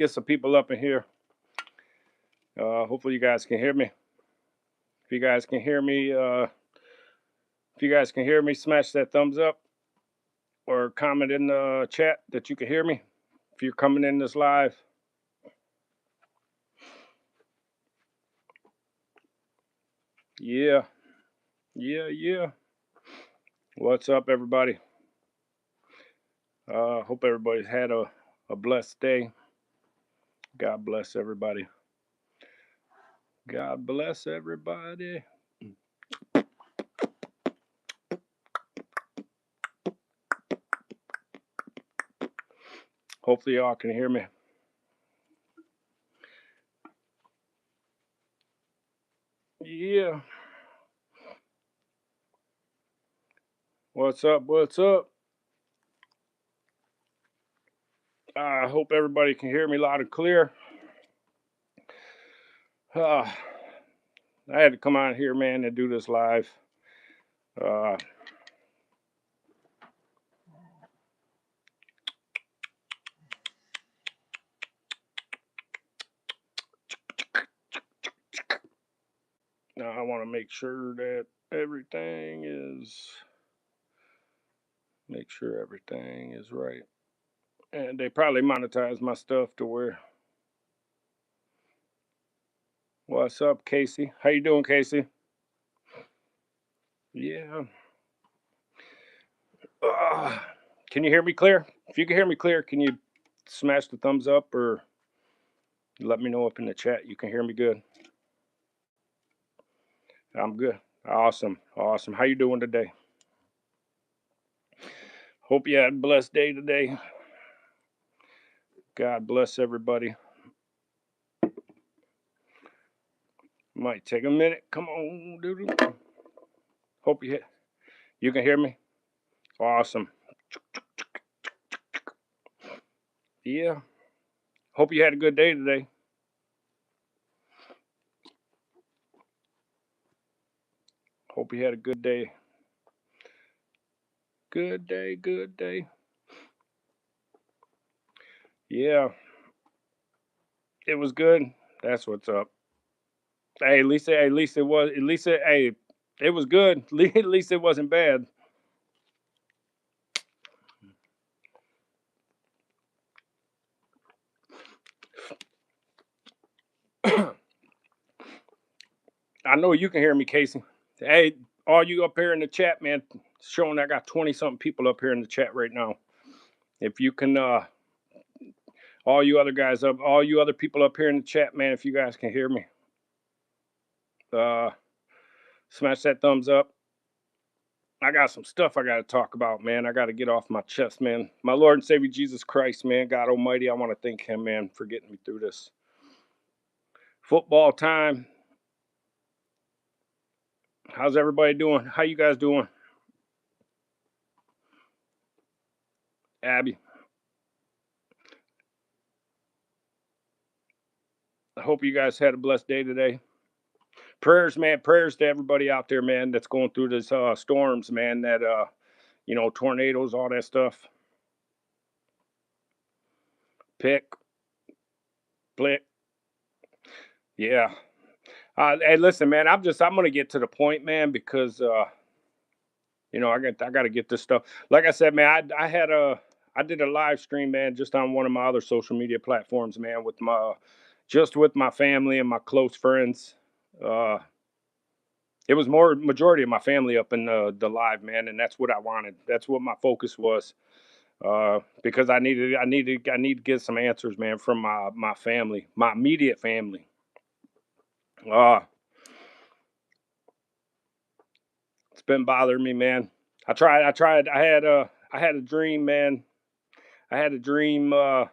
get some people up in here. Hopefully you guys can hear me. If you guys can hear me, smash that thumbs up or comment in the chat that you can hear me. If you're coming in this live. Yeah. What's up, everybody? Hope everybody's had a blessed day. God bless everybody. God bless everybody. Hopefully y'all can hear me. Yeah. What's up? I hope everybody can hear me loud and clear. I had to come out here, man, and do this live. Now I want to make sure that everything is right. And they probably monetize my stuff to where. What's up, Casey? How you doing, Casey? Yeah. Can you hear me clear? If you can hear me clear, can you smash the thumbs up or let me know up in the chat you can hear me good? I'm good. Awesome. How you doing today? Hope you had a blessed day today. God bless everybody. Might take a minute. Come on, dude. Hope you can hear me. Awesome. Yeah. Hope you had a good day today. Hope you had a good day. Good day. Yeah. It was good. That's what's up. Hey, at least it was good. At least it wasn't bad. I know you can hear me, Casey. Hey, all you up here in the chat, man, showing I got 20-something people up here in the chat right now. If you can, all you other people up here in the chat, man, if you guys can hear me, smash that thumbs up. I got some stuff I got to talk about, man. I got to get off my chest, man. My Lord and Savior Jesus Christ, man, God Almighty, I want to thank Him, man, for getting me through this. Football time. How's everybody doing? How you guys doing? Abby. I hope you guys had a blessed day today. Prayers, man. Prayers to everybody out there, man, that's going through this storms, man, that, tornadoes, all that stuff. Blick. Yeah. Hey, listen, man, I'm going to get to the point, man, because, I got to get this stuff. Like I said, man, I did a live stream, man, just on one of my other social media platforms, man, with my family and my close friends. It was majority of my family up in the live, man, and that's what I wanted. That's what my focus was, because I need to get some answers, man, from my family, my immediate family. It's been bothering me, man. I had a dream, man. I had a dream. What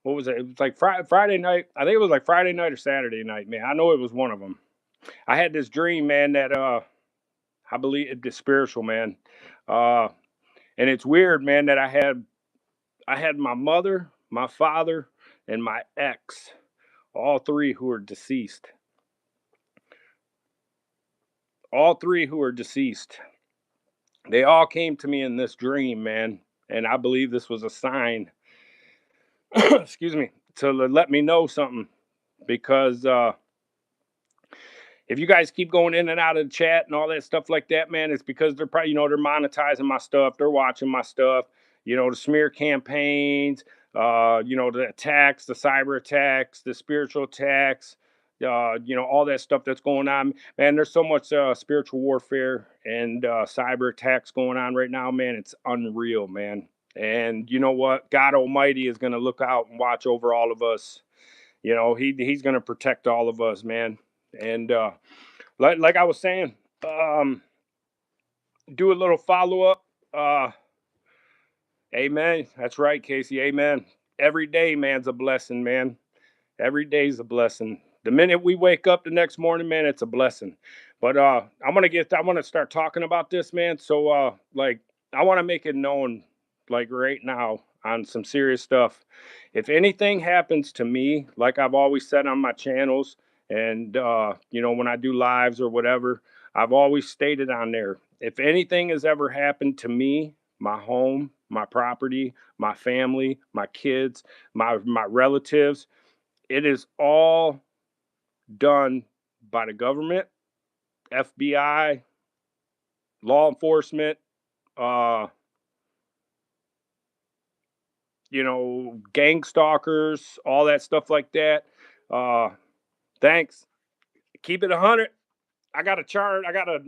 was it? It was like Friday night. I think it was like Friday night or Saturday night, man. I know it was one of them. I had this dream, man, that I believe it's spiritual, man. And it's weird, man, that I had my mother, my father, and my ex, all three who are deceased. All three who are deceased. They all came to me in this dream, man. And I believe this was a sign. Excuse me. to let me know something, because if you guys keep going in and out of the chat and all that stuff like that, man, it's because they're probably, they're monetizing my stuff, they're watching my stuff, the smear campaigns, the attacks, the cyber attacks, the spiritual attacks, all that stuff that's going on. Man, there's so much spiritual warfare and cyber attacks going on right now, man. It's unreal, man. And you know what? God Almighty is going to look out and watch over all of us. He's going to protect all of us, man. And like I was saying, um, do a little follow up. Amen. That's right, Casey. Amen. Every day, man's a blessing, man. Every day's a blessing. The minute we wake up the next morning, man, it's a blessing. But I want to start talking about this, man. So like I want to make it known, like right now, on some serious stuff. If anything happens to me, like I've always said on my channels, and when I do lives or whatever, I've always stated on there, if anything has ever happened to me, my home, my property, my family, my kids, my relatives, it is all done by the government, FBI, law enforcement, uh, gang stalkers, all that stuff like that. Uh, thanks. Keep it 100. I got a charm. I got a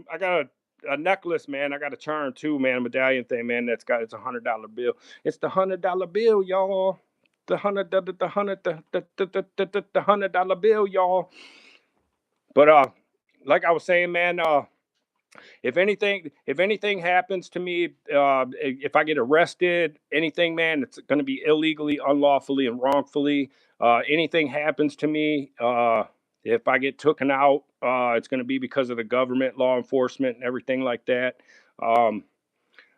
necklace, man. I got a charm too, man. A medallion thing, man. It's $100 bill. It's the $100 bill, y'all. The $100 bill, y'all. But like I was saying, man, if anything happens to me, if I get arrested, anything, man, it's going to be illegally, unlawfully, and wrongfully. Anything happens to me, if I get taken out, it's going to be because of the government, law enforcement, and everything like that. Um,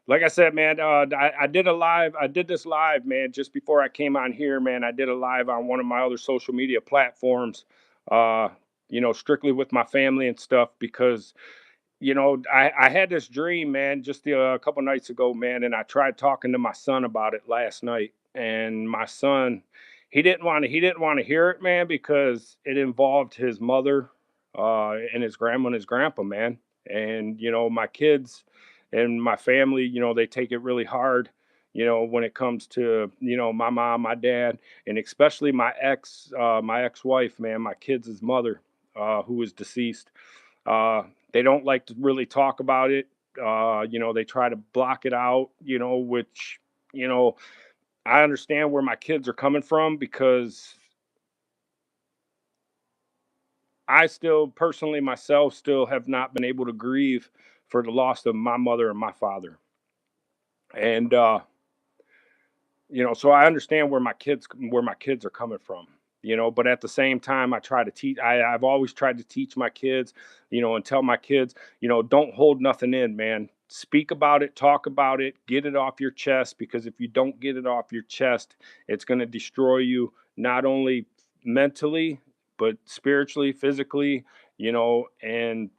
like I said, man, I did a live. I did this live, man, just before I came on here, man. I did a live on one of my other social media platforms, uh, strictly with my family and stuff, because I had this dream, man, just a couple nights ago, man, and I tried talking to my son about it last night, and my son, he didn't want to hear it, man, because it involved his mother, and his grandma and his grandpa, man, and my kids and my family, they take it really hard, when it comes to my mom, my dad, and especially my ex-wife, man, my kids' mother, who is deceased. They don't like to really talk about it. They try to block it out, which, you know, I understand where my kids are coming from, because I still personally myself still have not been able to grieve for the loss of my mother and my father. And so I understand where my kids are coming from, but at the same time, I've always tried to teach my kids, and tell my kids, don't hold nothing in, man. Speak about it, talk about it, get it off your chest, because if you don't get it off your chest, it's going to destroy you, not only mentally, but spiritually, physically, and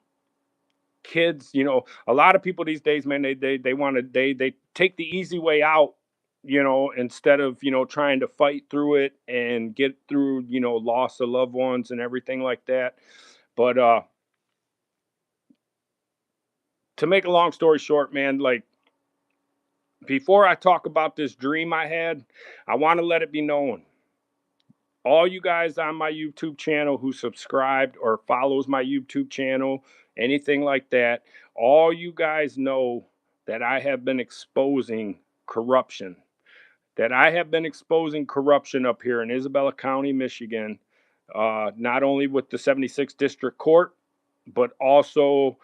kids, a lot of people these days, man, they want to they take the easy way out, instead of trying to fight through it and get through loss of loved ones and everything like that. But to make a long story short, man, like, before I talk about this dream I had, I want to let it be known, all you guys on my YouTube channel who subscribed or follows my YouTube channel, anything like that, all you guys know that I have been exposing corruption. That I have been exposing corruption up here in Isabella County, Michigan, not only with the 76th District Court, but also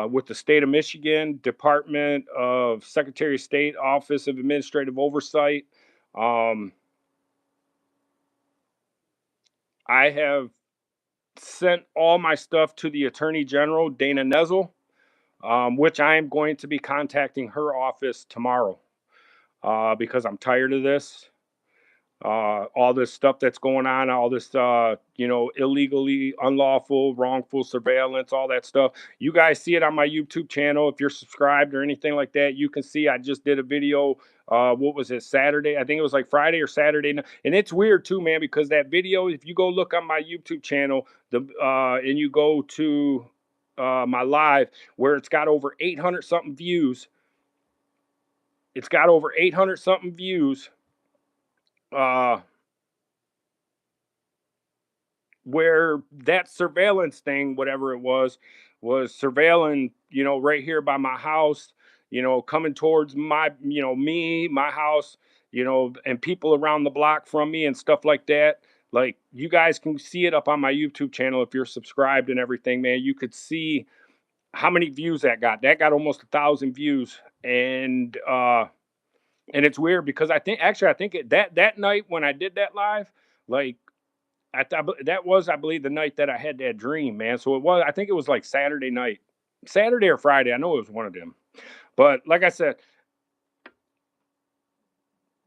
with the state of Michigan, Department of Secretary of State, Office of Administrative Oversight. Um, I have sent all my stuff to the Attorney General, Dana Nezel, which I am going to be contacting her office tomorrow, because I'm tired of this. all this stuff that's going on, all this, illegally, unlawful, wrongful surveillance, all that stuff. You guys see it on my YouTube channel. If you're subscribed or anything like that, you can see I just did a video. What was it, Saturday? I think it was like Friday or Saturday. And it's weird too, man, because that video, if you go look on my YouTube channel, and you go to my live where it's got over 800 something views. It's got over 800 something views. Where that surveillance thing, whatever it was surveilling, right here by my house, coming towards my, me, my house, and people around the block from me and stuff like that. Like, you guys can see it up on my YouTube channel if you're subscribed and everything, man. You could see how many views that got. That got almost 1,000 views, and it's weird because I think that night when I did that live, like, that was, I believe, the night that I had that dream, man. So I think it was like Saturday night, Saturday or Friday. I know it was one of them. But like I said,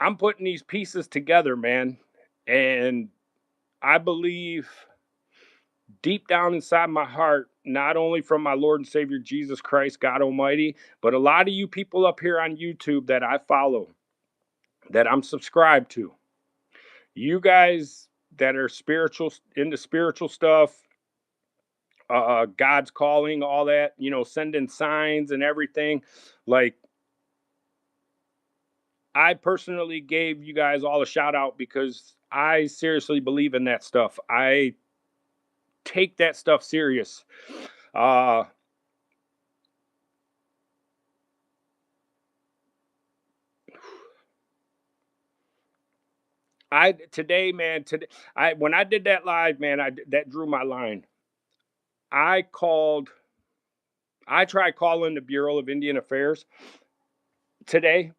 I'm putting these pieces together, man. And I believe deep down inside my heart, not only from my Lord and Savior Jesus Christ, God Almighty, but a lot of you people up here on YouTube that I follow, that I'm subscribed to, you guys that are spiritual, into spiritual stuff, God's calling, all that, sending signs and everything. Like, I personally gave you guys all a shout out because I seriously believe in that stuff. I take that stuff serious. Uh, when I did that live, man, that drew my line. I tried calling the Bureau of Indian Affairs today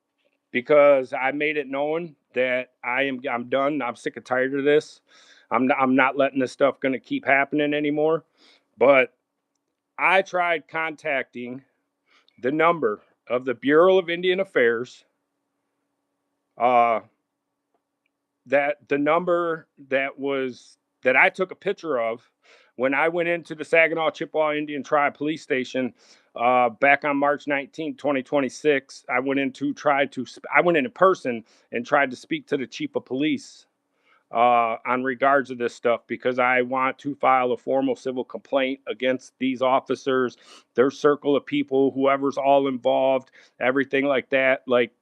because I made it known that I'm done. I'm sick and tired of this. I'm not letting this stuff going to keep happening anymore. But I tried contacting the number of the Bureau of Indian Affairs. That the number that I took a picture of when I went into the Saginaw Chippewa Indian Tribe Police Station back on March 19th, 2026. I went in person and tried to speak to the chief of police on regards of this stuff because I want to file a formal civil complaint against these officers, their circle of people, whoever's all involved, everything like that. Like,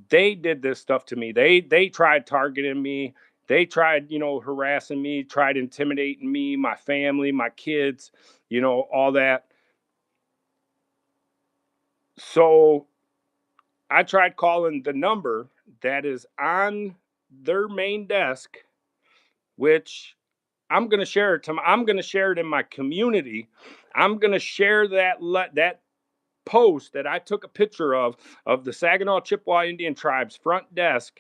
they did this stuff to me. They tried targeting me. They tried, harassing me, tried intimidating me, my family, my kids, all that. So I tried calling the number that is on their main desk, which I'm going to share it I'm going to share it in my community. I'm going to share that post that I took a picture of the Saginaw Chippewa Indian Tribe's front desk.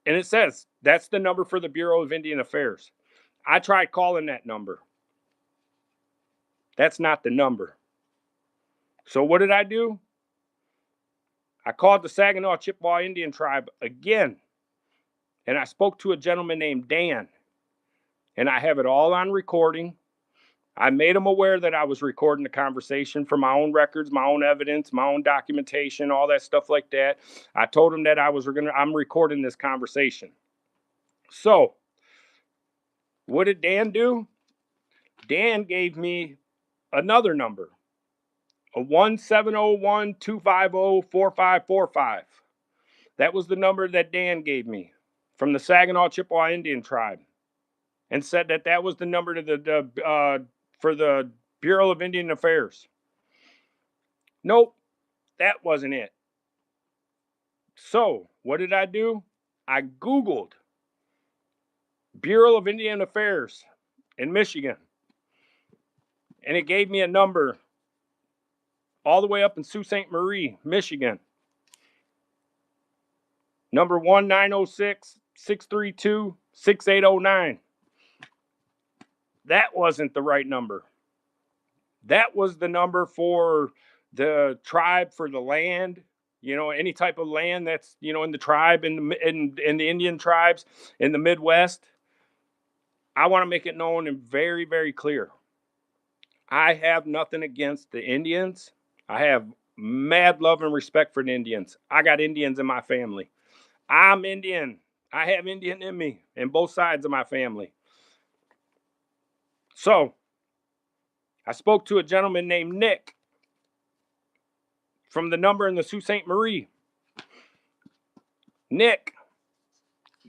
And it says that's the number for the Bureau of Indian Affairs. I tried calling that number. That's not the number. So what did I do? I called the Saginaw Chippewa Indian Tribe again. And I spoke to a gentleman named Dan. And I have it all on recording. I made him aware that I was recording the conversation for my own records, my own evidence, my own documentation, all that stuff like that. I told him that I'm recording this conversation. So, what did Dan do? Dan gave me another number, a 1-701-250-4545. That was the number that Dan gave me from the Saginaw Chippewa Indian Tribe, and said that was the number to for the Bureau of Indian Affairs. Nope, that wasn't it. So what did I do? I Googled Bureau of Indian Affairs in Michigan, and it gave me a number all the way up in Sault Ste. Marie, Michigan. Number 1-906-632-6809. That wasn't the right number. That was the number for the tribe, for the land, any type of land that's, in the tribe, in the Indian tribes in the Midwest. I want to make it known and very, very clear. I have nothing against the Indians. I have mad love and respect for the Indians. I got Indians in my family. I'm Indian. I have Indian in me in both sides of my family. So I spoke to a gentleman named Nick from the number in the Sault Ste. Marie. Nick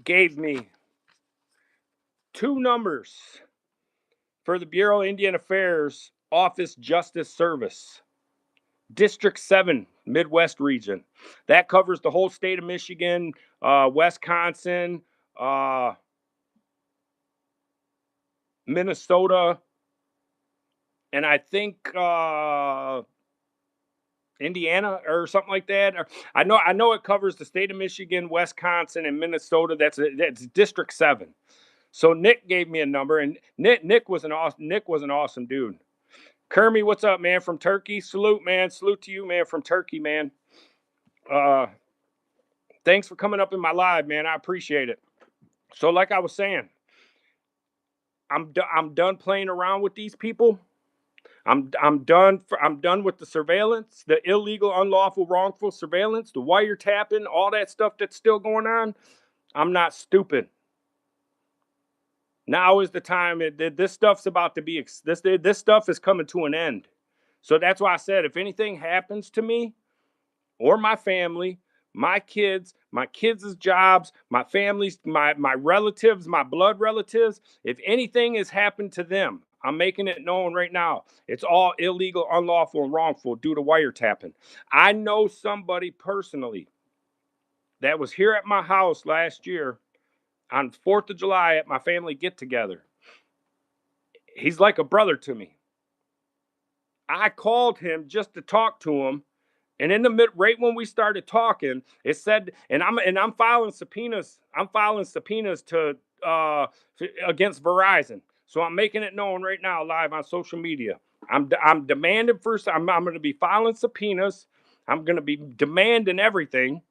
gave me 2 numbers for the Bureau of Indian Affairs Office Justice Service, District 7, Midwest region. That covers the whole state of Michigan, Wisconsin, Minnesota, and I think Indiana or something like that. I know it covers the state of Michigan, Wisconsin, and Minnesota. That's District 7. So Nick gave me a number, and Nick was an awesome dude. Kermie, what's up, man? From Turkey, salute, man. Salute to you, man, from Turkey, man. Thanks for coming up in my live, man. I appreciate it. So, like I was saying, I'm done playing around with these people. I'm done with the surveillance, the illegal, unlawful, wrongful surveillance, the wiretapping, all that stuff that's still going on. I'm not stupid. Now is the time. This stuff's about to be. This stuff is coming to an end. So that's why I said, if anything happens to me or my family, my kids' jobs, my family's, my relatives, my blood relatives, if anything has happened to them, I'm making it known right now. It's all illegal, unlawful, and wrongful due to wiretapping. I know somebody personally that was here at my house last year on 4th of July at my family get together. He's like a brother to me. I called him just to talk to him. And in the right when we started talking, it said, and I'm filing subpoenas. I'm filing subpoenas to against Verizon. So I'm making it known right now, live on social media. I'm demanding first. I'm going to be filing subpoenas. I'm going to be demanding everything.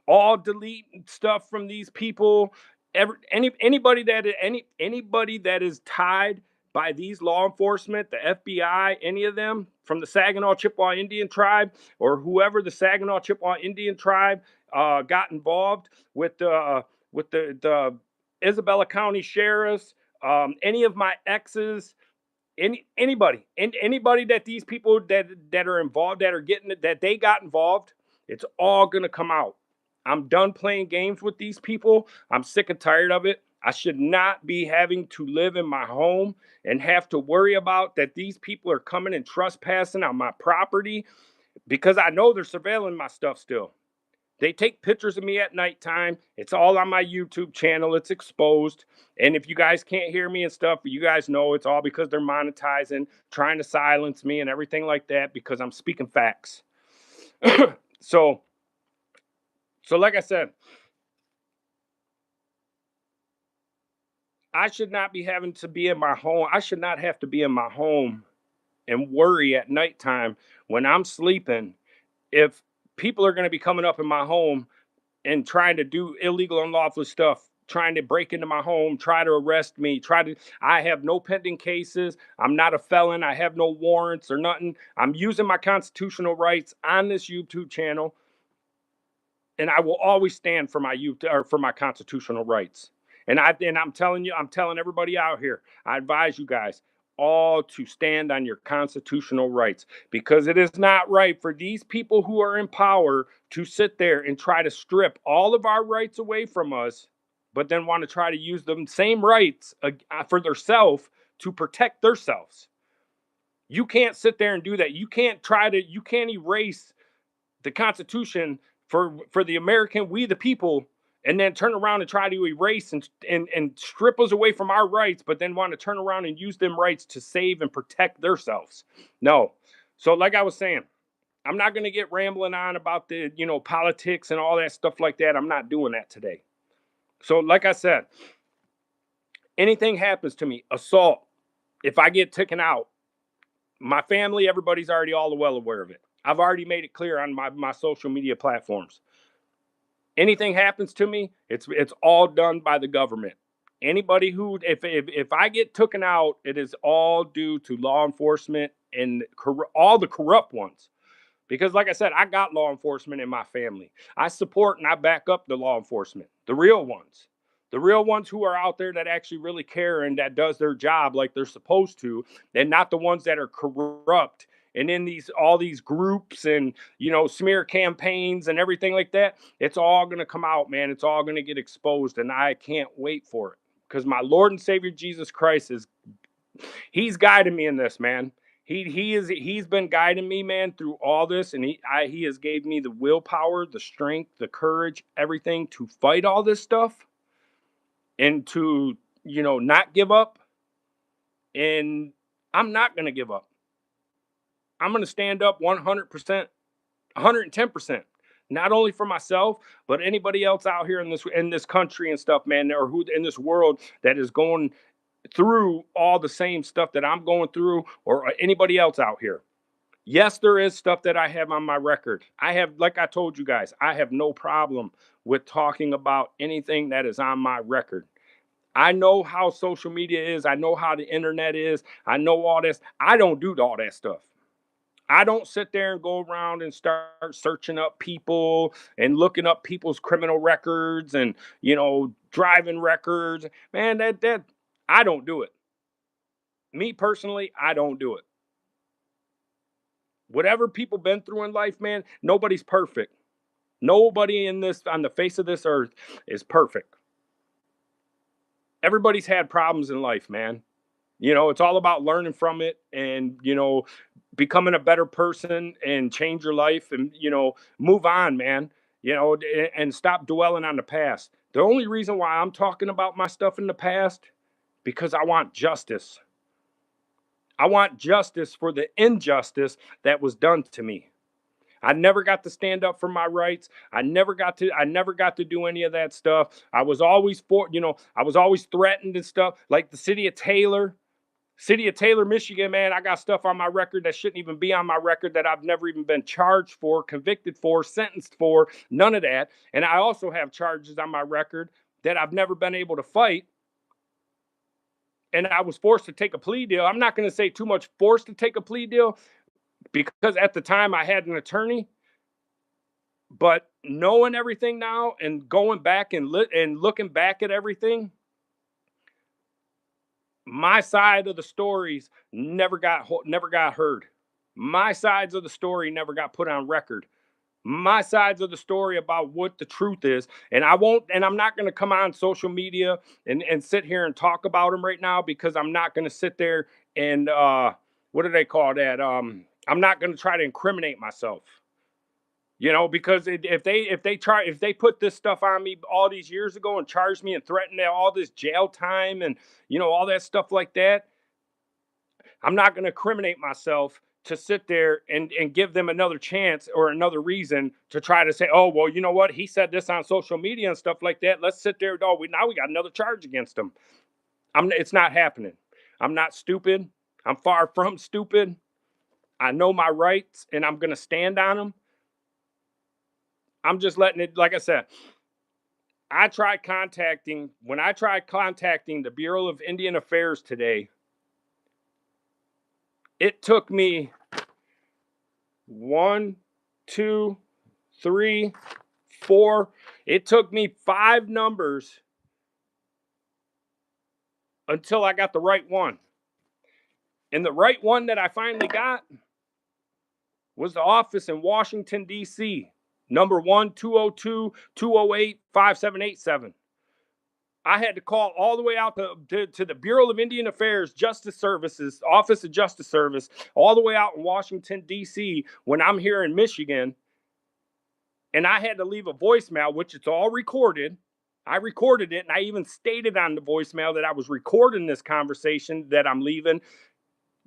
All delete stuff from these people. Anybody that is tied by these law enforcement, the FBI, any of them from the Saginaw Chippewa Indian tribe, or whoever the Saginaw Chippewa Indian tribe got involved with the Isabella County sheriffs, any of my exes, anybody that these people that are involved, that they got involved, it's all gonna come out. I'm done playing games with these people. I'm sick and tired of it. I should not be having to live in my home and have to worry about that these people are coming and trespassing on my property, because I know they're surveilling my stuff still. They take pictures of me at nighttime. It's all on my YouTube channel. It's exposed. And if you guys can't hear me and stuff, you guys know it's all because they're monetizing, trying to silence me and everything like that, because I'm speaking facts. So like I said, I should not be having to be in my home. I should not have to be in my home and worry at nighttime when I'm sleeping if people are going to be coming up in my home and trying to do illegal, unlawful stuff, trying to break into my home, try to arrest me, I have no pending cases. I'm not a felon. I have no warrants or nothing. I'm using my constitutional rights on this YouTube channel. And I will always stand for my constitutional rights. And I'm telling everybody out here, I advise you guys all to stand on your constitutional rights, because it is not right for these people who are in power to sit there and try to strip all of our rights away from us, but then want to try to use them same rights for themselves to protect themselves. You can't sit there and do that. You can't erase the Constitution for the American, we the people, and then turn around and try to erase and strip us away from our rights, but then want to turn around and use them rights to save and protect themselves. No. So like I was saying, I'm not going to get rambling on about the, politics and all that stuff like that. I'm not doing that today. So like I said, anything happens to me, assault, if I get taken out, my family, everybody's already all well aware of it. I've already made it clear on my social media platforms. Anything happens to me, it's all done by the government. Anybody who, if I get taken out, it is all due to law enforcement and all the corrupt ones. Because, like I said, I got law enforcement in my family. I support and I back up the law enforcement, the real ones who are out there that actually really care and that does their job like they're supposed to, and not the ones that are corrupt and in these all these groups and smear campaigns and everything like that. It's all going to come out, man. It's all going to get exposed, and I can't wait for it because my Lord and Savior Jesus Christ he's guiding me in this, man. He's been guiding me, man, through all this, and he has gave me the willpower, the strength, the courage, everything to fight all this stuff and to not give up. And I'm not gonna give up. I'm gonna stand up 100%, 110%. Not only for myself, but anybody else out here in this country and stuff, man, or who in this world that is going through all the same stuff that I'm going through, or anybody else out here. Yes, there is stuff that I have on my record. I have, like I told you guys, I have no problem with talking about anything that is on my record. I know how social media is. I know how the internet is. I know all this. I don't do all that stuff. I don't sit there and go around and start searching up people and looking up people's criminal records and, driving records. Man, that I don't do it. Me personally, I don't do it. Whatever people been through in life, man, nobody's perfect. Nobody in this on the face of this earth is perfect. Everybody's had problems in life, man. It's all about learning from it and, becoming a better person and change your life and, move on, man, and stop dwelling on the past. The only reason why I'm talking about my stuff in the past, because I want justice. I want justice for the injustice that was done to me. I never got to stand up for my rights. I never got to do any of that stuff. I was always I was always threatened and stuff. Like the City of Taylor, Michigan, man, I got stuff on my record that shouldn't even be on my record that I've never even been charged for, convicted for, sentenced for, none of that. And I also have charges on my record that I've never been able to fight. And I was forced to take a plea deal. I'm not going to say too much forced to take a plea deal because at the time I had an attorney. But knowing everything now and going back and looking back at everything, my side of the stories never got heard. My sides of the story never got put on record. My sides of the story about what the truth is, and I'm not going to come on social media and sit here and talk about them right now because I'm not going to sit there and what do they call that? I'm not going to try to incriminate myself. Because if they put this stuff on me all these years ago and charged me and threatened all this jail time and all that stuff like that, I'm not going to incriminate myself to sit there and give them another chance or another reason to try to say, oh well, you know what, he said this on social media and stuff like that. Let's sit there. Oh, now we got another charge against him. It's not happening. I'm not stupid. I'm far from stupid. I know my rights and I'm going to stand on them. I'm just letting it, like I said, when I tried contacting the Bureau of Indian Affairs today, it took me 1, 2, 3, 4. It took me 5 numbers until I got the right one. And the right one that I finally got was the office in Washington, D.C. Number 1-202-208-5787. I had to call all the way out to the Bureau of Indian Affairs, Justice Services, Office of Justice Service, all the way out in Washington, D.C. when I'm here in Michigan. And I had to leave a voicemail, which it's all recorded. I recorded it, and I even stated on the voicemail that I was recording this conversation that I'm leaving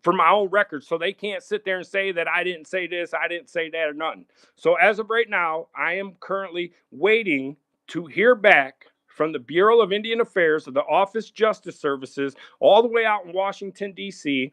for my own record, so they can't sit there and say that I didn't say this, I didn't say that, or nothing. So as of right now, I am currently waiting to hear back from the Bureau of Indian Affairs of the Office Justice Services all the way out in Washington, D.C.,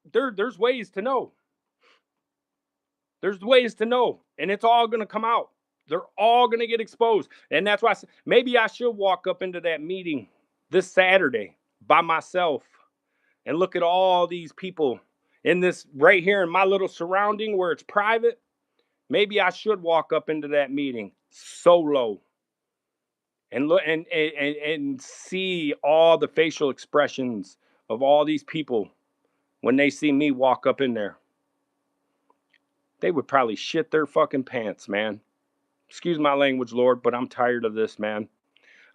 There's ways to know. There's ways to know, and it's all going to come out. They're all going to get exposed. And that's why maybe I should walk up into that meeting this Saturday by myself and look at all these people in this right here in my little surrounding where it's private. Maybe I should walk up into that meeting solo and look and see all the facial expressions of all these people when they see me walk up in there. They would probably shit their fucking pants, man. Excuse my language, Lord, but I'm tired of this, man.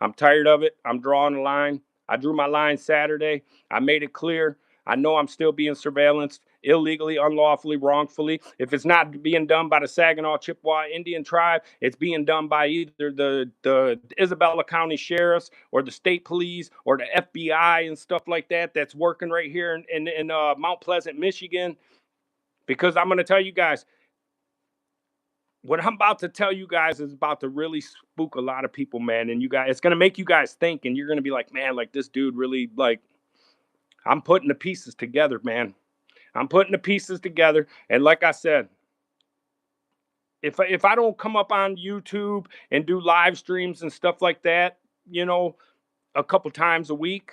I'm tired of it. I'm drawing a line. I drew my line Saturday. I made it clear. I know I'm still being surveillanced illegally, unlawfully, wrongfully. If it's not being done by the Saginaw Chippewa Indian tribe, it's being done by either the Isabella County Sheriffs or the state police or the FBI and stuff like that that's working right here in Mount Pleasant, Michigan. Because I'm going to tell you guys, what I'm about to tell you guys is about to really spook a lot of people, man. And you guys, it's going to make you guys think, and you're going to be like, man, like this dude really, like, I'm putting the pieces together, man. I'm putting the pieces together. And like I said, if I don't come up on YouTube and do live streams and stuff like that, a couple times a week,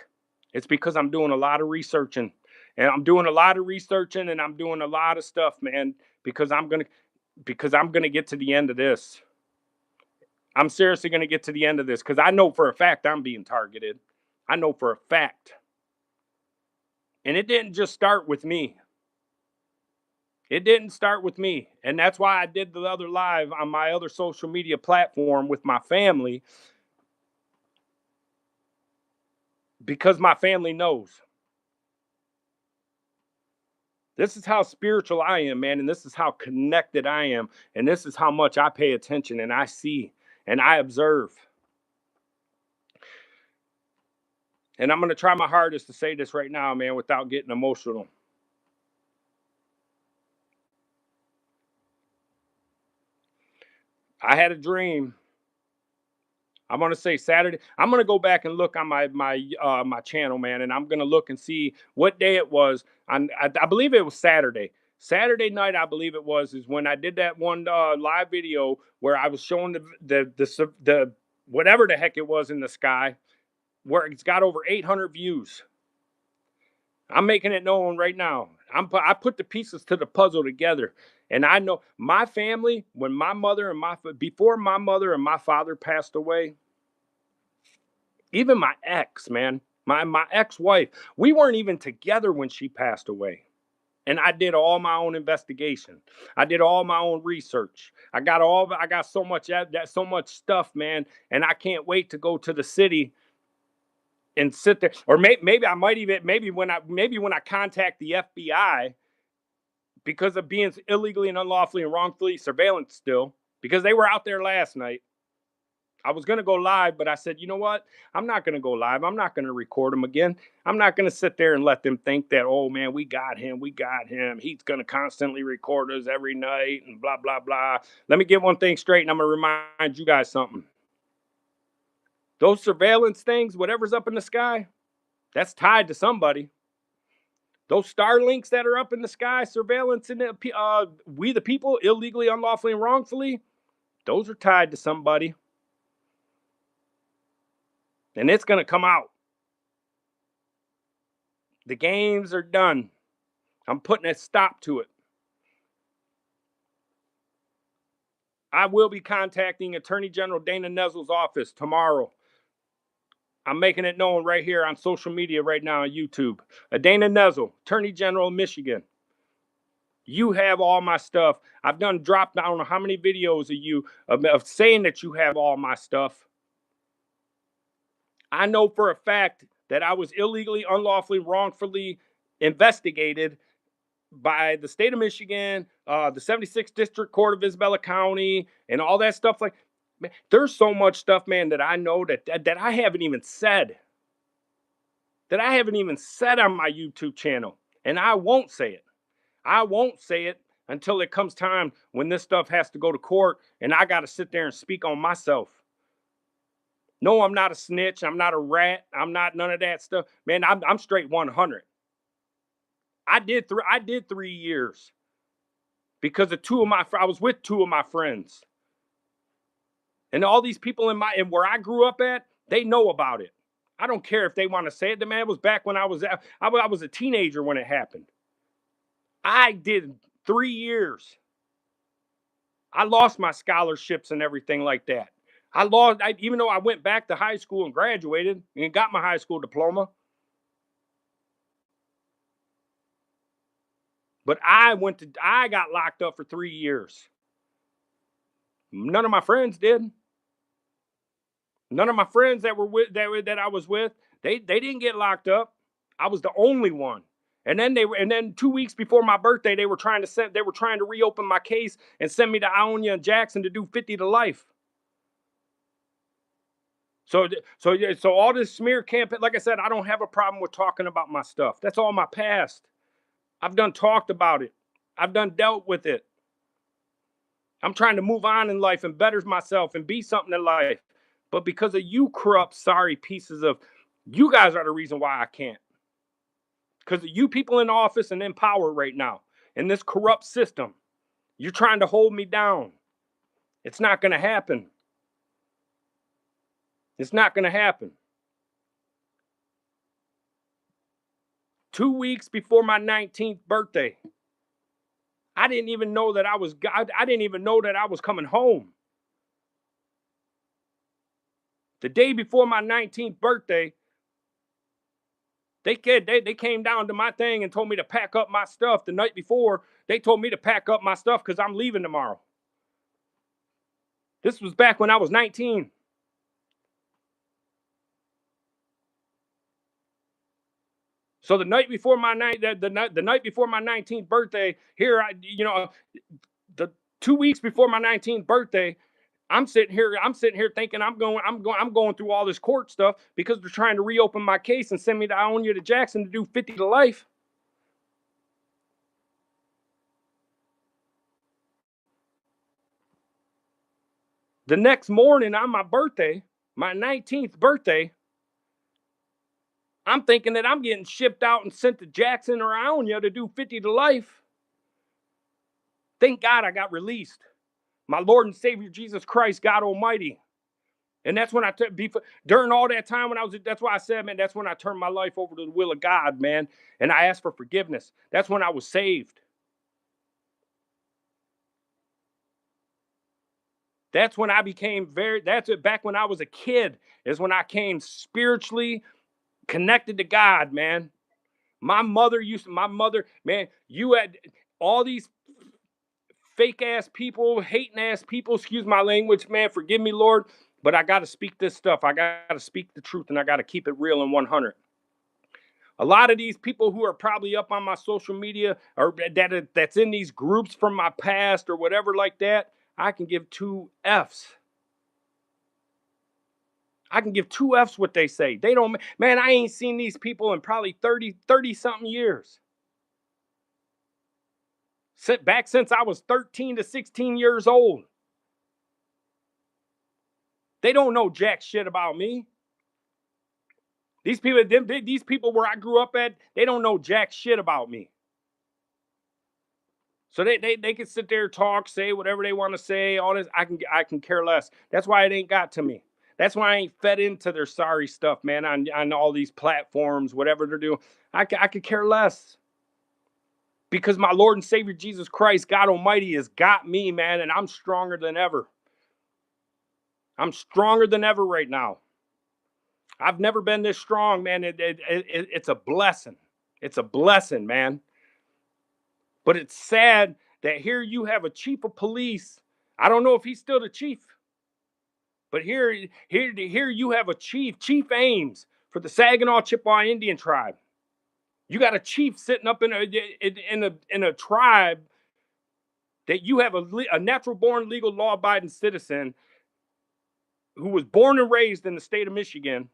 it's because I'm doing a lot of researching. And I'm doing a lot of researching and I'm doing a lot of stuff, man, because I'm going to get to the end of this. I'm seriously going to get to the end of this because I know for a fact I'm being targeted. I know for a fact. And it didn't just start with me. It didn't start with me. And that's why I did the other live on my other social media platform with my family. Because my family knows. This is how spiritual I am, man. And this is how connected I am. And this is how much I pay attention and I see and I observe. And I'm going to try my hardest to say this right now, man, without getting emotional. I had a dream. I'm going to say Saturday. I'm going to go back and look on my channel, man, and I'm going to look and see what day it was. I believe it was Saturday. Saturday night, I believe it was, is when I did that one live video where I was showing the whatever the heck it was in the sky, where it's got over 800 views. I'm making it known right now. I put the pieces to the puzzle together. And I know my family, when before my mother and my father passed away, even my ex, man, my ex-wife, we weren't even together when she passed away. And I did all my own investigation. I did all my own research. I got so much stuff, man. And I can't wait to go to the city and sit there. Or maybe I might even, maybe when I contact the FBI, because of being illegally and unlawfully and wrongfully surveillance still, because they were out there last night. I was going to go live, but I said, you know what? I'm not going to go live. I'm not going to record them again. I'm not going to sit there and let them think that, oh, man, we got him. He's going to constantly record us every night and blah, blah, blah. Let me get one thing straight, and I'm going to remind you guys something. Those surveillance things, whatever's up in the sky, that's tied to somebody. Those Starlinks that are up in the sky, surveillance in we the people, illegally, unlawfully, and wrongfully, those are tied to somebody. And it's going to come out. The games are done. I'm putting a stop to it. I will be contacting Attorney General Dana Nesel's office tomorrow. I'm making it known right here on social media right now on YouTube. Dana Nesel, Attorney General of Michigan. You have all my stuff. I've done dropped down on how many videos of you of saying that you have all my stuff. I know for a fact that I was illegally, unlawfully, wrongfully investigated by the state of Michigan, the 76th District Court of Isabella County, and all that stuff. Like, man, there's so much stuff, man, that I know that I haven't even said. That I haven't even said on my YouTube channel. And I won't say it. I won't say it until it comes time when this stuff has to go to court and I got to sit there and speak on myself. No, I'm not a snitch. I'm not a rat. I'm not none of that stuff. Man, I'm straight 100. I did 3 years because of I was with two of my friends. And all these people and where I grew up at, they know about it. I don't care if they want to say it. The man was back when I was a teenager when it happened. I did 3 years. I lost my scholarships and everything like that. Even though I went back to high school and graduated and got my high school diploma, but I got locked up for 3 years. None of my friends did. None of my friends that I was with, they didn't get locked up. I was the only one. And then 2 weeks before my birthday, they were trying to reopen my case and send me to Ionia and Jackson to do 50 to life. So all this smear campaign, like I said, I don't have a problem with talking about my stuff. That's all my past. I've done talked about it. I've done dealt with it. I'm trying to move on in life and better myself and be something in life. But because of you corrupt, sorry pieces of, you guys are the reason why I can't. Because of you people in office and in power right now, in this corrupt system, you're trying to hold me down. It's not going to happen. It's not going to happen. 2 weeks before my 19th birthday, I didn't even know that I didn't even know that I was coming home. The day before my 19th birthday, they came down to my thing and told me to pack up my stuff. The night before, they told me to pack up my stuff because I'm leaving tomorrow. This was back when I was 19. So the night before my the night before my 19th birthday, the 2 weeks before my 19th birthday, I'm sitting here thinking I'm going through all this court stuff because they're trying to reopen my case and send me to Ionia to Jackson to do 50 to life. The next morning on my birthday, my 19th birthday, I'm thinking that I'm getting shipped out and sent to Jackson or Ionia to do 50 to life. Thank God I got released. My Lord and Savior Jesus Christ, God Almighty. And that's when during all that time that's why I said, man, that's when I turned my life over to the will of God, man. And I asked for forgiveness. That's when I was saved. That's when I became back when I was a kid is when I came spiritually connected to God, man. My mother, man, you had all these fake ass people, hating ass people, excuse my language, man, forgive me, Lord, but I got to speak this stuff. I got to speak the truth and I got to keep it real and 100. A lot of these people who are probably up on my social media or that's in these groups from my past or whatever like that, I can give two F's. I can give two F's what they say. They don't, man, I ain't seen these people in probably 30 something years. Back since I was 13 to 16 years old. They don't know jack shit about me. These people where I grew up at, they don't know jack shit about me. So they can sit there, talk, say whatever they want to say, all this. I can care less. That's why it ain't got to me. That's why I ain't fed into their sorry stuff, man, on all these platforms, whatever they're doing. I could care less. Because my Lord and Savior Jesus Christ, God Almighty, has got me, man, and I'm stronger than ever. I'm stronger than ever right now. I've never been this strong, man. It's a blessing. It's a blessing, man. But it's sad that here you have a chief of police. I don't know if he's still the chief, but here you have a Chief Ames for the Saginaw Chippewa Indian tribe. You got a chief sitting up in a tribe that you have a natural born, legal, law abiding citizen who was born and raised in the state of Michigan,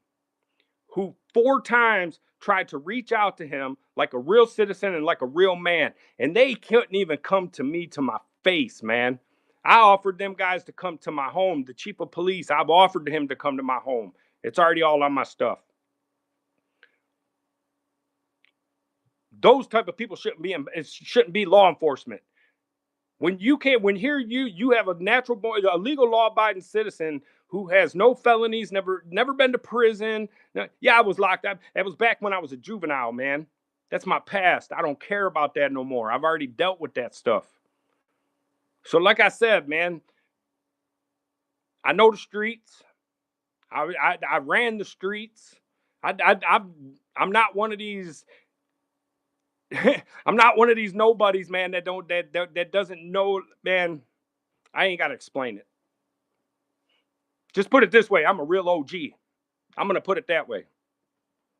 who 4 times tried to reach out to him like a real citizen and like a real man. And they couldn't even come to me to my face, man. I offered them guys to come to my home. The chief of police, I've offered him to come to my home. It's already all on my stuff. Those type of people shouldn't be law enforcement. When you have a natural born, a legal law abiding citizen who has no felonies, never been to prison. Yeah, I was locked up. That was back when I was a juvenile, man. That's my past. I don't care about that no more. I've already dealt with that stuff. So, like I said, man, I know the streets. I ran the streets. I'm not one of these. I'm not one of these nobodies, man. That doesn't know, man. I ain't got to explain it. Just put it this way: I'm a real OG. I'm gonna put it that way.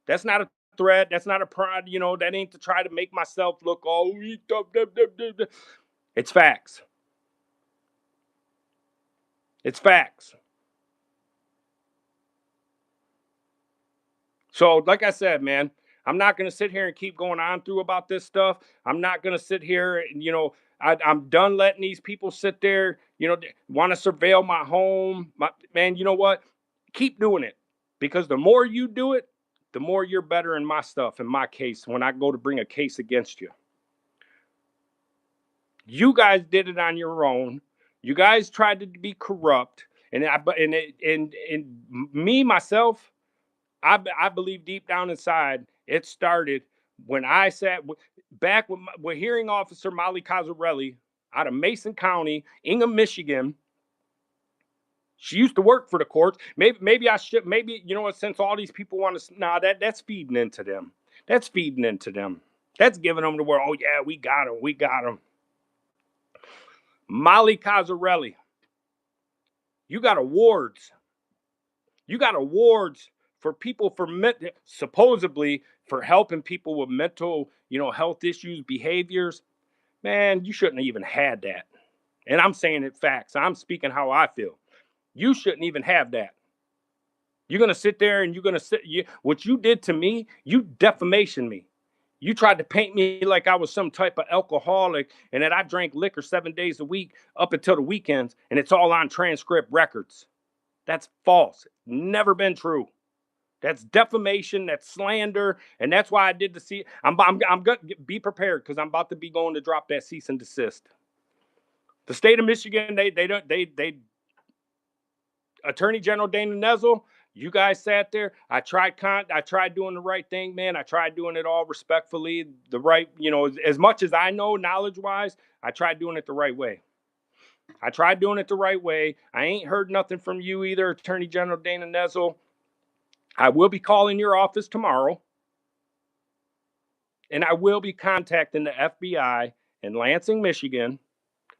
That's not a threat. That's not a pride. That ain't to try to make myself look all. It's facts. It's facts. So, like I said, man, I'm not going to sit here and keep going on through about this stuff. I'm not going to sit here and, I'm done letting these people sit there, want to surveil my home. Man, you know what? Keep doing it, because the more you do it, the more you're better in my stuff, in my case, when I go to bring a case against you. You guys did it on your own. You guys tried to be corrupt. And me, myself, I believe deep down inside, it started when I sat back with hearing officer Molly Cazarelli out of Mason County, Ingham, Michigan. She used to work for the courts. Maybe I should. Maybe, since all these people want to, that's feeding into them. That's feeding into them. That's giving them the word. Oh yeah, we got them. We got them. Molly Cazarelli, you got awards. You got awards for people supposedly for helping people with mental, health issues, behaviors. Man, you shouldn't have even had that. And I'm saying it facts. I'm speaking how I feel. You shouldn't even have that. You're gonna sit there and what you did to me, you defamation me. You tried to paint me like I was some type of alcoholic and that I drank liquor 7 days a week up until the weekends, and it's all on transcript records. That's false. Never been true. That's defamation. That's slander, and that's why I did the cease. I'm gonna be prepared, because I'm about to be going to drop that cease and desist. The state of Michigan, they Attorney General Dana Nessel, you guys sat there. I tried doing the right thing, man. I tried doing it all respectfully, the right, as much as I know knowledge wise, I tried doing it the right way. I tried doing it the right way. I ain't heard nothing from you either, Attorney General Dana Nessel. I will be calling your office tomorrow, and I will be contacting the FBI in Lansing, Michigan,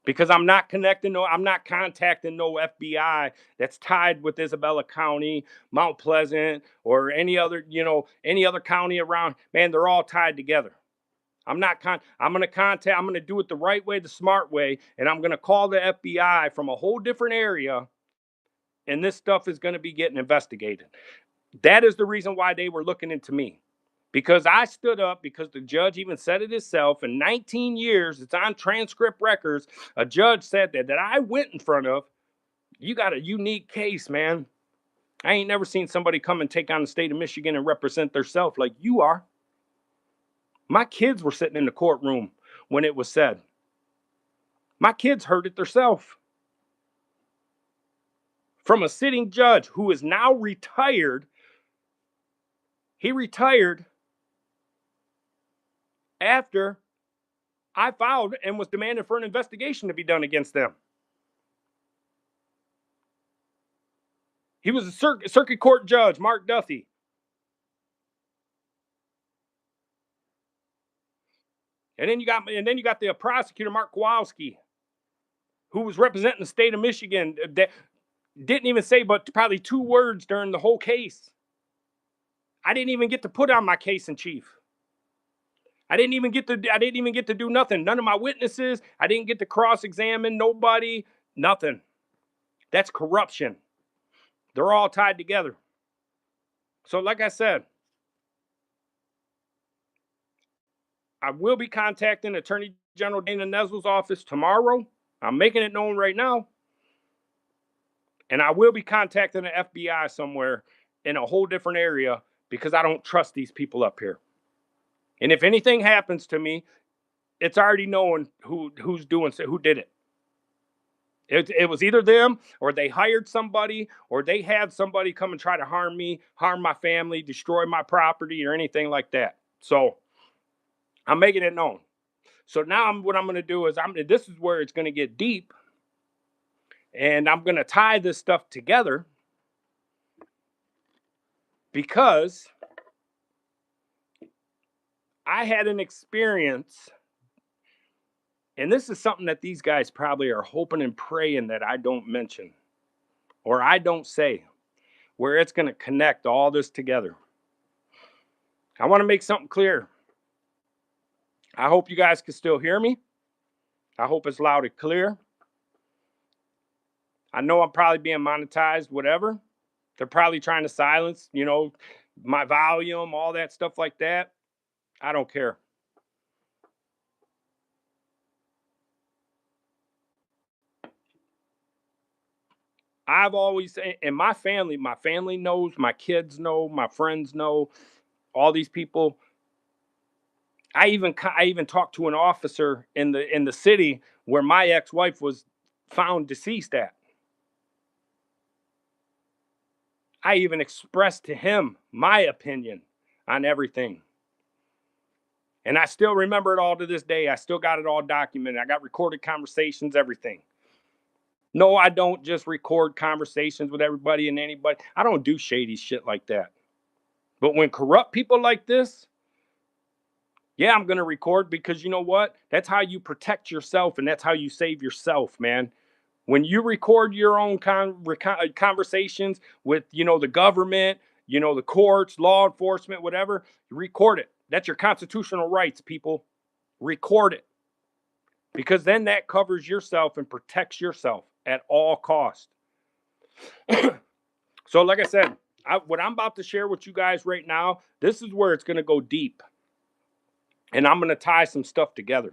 because I'm not contacting no FBI that's tied with Isabella County, Mount Pleasant, or any other county around. Man, they're all tied together. I'm going to do it the right way, the smart way, and I'm going to call the FBI from a whole different area, and this stuff is going to be getting investigated. That is the reason why they were looking into me. Because I stood up, because the judge even said it himself. In 19 years, it's on transcript records, a judge said that I went in front of. You got a unique case, man. I ain't never seen somebody come and take on the state of Michigan and represent themselves like you are. My kids were sitting in the courtroom when it was said. My kids heard it themselves. From a sitting judge who is now retired. He retired after I filed and was demanding for an investigation to be done against them. He was a circuit court judge, Mark Duffy. And then you got the prosecutor, Mark Kowalski, who was representing the state of Michigan, that didn't even say but probably 2 words during the whole case. I didn't even get to put on my case in chief. I didn't even get to do nothing. None of my witnesses. I didn't get to cross-examine nobody. Nothing. That's corruption. They're all tied together. So, like I said, I will be contacting Attorney General Dana Nessel's office tomorrow. I'm making it known right now. And I will be contacting the FBI somewhere in a whole different area, because I don't trust these people up here. And if anything happens to me, it's already known who did it. It was either them, or they hired somebody, or they had somebody come and try to harm me, harm my family, destroy my property, or anything like that. So I'm making it known. So now what I'm going to do is this is where it's going to get deep, and I'm going to tie this stuff together because I had an experience, and this is something that these guys probably are hoping and praying that I don't mention or I don't say, where it's going to connect all this together. I want to make something clear. I hope you guys can still hear me. I hope it's loud and clear. I know I'm probably being monetized, whatever. They're probably trying to silence, my volume, all that stuff like that. I don't care. I've always, and my family knows, my kids know, my friends know, all these people. I even talked to an officer in the city where my ex-wife was found deceased at. I even expressed to him my opinion on everything. And I still remember it all to this day. I still got it all documented. I got recorded conversations, everything. No, I don't just record conversations with everybody and anybody. I don't do shady shit like that. But when corrupt people like this, yeah, I'm going to record, because you know what? That's how you protect yourself, and that's how you save yourself, man. When you record your own conversations with, the government, the courts, law enforcement, whatever, record it. That's your constitutional rights, people. Record it. Because then that covers yourself and protects yourself at all costs. So like I said, what I'm about to share with you guys right now, this is where it's going to go deep. And I'm going to tie some stuff together.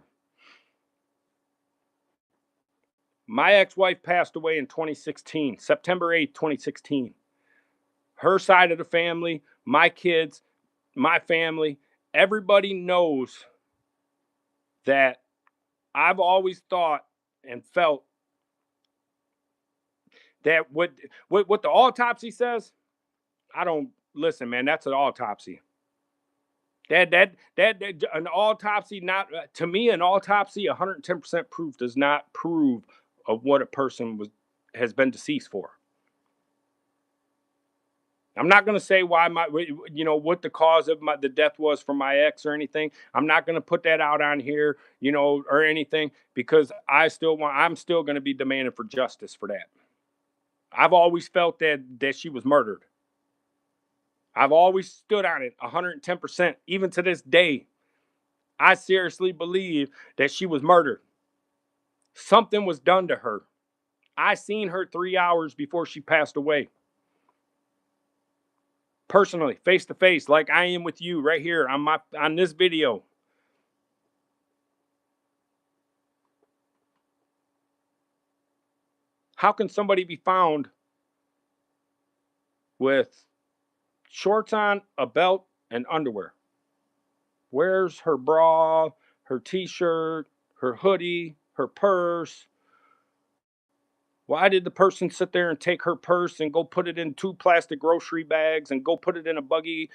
My ex-wife passed away in 2016, September 8th, 2016. Her side of the family, my kids, my family, everybody knows that I've always thought and felt that what the autopsy says, I don't listen, man. That's an autopsy. That an autopsy, not to me, an autopsy 110% proof does not prove of what a person has been deceased for. I'm not going to say why what the cause of the death was for my ex or anything. I'm not going to put that out on here, or anything, because I'm still going to be demanding for justice for that. I've always felt that she was murdered. I've always stood on it 110%. Even to this day, I seriously believe that she was murdered. Something was done to her. I seen her 3 hours before she passed away. Personally, face to face, like I am with you right here on this video. How can somebody be found with shorts on, a belt, and underwear? Where's her bra, her t-shirt, her hoodie, her purse? Why did the person sit there and take her purse and go put it in 2 plastic grocery bags and go put it in a buggy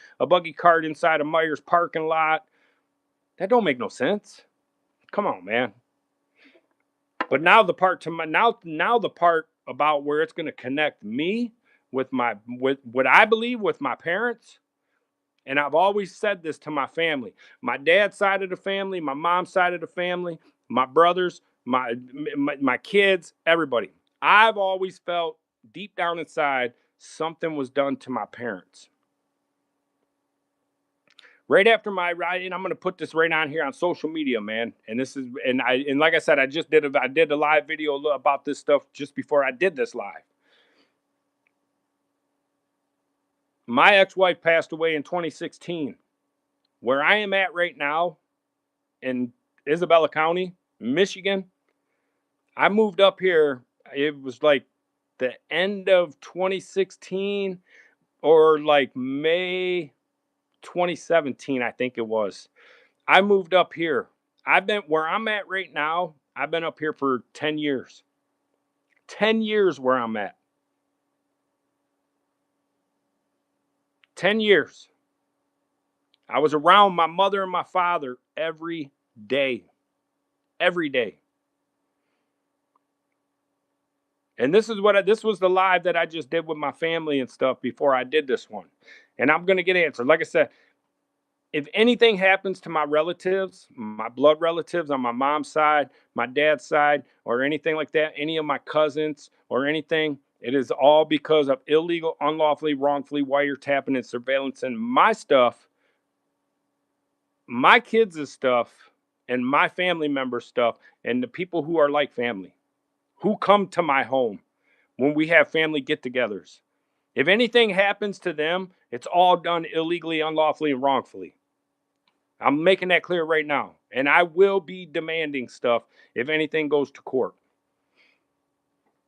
cart inside a Myers parking lot? That don't make no sense. Come on, man. But now the part now the part about where it's going to connect me with what I believe with my parents. And I've always said this to my family, my dad's side of the family, my mom's side of the family, my brothers, my kids, everybody. I've always felt deep down inside something was done to my parents. Right after my ride, and I'm going to put this right on here on social media, man. And this is, and like I said, I did a live video about this stuff just before I did this live. My ex-wife passed away in 2016. Where I am at right now in Isabella County, Michigan, I moved up here. It was like the end of 2016 or like May 2017, I think it was. I moved up here. I've been where I'm at right now. I've been up here for 10 years. 10 years where I'm at. 10 years. I was around my mother and my father every day. Every day. And this was the live that I just did with my family and stuff before I did this one. And I'm going to get answered. Like I said, if anything happens to my relatives, my blood relatives on my mom's side, my dad's side, or anything like that, any of my cousins or anything, it is all because of illegal, unlawfully, wrongfully wiretapping and surveillance and my stuff, my kids' stuff, and my family members' stuff, and the people who are like family, who come to my home when we have family get-togethers. If anything happens to them, it's all done illegally, unlawfully, and wrongfully. I'm making that clear right now. And I will be demanding stuff if anything goes to court.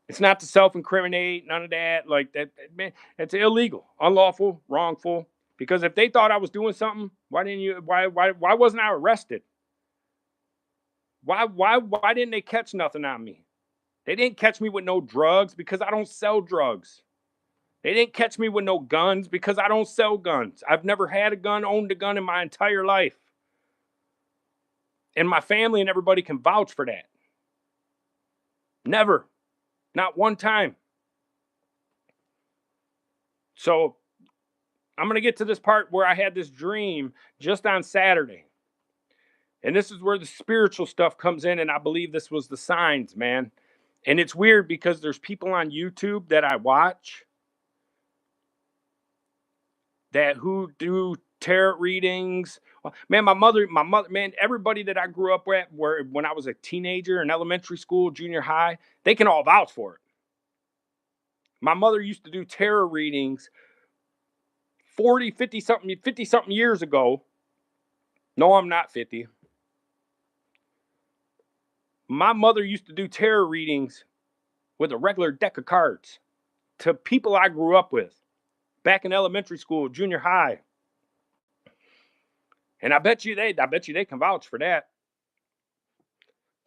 It's not to self-incriminate, none of that. Like that, man, it's illegal, unlawful, wrongful. Because if they thought I was doing something, why wasn't I arrested? Why didn't they catch nothing on me? They didn't catch me with no drugs because I don't sell drugs. They didn't catch me with no guns because I don't sell guns. I've never had a gun, owned a gun in my entire life. And my family and everybody can vouch for that. Never. Not one time. So I'm going to get to this part where I had this dream just on Saturday. And this is where the spiritual stuff comes in. And I believe this was the signs, man. And it's weird because there's people on YouTube that I watch that who do tarot readings. Man, my mother, man, everybody that I grew up with, where when I was a teenager in elementary school, junior high, they can all vouch for it. My mother used to do tarot readings 40, 50 something years ago. No, I'm not 50. My mother used to do tarot readings with a regular deck of cards to people I grew up with back in elementary school, junior high. And I bet you they can vouch for that.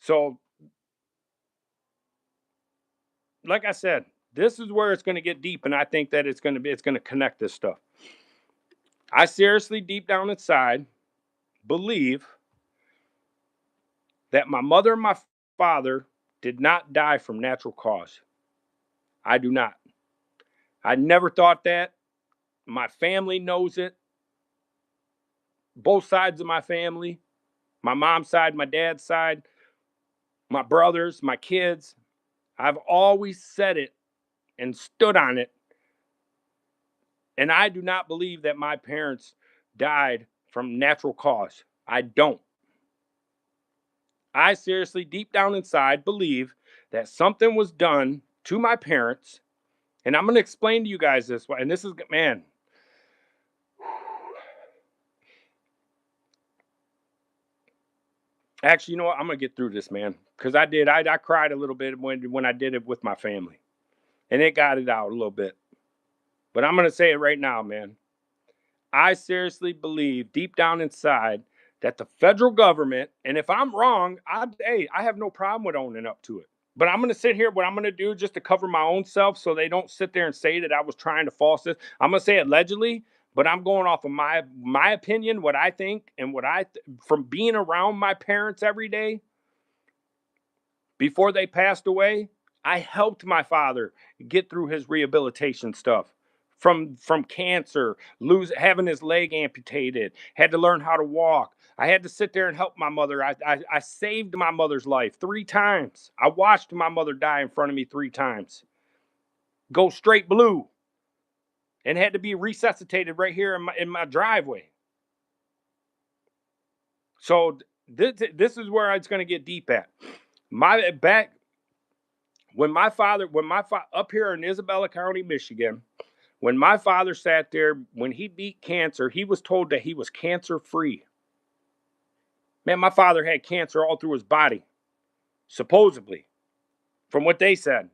So, like I said, this is where it's going to get deep, and I think that it's going to connect this stuff. I seriously, deep down inside, believe that my mother and my father did not die from natural cause. I do not. I never thought that. My family knows it. Both sides of my family, my mom's side, my dad's side, my brothers, my kids. I've always said it and stood on it. And I do not believe that my parents died from natural cause. I don't. I seriously, deep down inside, believe that something was done to my parents. And I'm going to explain to you guys this. And this is, man. Actually, you know what? I'm going to get through this, man. Because I cried a little bit when I did it with my family. And it got it out a little bit. But I'm going to say it right now, man. I seriously believe deep down inside that the federal government, and if I'm wrong, I have no problem with owning up to it. But I'm going to sit here, what I'm going to do just to cover my own self so they don't sit there and say that I was trying to false this. I'm going to say allegedly, but I'm going off of my opinion, what I think, and from being around my parents every day before they passed away. I helped my father get through his rehabilitation stuff from cancer, having his leg amputated, had to learn how to walk. I had to sit there and help my mother. I saved my mother's life 3 times. I watched my mother die in front of me 3 times. Go straight blue. And had to be resuscitated right here in my driveway. So this is where it's going to get deep at. When my father up here in Isabella County, Michigan, when my father sat there, when he beat cancer, he was told that he was cancer free. Man, my father had cancer all through his body, supposedly, from what they said.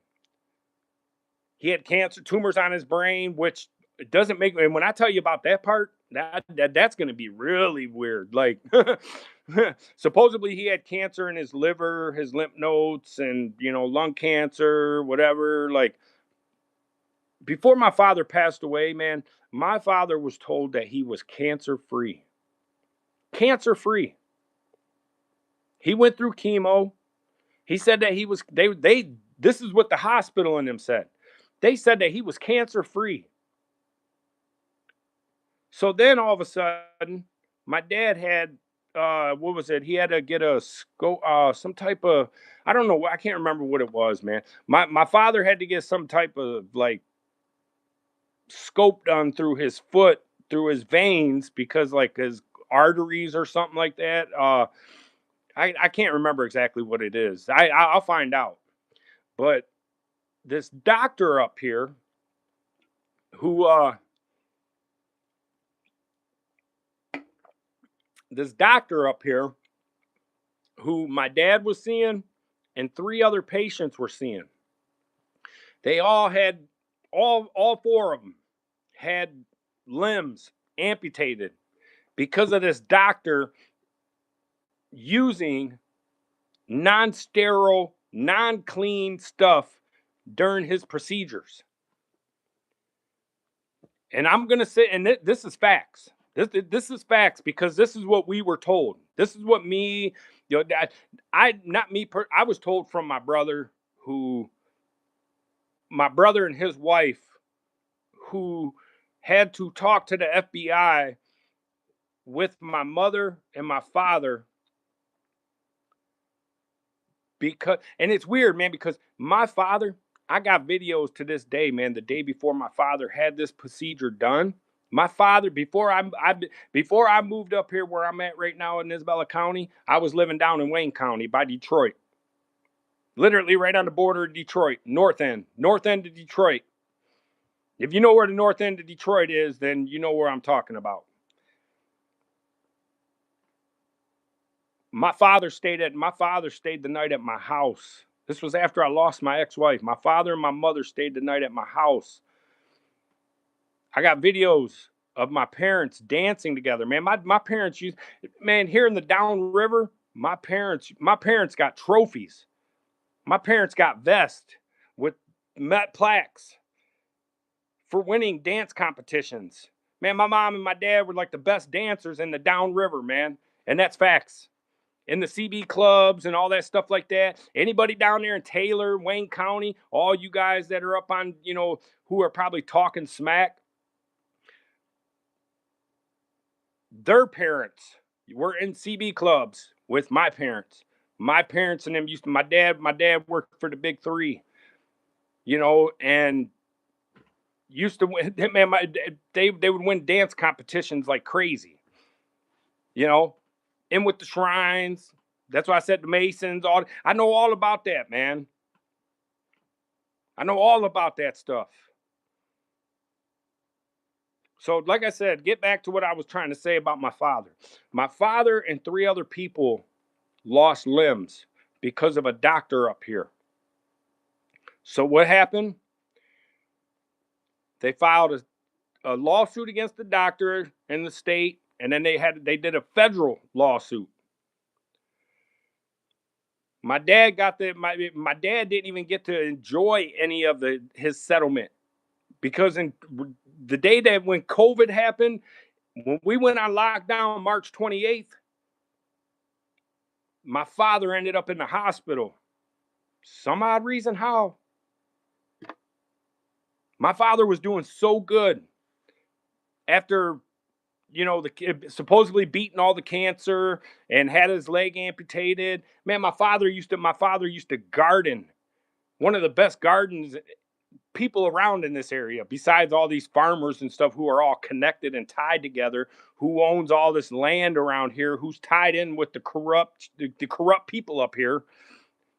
He had cancer tumors on his brain, which it doesn't make. And when I tell you about that part, That's going to be really weird. Like, supposedly he had cancer in his liver, his lymph nodes, and lung cancer, whatever. Like, before my father passed away, man, my father was told that he was cancer free. Cancer free. He went through chemo. He said that he was they this is what the hospital and them said. They said that he was cancer free. So then all of a sudden, my dad had what was it? He had to get a scope, some type of, I don't know, I can't remember what it was, man. My father had to get some type of like scope done through his foot, through his veins, because like his arteries or something like that. I can't remember exactly what it is. I'll find out. But this doctor up here who this doctor up here who my dad was seeing and three other patients were seeing. They all had all four of them had limbs amputated because of this doctor using non-sterile, non-clean stuff during his procedures. And I'm going to say, and this is facts. This is facts because this is what we were told. This is what me, I not me. I was told from my brother and his wife, who had to talk to the FBI with my mother and my father, because, and it's weird, man, because my father, I got videos to this day, man. The day before my father had this procedure done, my father, before I moved up here where I'm at right now in Isabella County, I was living down in Wayne County by Detroit, literally right on the border of Detroit, north end of Detroit. If you know where the north end of Detroit is, then you know where I'm talking about. My father stayed the night at my house. This was after I lost my ex-wife. My father and my mother stayed the night at my house. I got videos of my parents dancing together. Man, my parents used, man, here in the downriver, my parents got trophies. My parents got vests with met plaques for winning dance competitions. Man, my mom and my dad were like the best dancers in the downriver, man. And that's facts. In the CB clubs and all that stuff like that. Anybody down there in Taylor, Wayne County, all you guys that are up on, who are probably talking smack, their parents were in CB clubs with my parents. My parents and them used to, my dad worked for the big three, and used to win, man, they would win dance competitions like crazy, in with the Shrines. That's why I said the Masons. I know all about that, man. I know all about that stuff. So, like I said, get back to what I was trying to say about my father. My father and three other people lost limbs because of a doctor up here. So what happened? They filed a lawsuit against the doctor in the state, and then they did a federal lawsuit. My dad my dad didn't even get to enjoy any of his settlement, because in the day that when COVID happened, when we went on lockdown March 28th, my father ended up in the hospital. Some odd reason how. My father was doing so good after, the supposedly beating all the cancer and had his leg amputated. Man, my father used to garden. One of the best gardens people around in this area, besides all these farmers and stuff who are all connected and tied together, who owns all this land around here, who's tied in with the corrupt people up here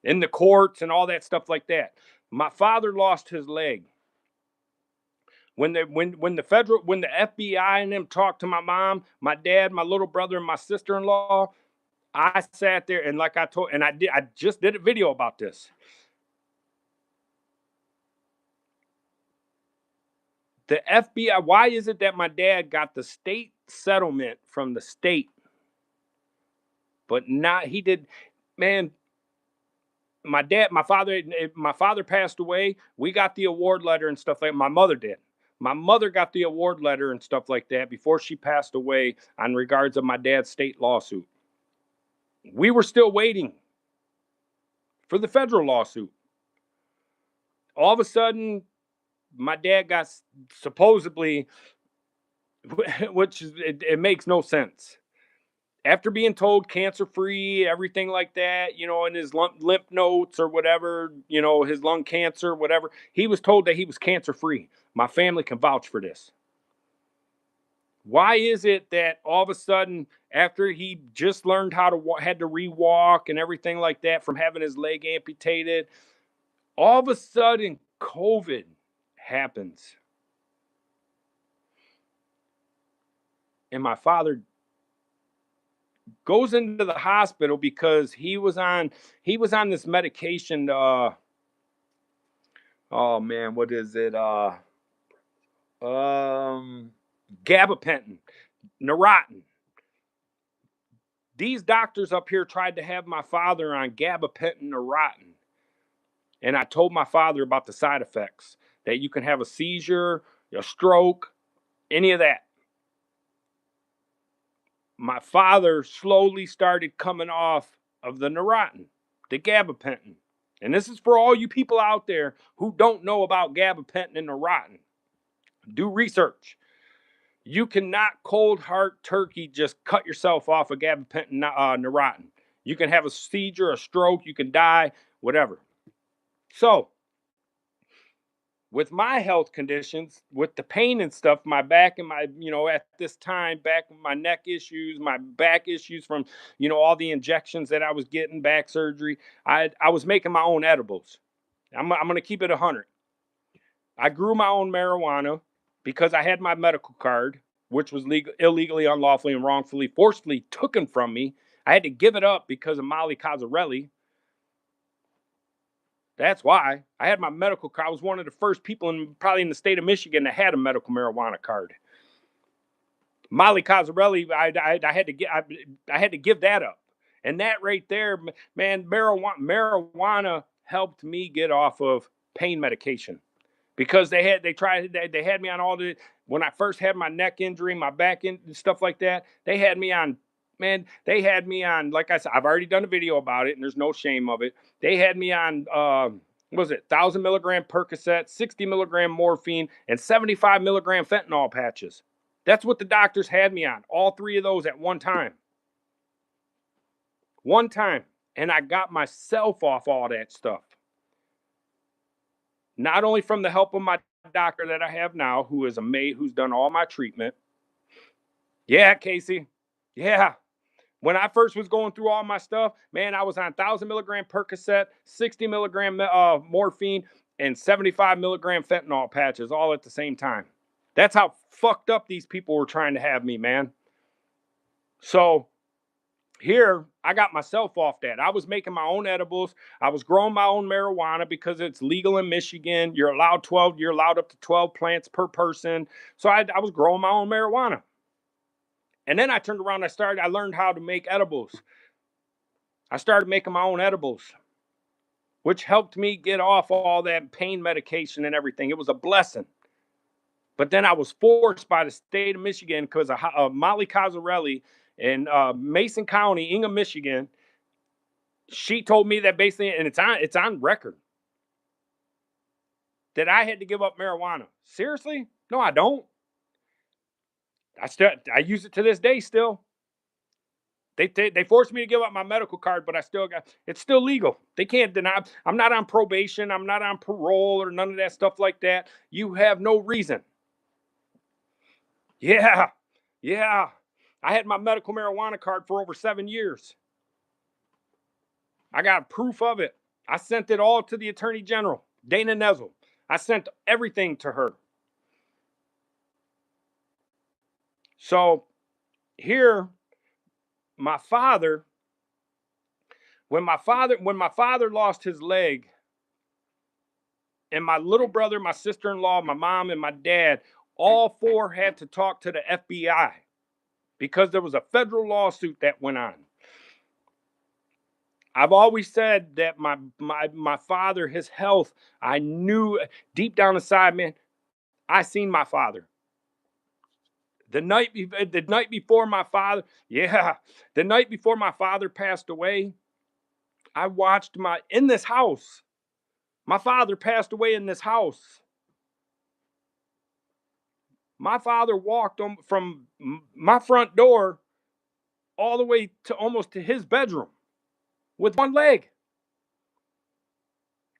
in the courts and all that stuff like that. My father lost his leg. When the FBI and them talked to my mom, my dad, my little brother, and my sister-in-law, I sat there and like I told, and I just did a video about this. The FBI, why is it that my dad got the state settlement from the state, but not he did. Man, my father passed away. We got the award letter and stuff like my mother did. My mother got the award letter and stuff like that before she passed away on regards of my dad's state lawsuit. We were still waiting for the federal lawsuit. All of a sudden, my dad got supposedly, which it makes no sense. After being told cancer free, everything like that, in his lymph notes or whatever, his lung cancer, whatever, he was told that he was cancer free. My family can vouch for this. Why is it that all of a sudden, after he just learned how to had to rewalk and everything like that from having his leg amputated, all of a sudden COVID happens, and my father goes into the hospital because he was on this medication. Oh man, what is it? Gabapentin, Neurontin. These doctors up here tried to have my father on gabapentin, Neurontin, and I told my father about the side effects, that you can have a seizure, a stroke, any of that. My father slowly started coming off of the Neurontin, the gabapentin. And this is for all you people out there who don't know about gabapentin and Neurontin. Do research. You cannot cold heart turkey just cut yourself off of gabapentin, Neurontin. You can have a seizure, a stroke, you can die, whatever. So, with my health conditions, with the pain and stuff, my back and my, at this time, back my neck issues, my back issues from, all the injections that I was getting, back surgery, I was making my own edibles. I'm going to keep it 100. I grew my own marijuana because I had my medical card, which was illegally, unlawfully, and wrongfully, forcefully taken from me. I had to give it up because of Molly Cazarelli. That's why I had my medical card. I was one of the first people probably in the state of Michigan that had a medical marijuana card. Molly Cazarelli, I had to give that up, and that right there, man, marijuana helped me get off of pain medication because they had me on all the, when I first had my neck injury, my back and stuff like that. They had me on. Man, they had me on, like I said, I've already done a video about it, and there's no shame of it. They had me on, what was it, 1,000 milligram Percocet, 60 milligram morphine, and 75 milligram fentanyl patches. That's what the doctors had me on, all three of those at one time. One time. And I got myself off all that stuff. Not only from the help of my doctor that I have now, who is a mate who's done all my treatment. Yeah, Casey. Yeah. When I first was going through all my stuff, man, I was on 1,000 milligram Percocet, 60 milligram morphine, and 75 milligram fentanyl patches all at the same time. That's how fucked up these people were trying to have me, man. So here, I got myself off that. I was making my own edibles. I was growing my own marijuana because it's legal in Michigan. You're allowed up to 12 plants per person. So I was growing my own marijuana. And then I turned around, I learned how to make edibles. I started making my own edibles, which helped me get off all that pain medication and everything. It was a blessing. But then I was forced by the state of Michigan because of Molly Cazarelli in Mason County, Ingham, Michigan. She told me that basically, and it's on record, that I had to give up marijuana. Seriously? No, I don't. I use it to this day still. They forced me to give up my medical card, but it's still legal. They can't deny. I'm not on probation. I'm not on parole or none of that stuff like that. You have no reason. Yeah. I had my medical marijuana card for over 7 years. I got proof of it. I sent it all to the Attorney General, Dana Nezel. I sent everything to her. So here, my father, when my father lost his leg, and my little brother, my sister-in-law, my mom, and my dad, all four had to talk to the FBI because there was a federal lawsuit that went on. I've always said that my father, his health, I knew deep down inside, man, I seen my father. The night before my father, yeah, the night before my father passed away, I watched in this house. My father passed away in this house. My father walked from my front door all the way to almost to his bedroom with one leg.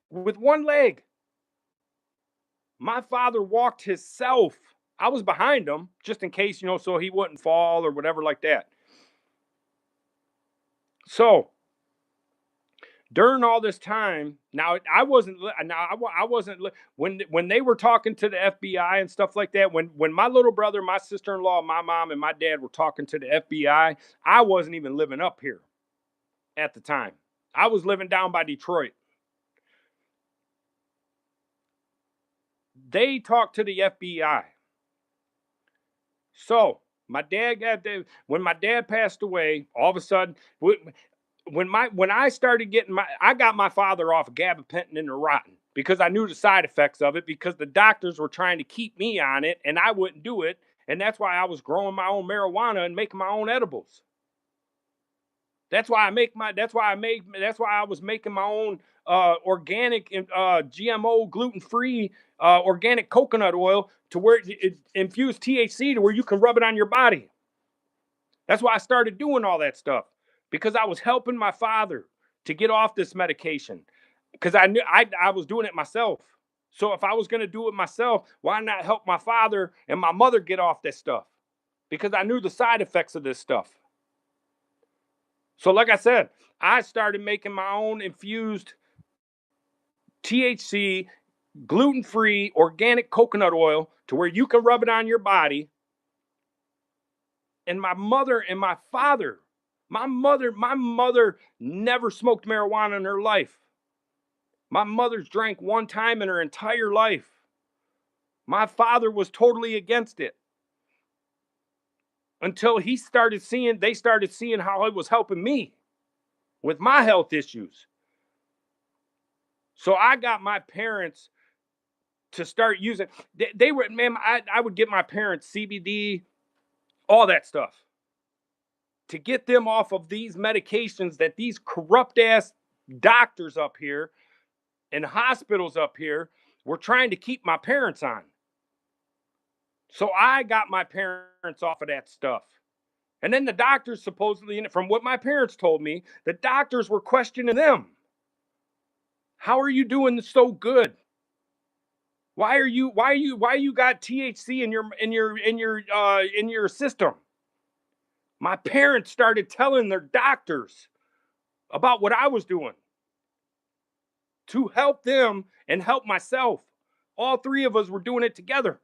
With one leg. My father walked himself. I was behind him just in case, so he wouldn't fall or whatever like that. So during all this time, now I wasn't. Now I wasn't when they were talking to the FBI and stuff like that. When my little brother, my sister-in-law, my mom, and my dad were talking to the FBI, I wasn't even living up here at the time. I was living down by Detroit. They talked to the FBI. So when my dad passed away, all of a sudden, when I started getting I got my father off of gabapentin and Neurontin because I knew the side effects of it, because the doctors were trying to keep me on it and I wouldn't do it, and that's why I was growing my own marijuana and making my own edibles. That's why I was making my own organic GMO gluten-free organic coconut oil to where it infused THC to where you can rub it on your body. That's why I started doing all that stuff, because I was helping my father to get off this medication, because I knew I was doing it myself. So if I was going to do it myself, why not help my father and my mother get off this stuff? Because I knew the side effects of this stuff. So like I said, I started making my own infused THC, gluten-free, organic coconut oil to where you can rub it on your body. And my mother and my father, my mother never smoked marijuana in her life. My mother's drank one time in her entire life. My father was totally against it until they started seeing how it was helping me with my health issues. So I got my parents to start using. They were, man, I would get my parents CBD, all that stuff, to get them off of these medications that these corrupt ass doctors up here and hospitals up here were trying to keep my parents on. So I got my parents off of that stuff. And then the doctors supposedly, from what my parents told me, the doctors were questioning them. How are you doing so good? Why you got THC in your system? My parents started telling their doctors about what I was doing to help them and help myself. All three of us were doing it together.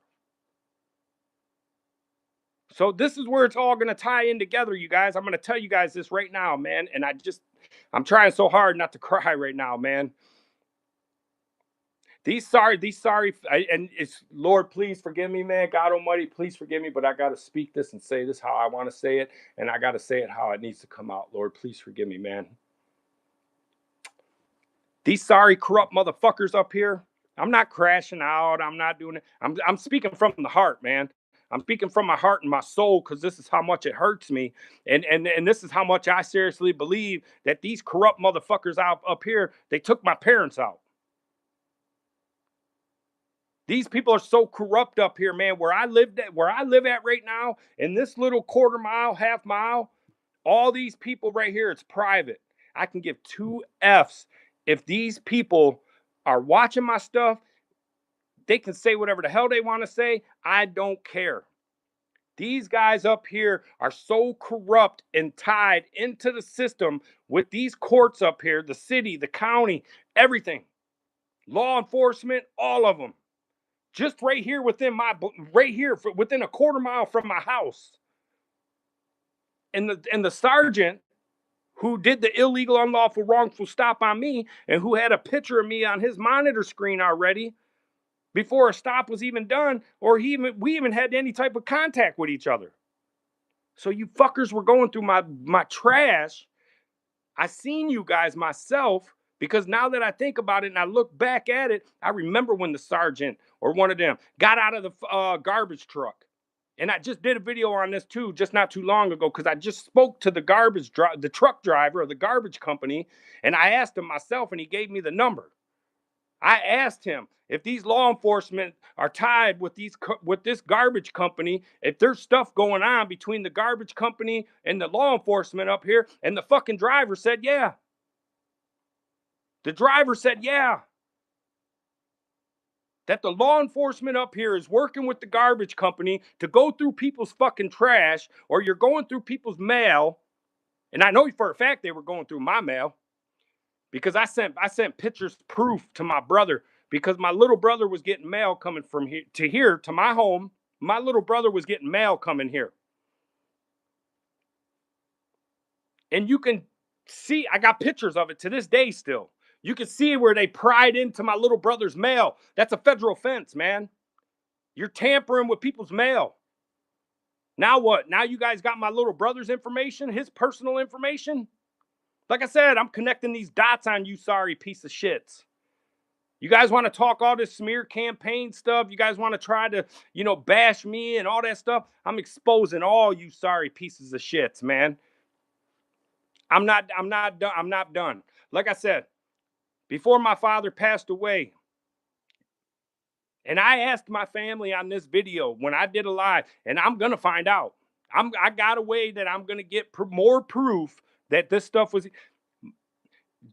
So this is where it's all going to tie in together, you guys. I'm going to tell you guys this right now, man. And I'm trying so hard not to cry right now, man. And it's, Lord, please forgive me, man. God Almighty, please forgive me. But I got to speak this and say this how I want to say it. And I got to say it how it needs to come out. Lord, please forgive me, man. These sorry, corrupt motherfuckers up here, I'm not crashing out. I'm not doing it. I'm speaking from the heart, man. I'm speaking from my heart and my soul, because this is how much it hurts me. And this is how much I seriously believe that these corrupt motherfuckers up here, they took my parents out. These people are so corrupt up here, man. Where I live at right now, in this little quarter mile, half mile, all these people right here, it's private. I can give two F's if these people are watching my stuff. They can say whatever the hell they want to say. I don't care. These guys up here are so corrupt and tied into the system with these courts up here, the city, the county, everything, law enforcement, all of them. Just right here within within a quarter mile from my house. And the sergeant who did the illegal, unlawful, wrongful stop on me, and who had a picture of me on his monitor screen already before a stop was even done, or we even had any type of contact with each other. So you fuckers were going through my trash. I seen you guys myself, because now that I think about it and I look back at it, I remember when the sergeant or one of them got out of the garbage truck. And I just did a video on this too, just not too long ago, because I just spoke to the truck driver of the garbage company, and I asked him myself, and he gave me the number. I asked him if these law enforcement are tied with this garbage company, if there's stuff going on between the garbage company and the law enforcement up here, and the fucking driver said yeah. The driver said yeah. That the law enforcement up here is working with the garbage company to go through people's fucking trash, or you're going through people's mail. And I know for a fact they were going through my mail, because I sent pictures proof to my brother, because my little brother was getting mail coming from here to my home. My little brother was getting mail coming here. And you can see, I got pictures of it to this day still. You can see where they pried into my little brother's mail. That's a federal offense, man. You're tampering with people's mail. Now what? Now you guys got my little brother's information, his personal information? Like I said, I'm connecting these dots on you sorry piece of shits. You guys want to talk all this smear campaign stuff? You guys want to try to, bash me and all that stuff? I'm exposing all you sorry pieces of shits, man. I'm not done. I'm not done. Like I said, before my father passed away, and I asked my family on this video when I did a live, and I'm going to find out. I got a way that I'm going to get more proof that this stuff was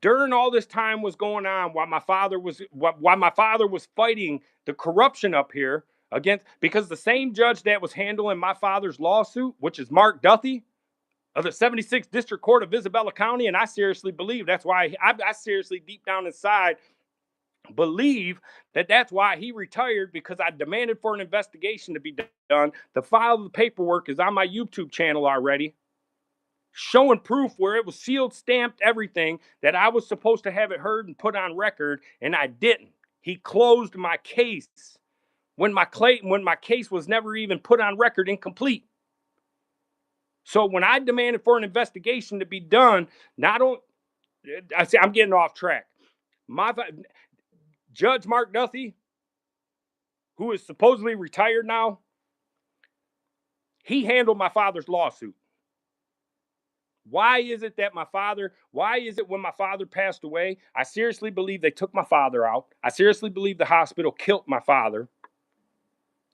during all this time was going on, while my father was fighting the corruption up here against, because the same judge that was handling my father's lawsuit, which is Mark Duthie of the 76th District Court of Isabella County, and I seriously believe that's why I seriously deep down inside believe that that's why he retired, because I demanded for an investigation to be done. The file of the paperwork is on my YouTube channel already, showing proof where it was sealed, stamped, everything, that I was supposed to have it heard and put on record, and I didn't. He closed my case when my case was never even put on record, incomplete. So when I demanded for an investigation to be done, I say I'm getting off track. Judge Mark Duthie, who is supposedly retired now, he handled my father's lawsuit. Why is it when my father passed away, I seriously believe they took my father out. I seriously believe the hospital killed my father,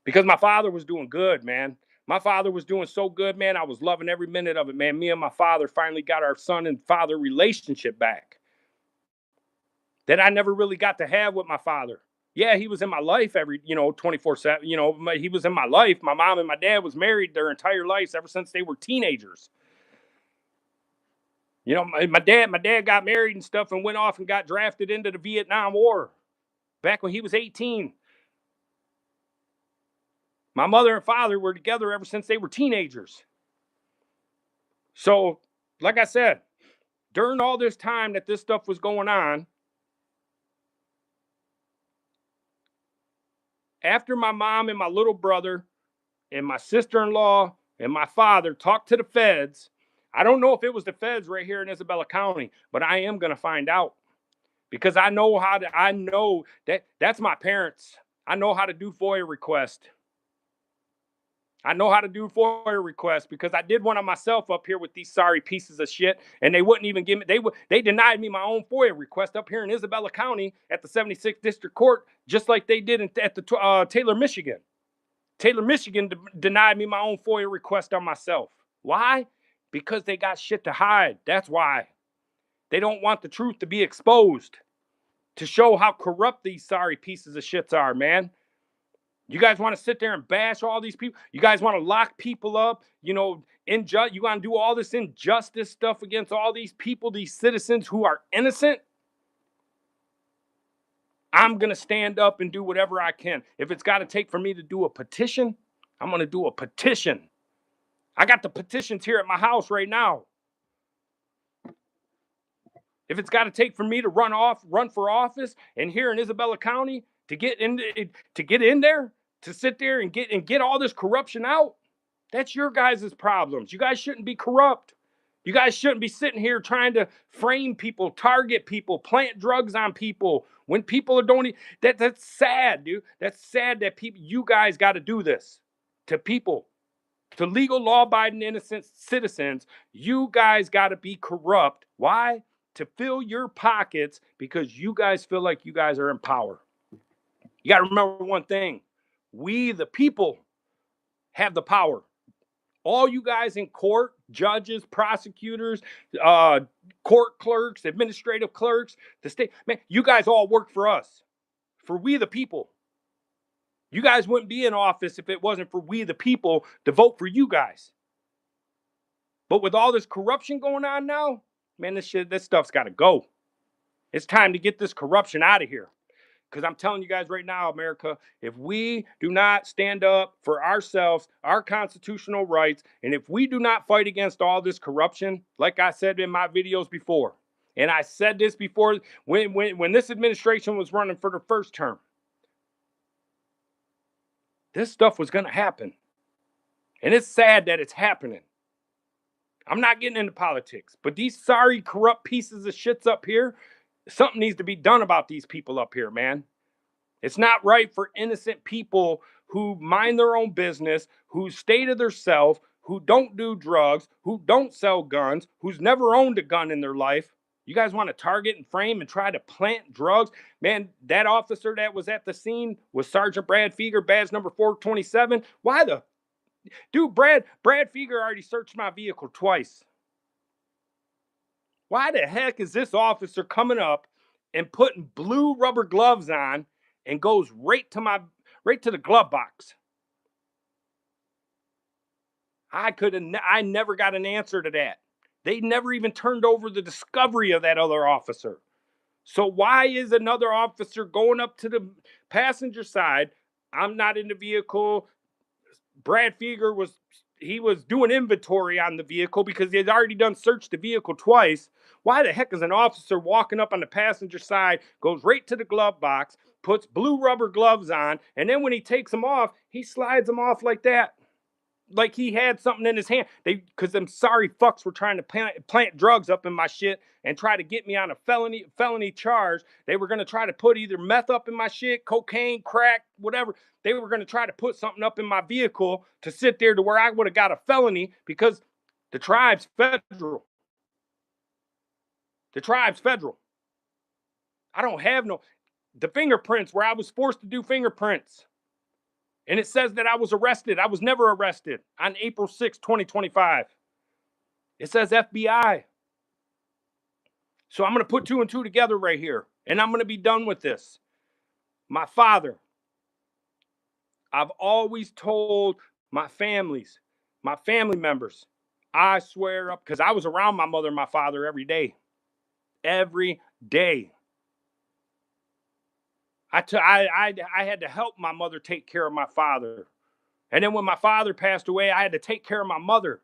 because my father was doing good, man. My father was doing so good, man. I was loving every minute of it, man. Me and my father finally got our son and father relationship back that I never really got to have with my father. Yeah, he was in my life 24/7. He was in my life. My mom and my dad was married their entire lives ever since they were teenagers. My dad got married and stuff and went off and got drafted into the Vietnam War back when he was 18. My mother and father were together ever since they were teenagers. So, like I said, during all this time that this stuff was going on, after my mom and my little brother and my sister-in-law and my father talked to the feds, I don't know if it was the feds right here in Isabella County, but I am going to find out, because I know that that's my parents. I know how to do FOIA requests. I know how to do FOIA requests, because I did one on myself up here with these sorry pieces of shit, and they wouldn't even give me. They denied me my own FOIA request up here in Isabella County at the 76th District Court, just like they did at the Taylor, Michigan. Taylor, Michigan denied me my own FOIA request on myself. Why? Because they got shit to hide. That's why. They don't want the truth to be exposed, to show how corrupt these sorry pieces of shits are, man. You guys want to sit there and bash all these people? You guys want to lock people up? You want to do all this injustice stuff against all these people, these citizens who are innocent? I'm going to stand up and do whatever I can. If it's got to take for me to do a petition, I'm going to do a petition. I got the petitions here at my house right now. If it's got to take for me to run for office, and here in Isabella County to get in there, to sit there and get all this corruption out, That's your guys' problems. You guys shouldn't be corrupt. You guys shouldn't be sitting here trying to frame people, target people, plant drugs on people when people are doing that's sad, dude. That's sad that you guys got to do this to people, to legal law-abiding innocent citizens. You guys got to be corrupt. Why? To fill your pockets because you guys feel like you guys are in power. You got to remember one thing. We, the people, have the power. All you guys in court, judges, prosecutors, court clerks, administrative clerks, the state, man, you guys all work for us, for we the people. You guys wouldn't be in office if it wasn't for we the people to vote for you guys. But with all this corruption going on now, man, this stuff's got to go. It's time to get this corruption out of here. Because I'm telling you guys right now, America, if we do not stand up for ourselves, our constitutional rights, and if we do not fight against all this corruption, like I said in my videos before, and I said this before when this administration was running for the first term, this stuff was going to happen. And it's sad that it's happening. I'm not getting into politics, but these sorry, corrupt pieces of shits up here, something needs to be done about these people up here, man. It's not right for innocent people who mind their own business, who stay to themselves, who don't do drugs, who don't sell guns, who's never owned a gun in their life. You guys want to target and frame and try to plant drugs? Man, that officer that was at the scene was Sergeant Brad Feger, badge number 427. Why the dude, Brad Feger already searched my vehicle twice. Why the heck is this officer coming up and putting blue rubber gloves on and goes right to the glove box? I never got an answer to that. They never even turned over the discovery of that other officer. So why is another officer going up to the passenger side? I'm not in the vehicle. Brad Feger was doing inventory on the vehicle because he had already done searched the vehicle twice. Why the heck is an officer walking up on the passenger side, goes right to the glove box, puts blue rubber gloves on, and then when he takes them off, he slides them off like that? Like he had something in his hand. Because them sorry fucks were trying to plant drugs up in my shit and try to get me on a felony charge. They were going to try to put either meth up in my shit, cocaine, crack, whatever. They were going to try to put something up in my vehicle to sit there to where I would have got a felony because the tribe's federal. The tribe's federal. I don't have the fingerprints where I was forced to do fingerprints. And it says that I was arrested. I was never arrested on April 6, 2025. It says FBI. So I'm going to put two and two together right here. And I'm going to be done with this. My father. I've always told my family members, I swear up, because I was around my mother and my father every day. Every day. I had to help my mother take care of my father. And then when my father passed away, I had to take care of my mother.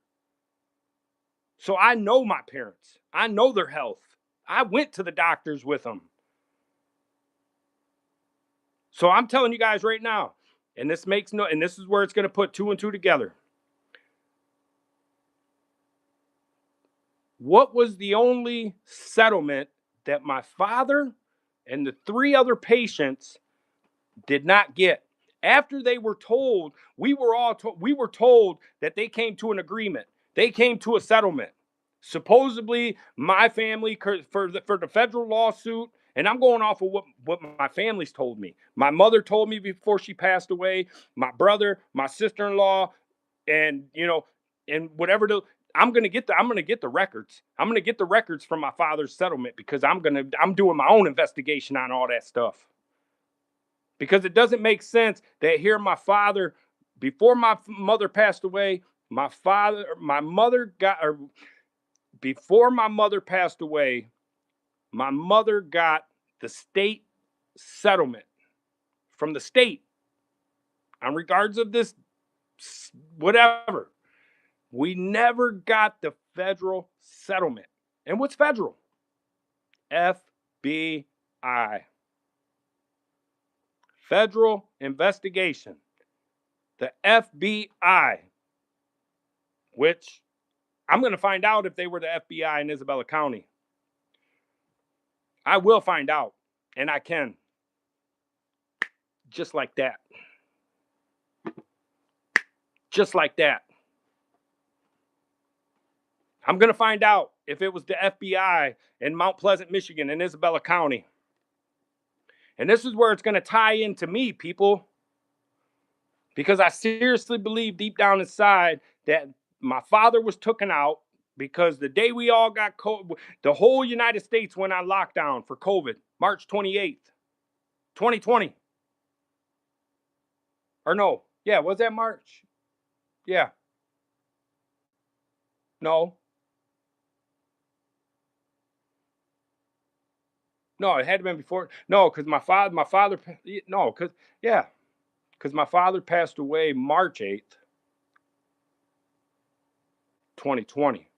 So I know my parents. I know their health. I went to the doctors with them. So I'm telling you guys right now, and this is where it's going to put two and two together. What was the only settlement that my father and the three other patients did not get? After they were told, we were told that they came to an agreement. They came to a settlement. Supposedly, my family for the federal lawsuit, and I'm going off of what my family's told me. My mother told me before she passed away. My brother, my sister-in-law, and and whatever I'm gonna get the records. I'm gonna get the records from my father's settlement because I'm doing my own investigation on all that stuff. Because it doesn't make sense that here my father, before my mother passed away, before my mother passed away, my mother got the state settlement from the state on regards of this, whatever. We never got the federal settlement. And what's federal? FBI. Federal investigation. The FBI. which I'm going to find out if they were the FBI in Isabella County. I will find out, and I can. Just like that. Just like that. I'm going to find out if it was the FBI in Mount Pleasant, Michigan, in Isabella County. And this is where it's going to tie into me, people. Because I seriously believe deep down inside that my father was taken out because the day we all got COVID, the whole United States went on lockdown for COVID, March 28th, 2020. Or no, yeah, was that March? Yeah. No. No, it had to been before. No, because my father, no, because, yeah, because my father passed away March 8th, 2020.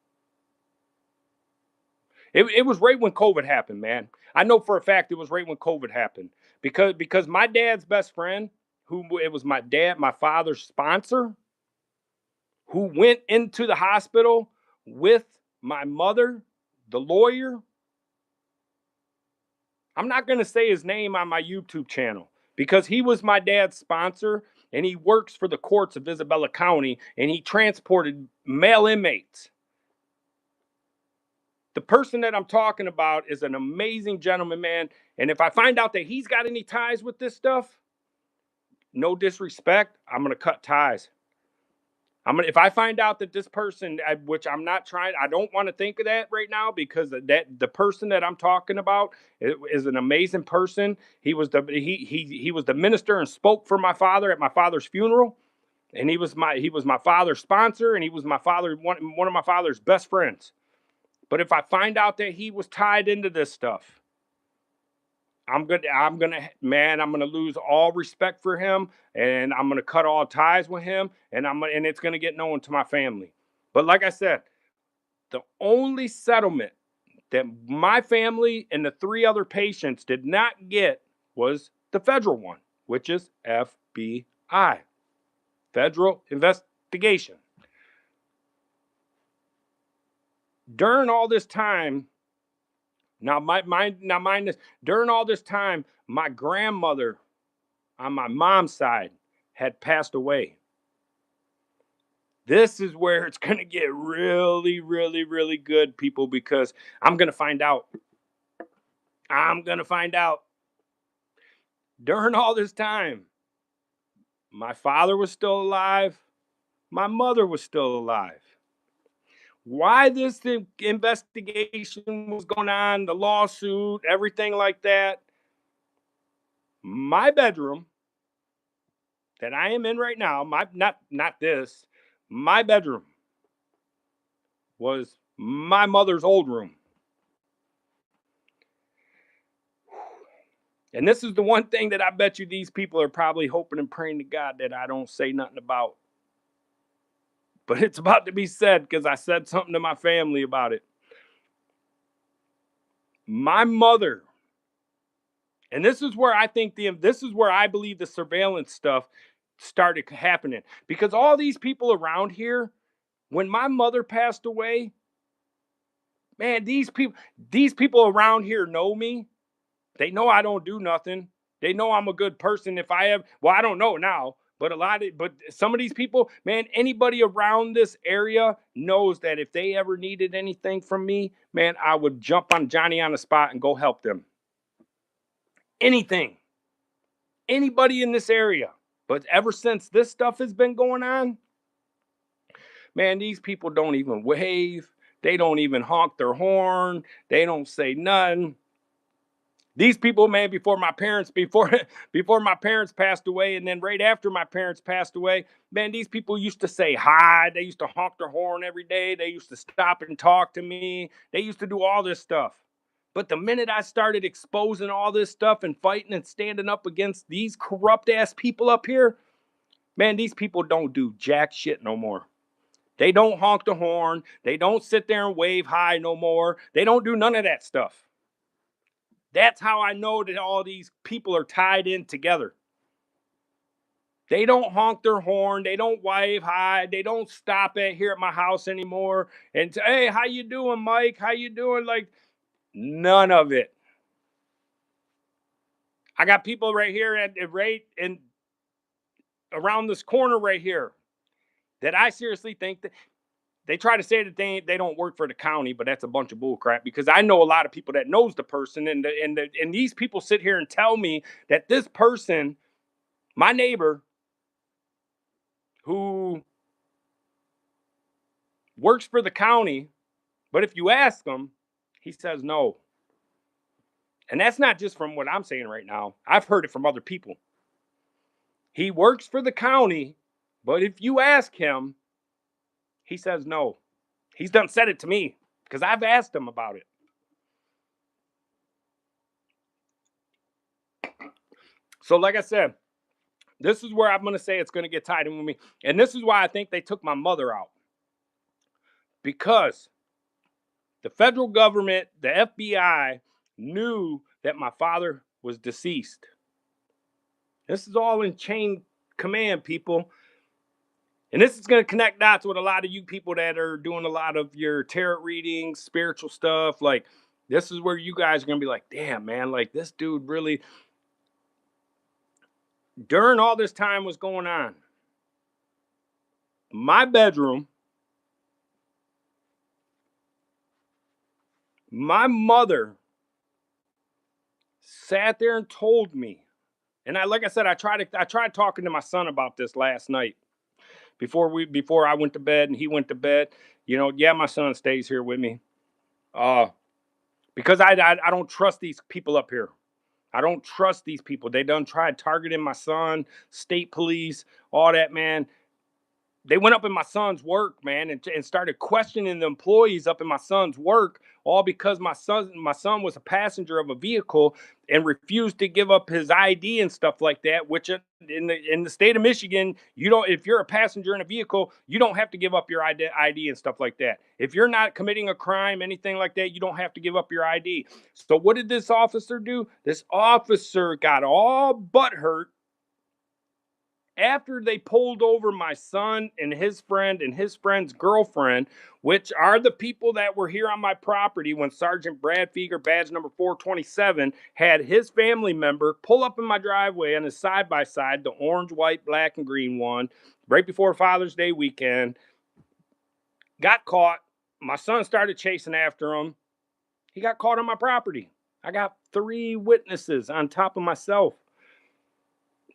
It was right when COVID happened, man. I know for a fact it was right when COVID happened because my dad's best friend, who it was my father's sponsor, who went into the hospital with my mother, the lawyer. I'm not going to say his name on my YouTube channel because he was my dad's sponsor and he works for the courts of Isabella County and he transported male inmates. The person that I'm talking about is an amazing gentleman, man. And if I find out that he's got any ties with this stuff, no disrespect, I'm going to cut ties. If I find out that this person, which I'm not trying, I don't want to think of that right now because the person that I'm talking about is an amazing person. He was the minister and spoke for my father at my father's funeral, and he was my father's sponsor, and he was one of my father's best friends. But if I find out that he was tied into this stuff, I'm gonna lose all respect for him, and I'm gonna cut all ties with him, and it's gonna get known to my family. But like I said, the only settlement that my family and the 3 other patients did not get was the federal one, which is FBI, federal investigation. During all this time, mind this. During all this time, my grandmother on my mom's side had passed away. This is where it's going to get really, really, really good, people, because I'm going to find out. I'm going to find out. During all this time, my father was still alive. My mother was still alive. Why this investigation was going on, the lawsuit, everything like that, my bedroom that I am in right now, not this, my bedroom was my mother's old room. And this is the one thing that I bet you these people are probably hoping and praying to God that I don't say nothing about. But it's about to be said because I said something to my family about it. My mother, and this is where I believe the surveillance stuff started happening. Because all these people around here, when my mother passed away, man, these people around here know me. They know I don't do nothing. They know I'm a good person. If I have, well, I don't know now, but some of these people, man, anybody around this area knows that if they ever needed anything from me, man, I would jump on Johnny on the spot and go help them. Anything. Anybody in this area. But ever since this stuff has been going on, man, these people don't even wave. They don't even honk their horn. They don't say nothing. These people, man, before my parents passed away, and then right after my parents passed away, man, these people used to say hi. They used to honk their horn every day. They used to stop and talk to me. They used to do all this stuff. But the minute I started exposing all this stuff and fighting and standing up against these corrupt ass people up here, man, these people don't do jack shit no more. They don't honk the horn. They don't sit there and wave hi no more. They don't do none of that stuff. That's how I know that all these people are tied in together. They don't honk their horn. They don't wave hi. They don't stop at here at my house anymore and say, hey, how you doing, Mike? How you doing? Like, none of it. I got people right here at right and around this corner right here that I seriously think that they try to say that they don't work for the county, but that's a bunch of bullcrap because I know a lot of people that knows the person and these people sit here and tell me that this person, my neighbor, who works for the county, but if you ask him, he says no. And that's not just from what I'm saying right now. I've heard it from other people. He works for the county, but if you ask him, he says no. He's done said it to me because I've asked him about it. So, like I said, this is where I'm going to say it's going to get tied in with me. And this is why I think they took my mother out. Because the federal government, the FBI, knew that my father was deceased. This is all in chain command, people. And this is going to connect dots with a lot of you people that are doing a lot of your tarot readings, spiritual stuff. Like, this is where you guys are going to be like, damn, man, like this dude really, during all this time was going on, my bedroom, my mother sat there and told me, and like I said, I tried talking to my son about this last night before I went to bed and he went to bed. You know, yeah, my son stays here with me, because I don't trust these people up here. I don't trust these people. They done tried targeting my son, state police, all that, man. They went up in my son's work, man, and started questioning the employees up in my son's work, all because my son was a passenger of a vehicle and refused to give up his ID and stuff like that. Which in the state of Michigan, you don't, if you're a passenger in a vehicle, you don't have to give up your ID and stuff like that. If you're not committing a crime, anything like that, you don't have to give up your ID. So what did this officer do? This officer got all butthurt after they pulled over my son and his friend's girlfriend, which are the people that were here on my property when Sergeant Brad Feger, badge number 427, had his family member pull up in my driveway on his side by side, the orange, white, black, and green one, right before Father's Day weekend. Got caught. My son started chasing after him. He got caught on my property. I got 3 witnesses on top of myself.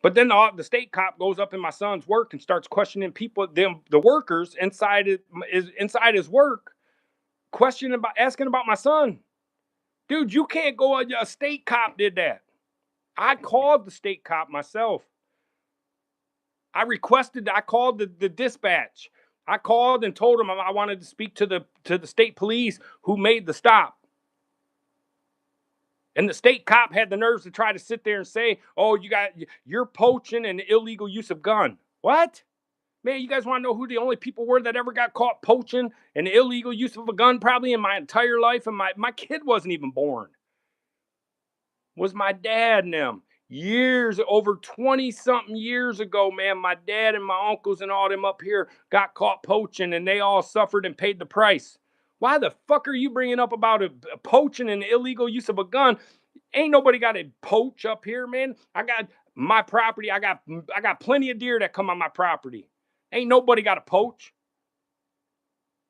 But then the state cop goes up in my son's work and starts questioning people, the workers inside his work, asking about my son. Dude, you can't go. A state cop did that. I called the state cop myself. I called the dispatch. I called and told him I wanted to speak to the state police who made the stop. And the state cop had the nerves to try to sit there and say, "Oh, you're poaching and illegal use of gun." What? Man, you guys want to know who the only people were that ever got caught poaching and illegal use of a gun probably in my entire life? And my kid wasn't even born. Was my dad and them. Years, over 20 something years ago, man, my dad and my uncles and all them up here got caught poaching and they all suffered and paid the price. Why the fuck are you bringing up about a poaching and illegal use of a gun? Ain't nobody got to poach up here, man. I got my property. I got plenty of deer that come on my property. Ain't nobody got to poach.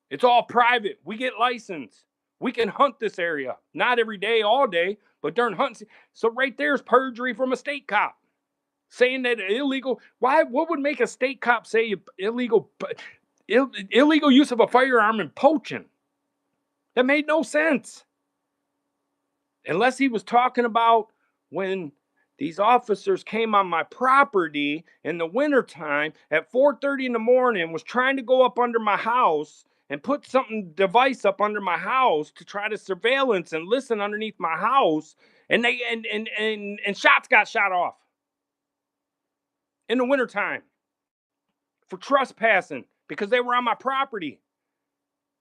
It's all private. We get licensed. We can hunt this area. Not every day, all day, but during hunting. So right there's perjury from a state cop saying that illegal. Why? What would make a state cop say illegal use of a firearm and poaching? That made no sense. Unless he was talking about when these officers came on my property in the wintertime at 4:30 in the morning, was trying to go up under my house and put something device up under my house to try to surveillance and listen underneath my house, and they and shots got shot off in the wintertime for trespassing because they were on my property.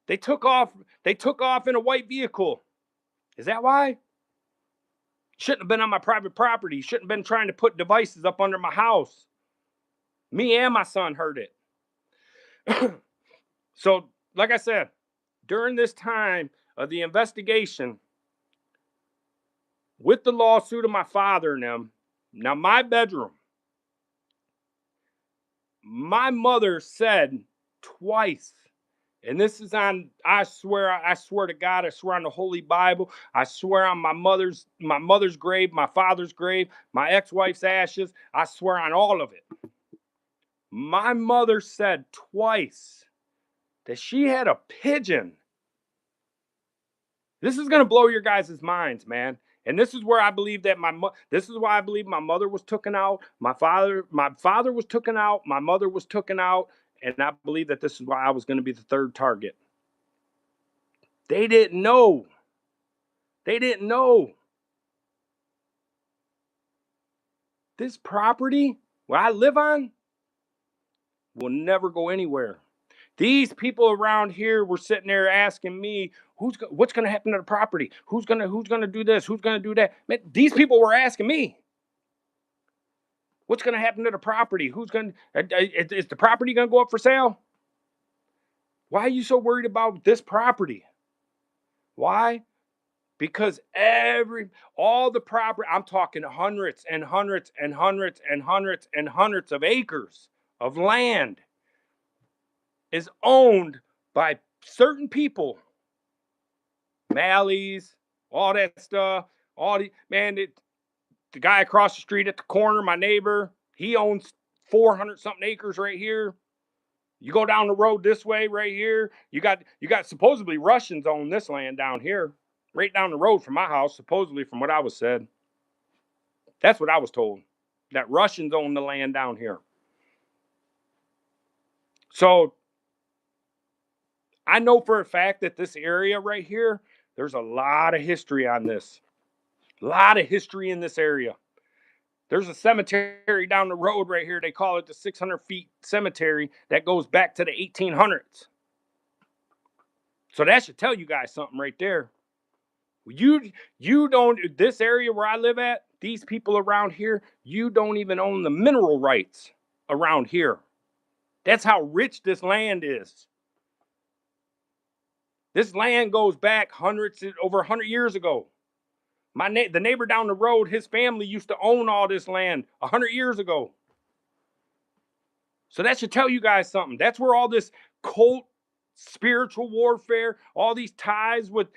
They took off in a white vehicle. Is that why? Shouldn't have been on my private property. Shouldn't have been trying to put devices up under my house. Me and my son heard it. So, like I said, during this time of the investigation with the lawsuit of my father and them, now my bedroom, my mother said twice, and this is on, I swear to God, I swear on the Holy Bible, I swear on my mother's grave, my father's grave, my ex-wife's ashes, I swear on all of it. My mother said twice that she had a pigeon. This is gonna blow your guys' minds, man. And this is where I believe that this is why I believe my mother was taken out, my father was taken out, my mother was taken out, and I believe that this is why I was gonna be the third target. They didn't know. They didn't know. This property where I live on will never go anywhere. These people around here were sitting there asking me, what's going to happen to the property? Who's going to do this? Who's going to do that? Man, these people were asking me, what's going to happen to the property? Is the property going to go up for sale? Why are you so worried about this property? Why? Because all the property, I'm talking hundreds and hundreds and hundreds and hundreds and hundreds of acres of land is owned by certain people, Malleys, all that stuff. The guy across the street at the corner, my neighbor, he owns 400 something acres right here. You go down the road this way, right here, you got supposedly Russians own this land down here, right down the road from my house, supposedly, from what I was said. That's what I was told, that Russians own the land down here. So I know for a fact that this area right here, there's a lot of history on this. A lot of history in this area. There's a cemetery down the road right here. They call it the 600 feet cemetery that goes back to the 1800s. So that should tell you guys something right there. You don't, this area where I live at, these people around here, you don't even own the mineral rights around here. That's how rich this land is. This land goes back over 100 years ago. The neighbor down the road, his family used to own all this land 100 years ago. So that should tell you guys something. That's where all this cult, spiritual warfare, all these ties with,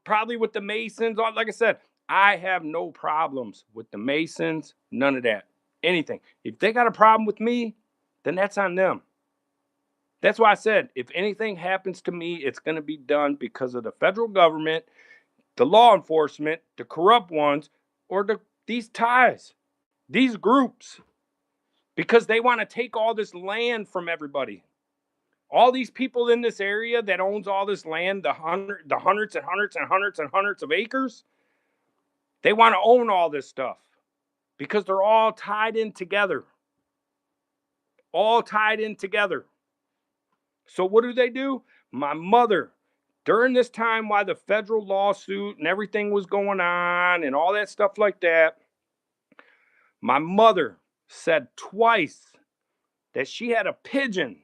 probably with the Masons. Like I said, I have no problems with the Masons. None of that. Anything. If they got a problem with me, then that's on them. That's why I said, if anything happens to me, it's going to be done because of the federal government, the law enforcement, the corrupt ones, or these ties, these groups, because they want to take all this land from everybody. All these people in this area that owns all this land, the hundreds and hundreds and hundreds and hundreds of acres, they want to own all this stuff because they're all tied in together. All tied in together. So what do? My mother, during this time while the federal lawsuit and everything was going on and all that stuff like that, my mother said twice that she had a pigeon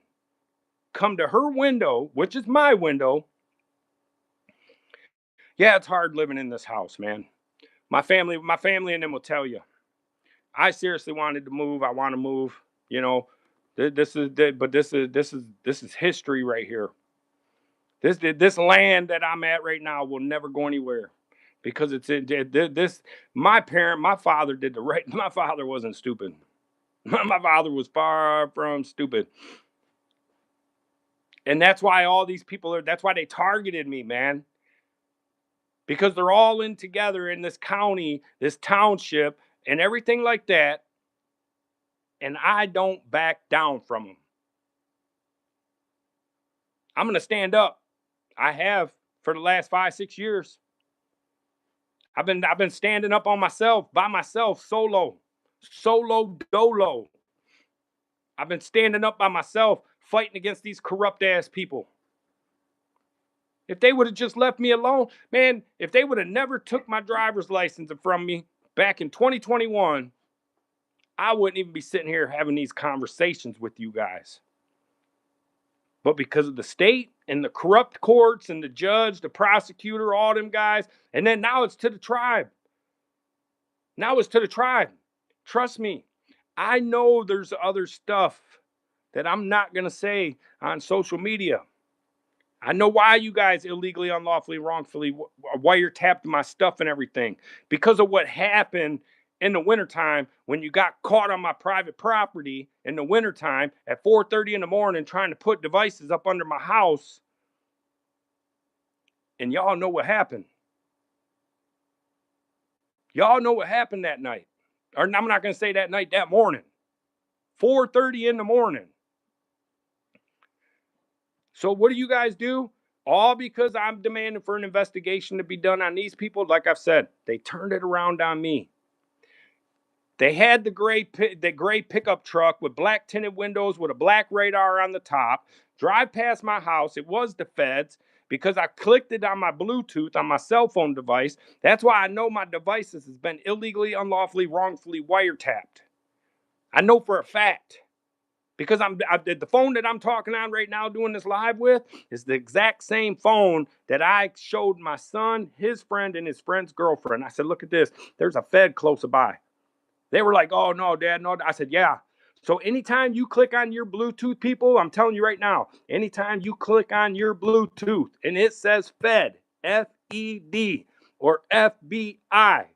come to her window, which is my window. Yeah, it's hard living in this house, man. My family and them will tell you. I seriously wanted to move. I want to move. This is history right here. This land that I'm at right now will never go anywhere because it's this. My father did the right. My father wasn't stupid. My father was far from stupid. And that's why all these people that's why they targeted me, man. Because they're all in together in this county, this township, and everything like that. And I don't back down from them. I'm going to stand up. I have for the last 5-6 years. I've been standing up on myself, by myself, solo dolo. I've been standing up by myself, fighting against these corrupt ass people. If they would have just left me alone, man, if they would have never took my driver's license from me back in 2021, I wouldn't even be sitting here having these conversations with you guys. But because of the state and the corrupt courts and the judge, the prosecutor, all them guys, and then now it's to the tribe. Now it's to the tribe. Trust me, I know there's other stuff that I'm not going to say on social media. I know why you guys illegally, unlawfully, wrongfully wiretapped my stuff and everything. Because of what happened in the wintertime when you got caught on my private property in the wintertime at 4:30 in the morning trying to put devices up under my house. And y'all know what happened. Y'all know what happened that night. Or I'm not going to say that night, that morning. 4:30 in the morning. So what do you guys do? All because I'm demanding for an investigation to be done on these people. Like I've said, they turned it around on me. They had the gray pickup truck with black tinted windows with a black radar on the top. Drive past my house. It was the feds because I clicked it on my Bluetooth on my cell phone device. That's why I know my devices has been illegally, unlawfully, wrongfully wiretapped. I know for a fact. Because the phone that I'm talking on right now doing this live with is the exact same phone that I showed my son, his friend, and his friend's girlfriend. I said, look at this. There's a Fed close by. They were like, oh, no, Dad, no. I said, yeah. So anytime you click on your Bluetooth, people, I'm telling you right now, anytime you click on your Bluetooth and it says Fed, F-E-D, or FBI,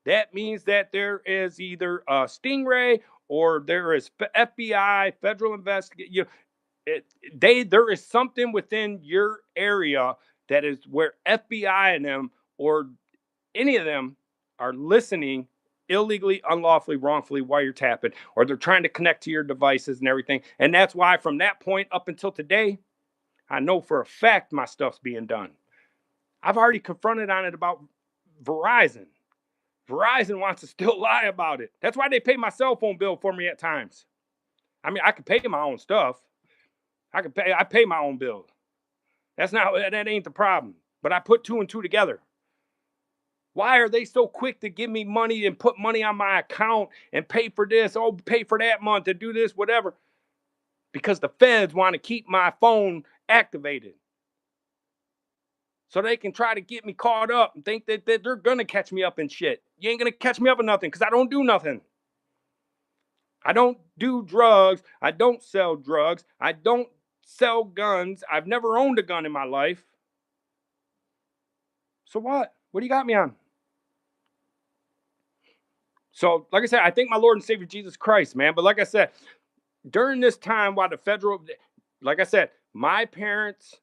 that means that there is either a Stingray or there is FBI, federal investigation. There is something within your area that is where FBI and them or any of them are listening illegally, unlawfully, wrongfully wiretapping, or they're trying to connect to your devices and everything. And that's why from that point up until today, I know for a fact my stuff's being done. I've already confronted on it about Verizon. Verizon wants to still lie about it. That's why they pay my cell phone bill for me at times. I mean, I could pay my own stuff. I pay my own bill. That ain't the problem. But I put two and two together. Why are they so quick to give me money and put money on my account and pay for this, pay for that month and do this, whatever? Because the feds want to keep my phone activated. So they can try to get me caught up and think that they're going to catch me up in shit. You ain't going to catch me up in nothing because I don't do nothing. I don't do drugs. I don't sell drugs. I don't sell guns. I've never owned a gun in my life. So what? What do you got me on? So, like I said, I thank my Lord and Savior Jesus Christ, man. But like I said, during this time while the federal, like I said, my parents,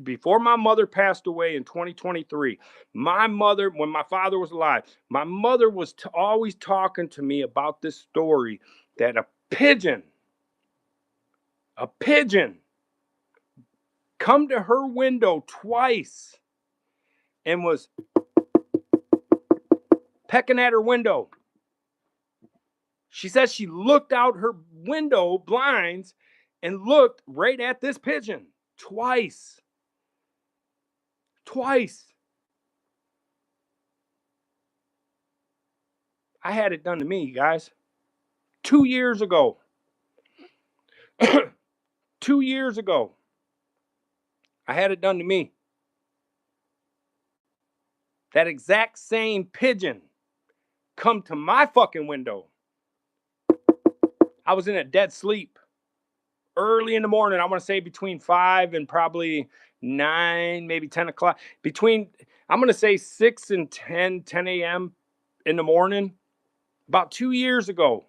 before my mother passed away in 2023, my mother, when my father was alive, my mother was always talking to me about this story that a pigeon come to her window twice and was pecking at her window. She says she looked out her window blinds and looked right at this pigeon twice. I had it done to me, guys. 2 years ago. 2 years ago. I had it done to me. That exact same pigeon come to my fucking window. I was in a dead sleep. Early in the morning, I want to say between 5 and probably 9, maybe 10 o'clock. I'm going to say 6 and 10 a.m. in the morning. About 2 years ago,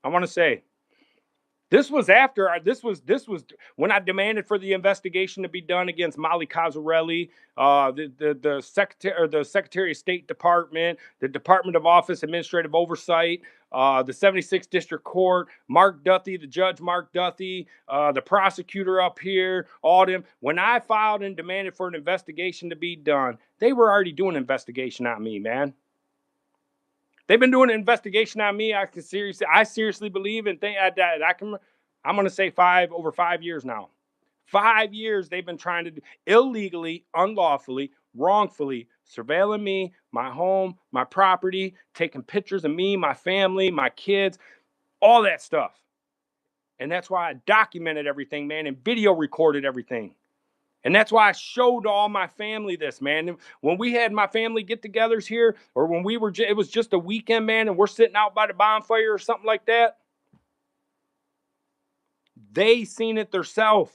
I want to say. This was when I demanded for the investigation to be done against Molly Cozzarelli, the Secretary of State Department, the Department of Office Administrative Oversight, the 76th District Court, Mark Duthie, the Judge Mark Duthie, the prosecutor up here, all them. When I filed and demanded for an investigation to be done, they were already doing an investigation on me, man. They've been doing an investigation on me. I seriously believe and think that I'm going to say over 5 years now. 5 years they've been trying to illegally, unlawfully, wrongfully surveilling me, my home, my property, taking pictures of me, my family, my kids, all that stuff. And that's why I documented everything, man, and video recorded everything. And that's why I showed all my family this, man. When we had my family get-togethers here, or when it was just a weekend, man, and we're sitting out by the bonfire or something like that, they seen it themselves.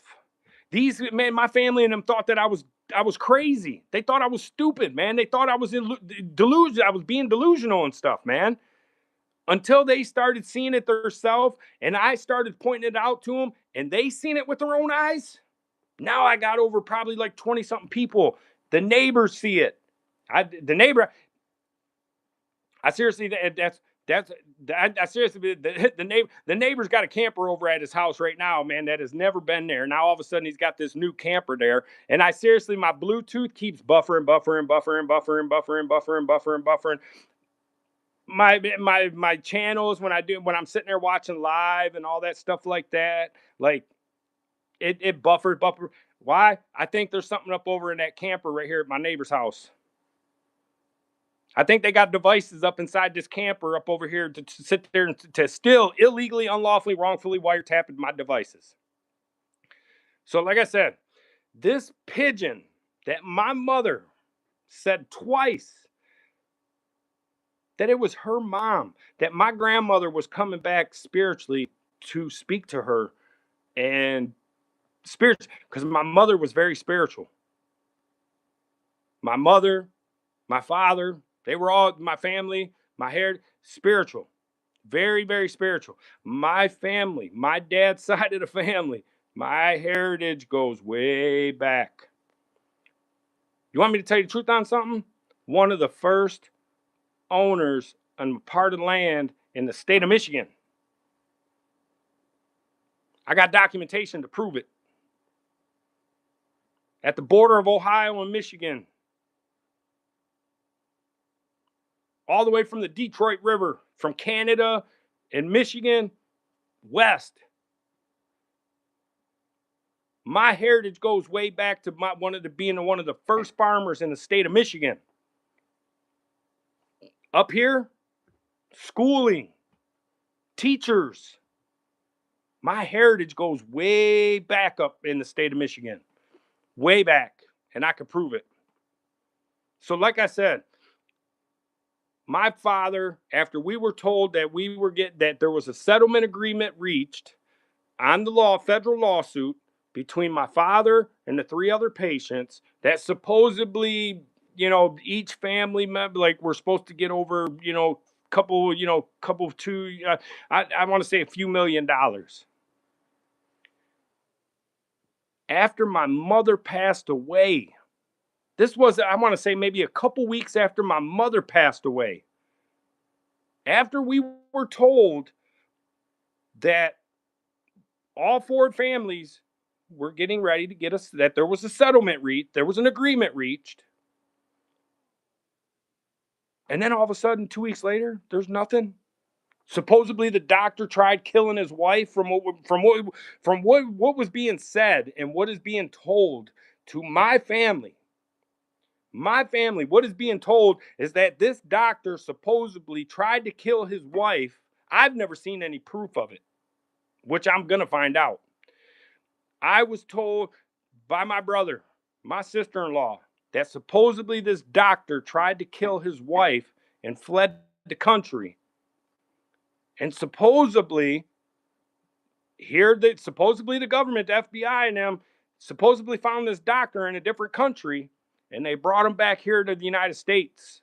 These, man, my family and them thought that I was crazy. They thought I was stupid, man. They thought I was in delusion. I was being delusional and stuff, man. Until they started seeing it themselves, and I started pointing it out to them, and they seen it with their own eyes. Now I got over probably like 20 something people. The neighbors see it. The neighbor, I seriously, that's, I seriously, the neighbor's got a camper over at his house right now, man, that has never been there. Now all of a sudden he's got this new camper there. And I seriously, my Bluetooth keeps buffering. My channels, when I'm sitting there watching live and all that stuff like that, like it buffered. Why? I think there's something up over in that camper right here at my neighbor's house. I think they got devices up inside this camper up over here to sit there and to still illegally, unlawfully, wrongfully wiretapping my devices. So, like I said, this pigeon that my mother said twice that it was her mom, that my grandmother was coming back spiritually to speak to her, and spirit, because my mother was very spiritual. My mother, my father, they were all my family, my hair, spiritual. Very, very spiritual. My family, my dad's side of the family, my heritage goes way back. You want me to tell you the truth on something? One of the first owners on a part of land in the state of Michigan. I got documentation to prove it. At the border of Ohio and Michigan. All the way from the Detroit River, from Canada and Michigan west. My heritage goes way back to being one of the first farmers in the state of Michigan. Up here, schooling, teachers. My heritage goes way back up in the state of Michigan. Way back. And I could prove it. So like I said, my father, after we were told that there was a settlement agreement reached on the federal lawsuit between my father and the 3 other patients, that supposedly, each family member, like, we're supposed to get over, couple two, I want to say a few $1,000,000. After my mother passed away, this was, I want to say, maybe a couple weeks after my mother passed away, after we were told that all 4 families were getting ready to get us, that there was a settlement reached, there was an agreement reached. And then all of a sudden, 2 weeks later, there's nothing. Supposedly the doctor tried killing his wife, from what was being said and what is being told to my family. My family, what is being told is that this doctor supposedly tried to kill his wife. I've never seen any proof of it, which I'm going to find out. I was told by my brother, my sister-in-law, that supposedly this doctor tried to kill his wife and fled the country. And supposedly the government, the FBI and them, supposedly found this doctor in a different country, and they brought him back here to the United States.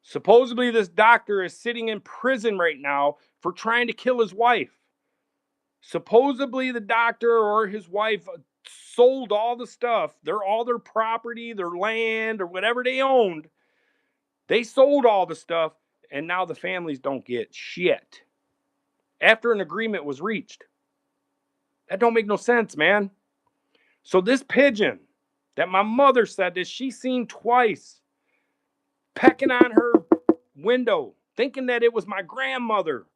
Supposedly this doctor is sitting in prison right now for trying to kill his wife. Supposedly the doctor or his wife sold all the stuff, all their property, their land, or whatever they owned. They sold all the stuff, and now the families don't get shit after an agreement was reached. That don't make no sense, man. So this pigeon that my mother said that she seen twice, pecking on her window, thinking that it was my grandmother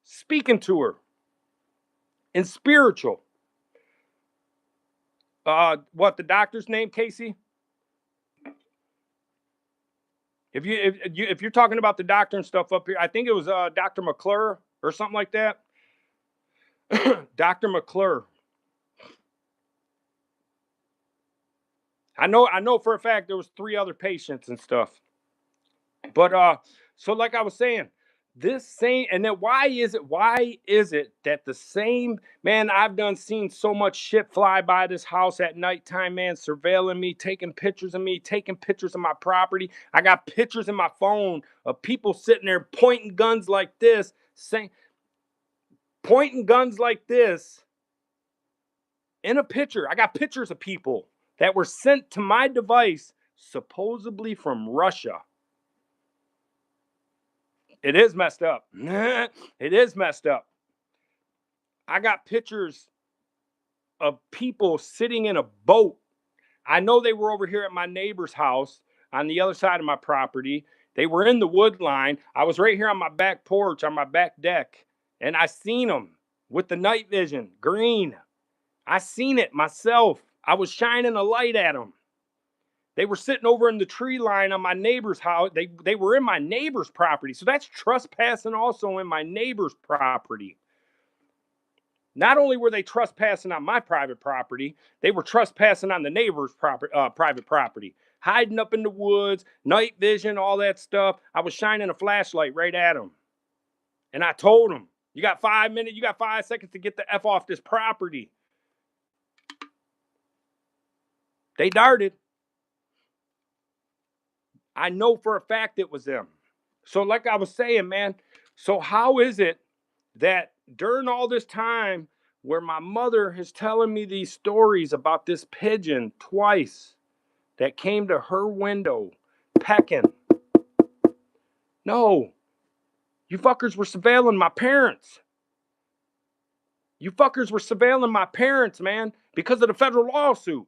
speaking to her in spiritual. What the doctor's name, Casey? If you're talking about the doctor and stuff up here, I think it was Dr. McClure or something like that. Dr. McClure. I know for a fact there was 3 other patients and stuff. But so like I was saying, this same, and then why is it that the same man, I've done seen so much shit fly by this house at nighttime, man, surveilling me, taking pictures of me, taking pictures of my property. I got pictures in my phone of people sitting there pointing guns like this, saying pointing guns like this in a picture. I got pictures of people that were sent to my device supposedly from Russia. It is messed up. It is messed up. I got pictures of people sitting in a boat. I know they were over here at my neighbor's house on the other side of my property. They were in the wood line. I was right here on my back porch, on my back deck, and I seen them with the night vision, green. I seen it myself. I was shining a light at them. They were sitting over in the tree line on my neighbor's house. They were in my neighbor's property. So that's trespassing also in my neighbor's property. Not only were they trespassing on my private property, they were trespassing on the neighbor's private property. Hiding up in the woods, night vision, all that stuff. I was shining a flashlight right at them. And I told them, you got 5 minutes, you got 5 seconds to get the F off this property. They darted. I know for a fact it was them. So like I was saying, man, so how is it that during all this time where my mother is telling me these stories about this pigeon twice that came to her window pecking? No, you fuckers were surveilling my parents. You fuckers were surveilling my parents, man, because of the federal lawsuit.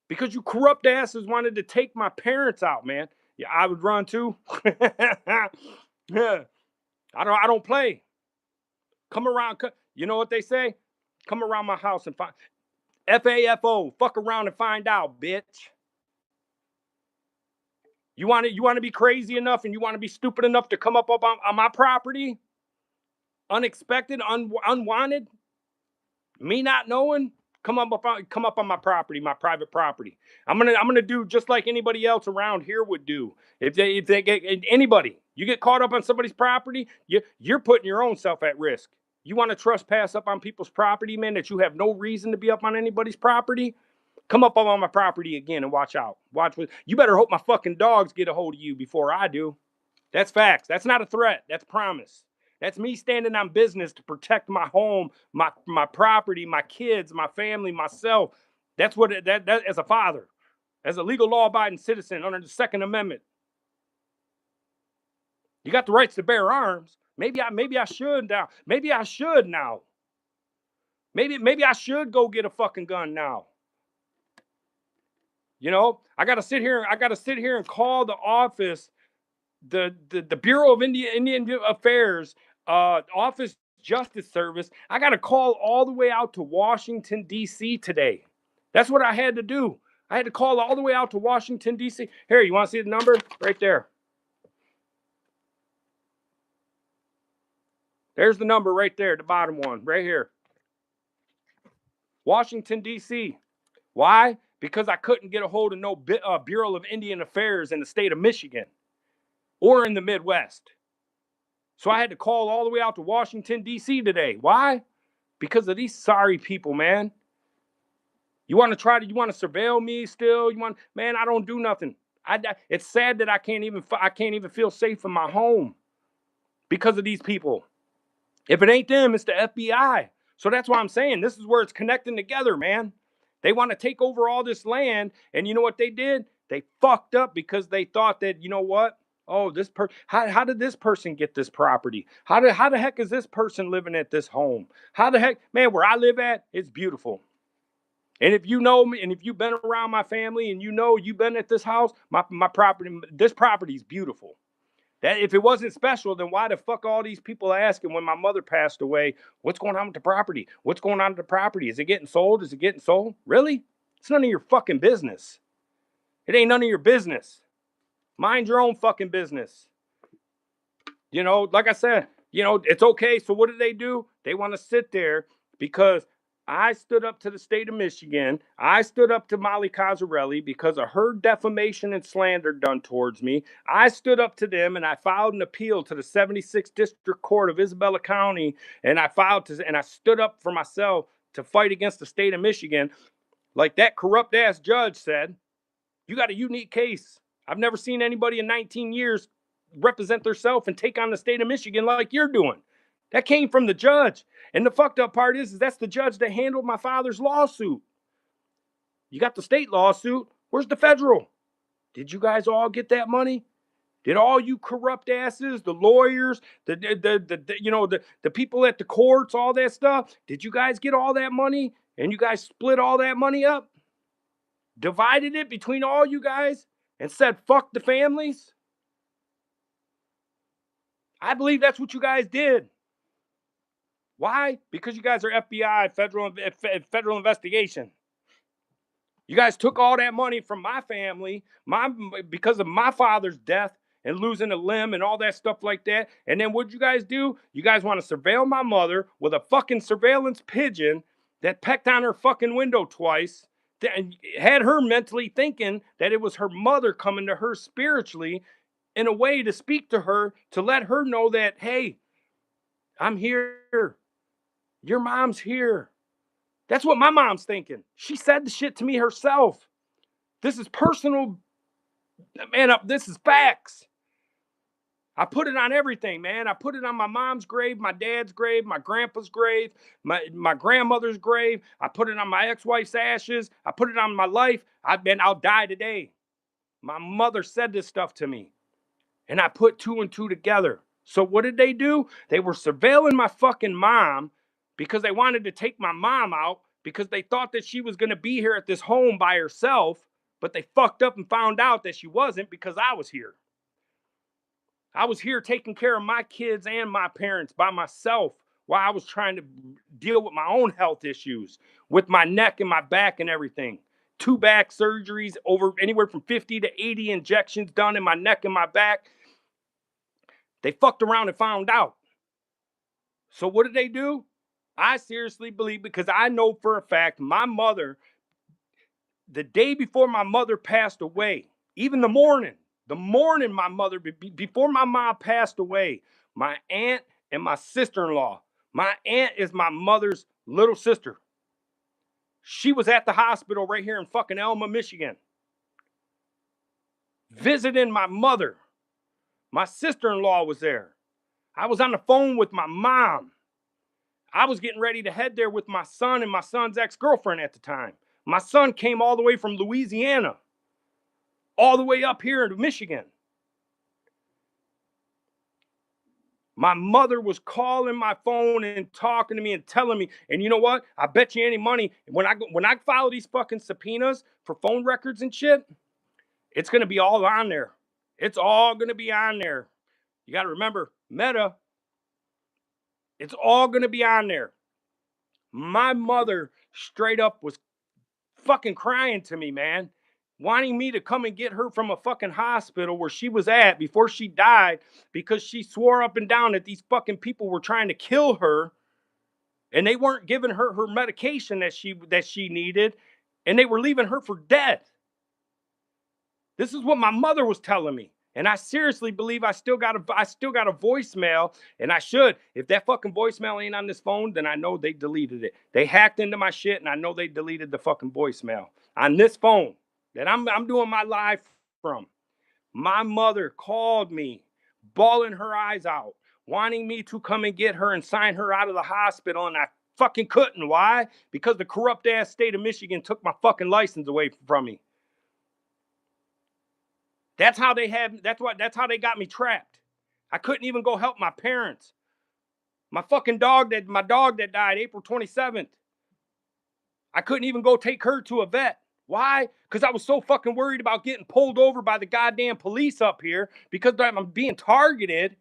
Because you corrupt asses wanted to take my parents out, man. Yeah, I would run too. Yeah. I don't play. Come around. You know what they say? Come around my house and find FAFO. Fuck around and find out, bitch. You want to be crazy enough and you want to be stupid enough to come up on my property? Unexpected, unwanted? Me not knowing? Come up on my property, my private property. I'm gonna do just like anybody else around here would do. If they get anybody, you get caught up on somebody's property, you're putting your own self at risk. You want to trespass up on people's property, man, that you have no reason to be up on anybody's property? Come up on my property again and watch out. You better hope my fucking dogs get a hold of you before I do. That's facts. That's not a threat. That's promise. That's me standing on business to protect my home, my property, my kids, my family, myself. That's what that as a father, as a legal law-abiding citizen under the Second Amendment. You got the rights to bear arms. Maybe I should now. Maybe I should now. Maybe I should go get a fucking gun now. You know, I gotta sit here and call the office, the Bureau of Indian Affairs, Office Justice Service. I got to call all the way out to Washington, D.C. today. That's what I had to do. I had to call all the way out to Washington, D.C. Here, you want to see the number? Right there. There's the number right there, the bottom one, right here. Washington, D.C. Why? Because I couldn't get a hold of no Bureau of Indian Affairs in the state of Michigan or in the Midwest. So I had to call all the way out to Washington, D.C. today. Why? Because of these sorry people, man. You want to surveil me still? Man, I don't do nothing. It's sad that I can't even feel safe in my home because of these people. If it ain't them, it's the FBI. So that's why I'm saying this is where it's connecting together, man. They want to take over all this land, and you know what they did? They fucked up because they thought that, you know what? Oh, how did this person get this property? How the heck is this person living at this home? How the heck, man, where I live at, it's beautiful. And if you know me, and if you've been around my family, and you know you've been at this house, my property, this property is beautiful. That if it wasn't special, then why the fuck all these people asking when my mother passed away, what's going on with the property? What's going on with the property? Is it getting sold? Is it getting sold? Really? It's none of your fucking business. It ain't none of your business. Mind your own fucking business. You know, like I said, you know, it's okay. So what do? They want to sit there because I stood up to the state of Michigan. I stood up to Molly Cozzarelli because of her defamation and slander done towards me. I stood up to them and I filed an appeal to the 76th District Court of Isabella County. And I stood up for myself to fight against the state of Michigan. Like that corrupt ass judge said, you got a unique case. I've never seen anybody in 19 years represent themselves and take on the state of Michigan like you're doing. That came from the judge. And the fucked up part is that's the judge that handled my father's lawsuit. You got the state lawsuit. Where's the federal? Did you guys all get that money? Did all you corrupt asses, the lawyers, the people at the courts, all that stuff, did you guys get all that money and you guys split all that money up? Divided it between all you guys and said, fuck the families? I believe that's what you guys did. Why? Because you guys are FBI, federal investigation. You guys took all that money from my family, because of my father's death and losing a limb and all that stuff like that. And then what'd you guys do? You guys want to surveil my mother with a fucking surveillance pigeon that pecked on her fucking window twice and had her mentally thinking that it was her mother coming to her spiritually in a way to speak to her, to let her know that, hey, I'm here. Your mom's here. That's what my mom's thinking. She said the shit to me herself. This is personal. Man, this is facts. I put it on everything, man. I put it on my mom's grave, my dad's grave, my grandpa's grave, my grandmother's grave. I put it on my ex-wife's ashes. I put it on my life. I'll die today. My mother said this stuff to me. And I put two and two together. So what did they do? They were surveilling my fucking mom because they wanted to take my mom out because they thought that she was going to be here at this home by herself. But they fucked up and found out that she wasn't because I was here. I was here taking care of my kids and my parents by myself while I was trying to deal with my own health issues with my neck and my back and everything. 2 back surgeries, over anywhere from 50 to 80 injections done in my neck and my back. They fucked around and found out. So what did they do? I seriously believe, because I know for a fact my mother, the day before my mother passed away, even the morning my mother, before my mom passed away, my aunt and my sister-in-law, my aunt is my mother's little sister. She was at the hospital right here in fucking Elma, Michigan, visiting my mother. My sister-in-law was there. I was on the phone with my mom. I was getting ready to head there with my son and my son's ex-girlfriend at the time. My son came all the way from Louisiana, all the way up here to Michigan. My mother was calling my phone and talking to me and telling me, and you know what? I bet you any money, when I file these fucking subpoenas for phone records and shit, it's going to be all on there. It's all going to be on there. You got to remember, Meta, it's all going to be on there. My mother straight up was fucking crying to me, man, wanting me to come and get her from a fucking hospital where she was at before she died, because she swore up and down that these fucking people were trying to kill her and they weren't giving her her medication that she needed, and they were leaving her for dead. This is what my mother was telling me. And I seriously believe I still got a voicemail, and I should. If that fucking voicemail ain't on this phone, then I know they deleted it. They hacked into my shit, and I know they deleted the fucking voicemail on this phone that I'm doing my live from. My mother called me, bawling her eyes out, wanting me to come and get her and sign her out of the hospital, and I fucking couldn't. Why? Because the corrupt ass state of Michigan took my fucking license away from me. That's how they got me trapped. I couldn't even go help my parents. My dog that died April 27th. I couldn't even go take her to a vet. Why? Because I was so fucking worried about getting pulled over by the goddamn police up here because I'm being targeted.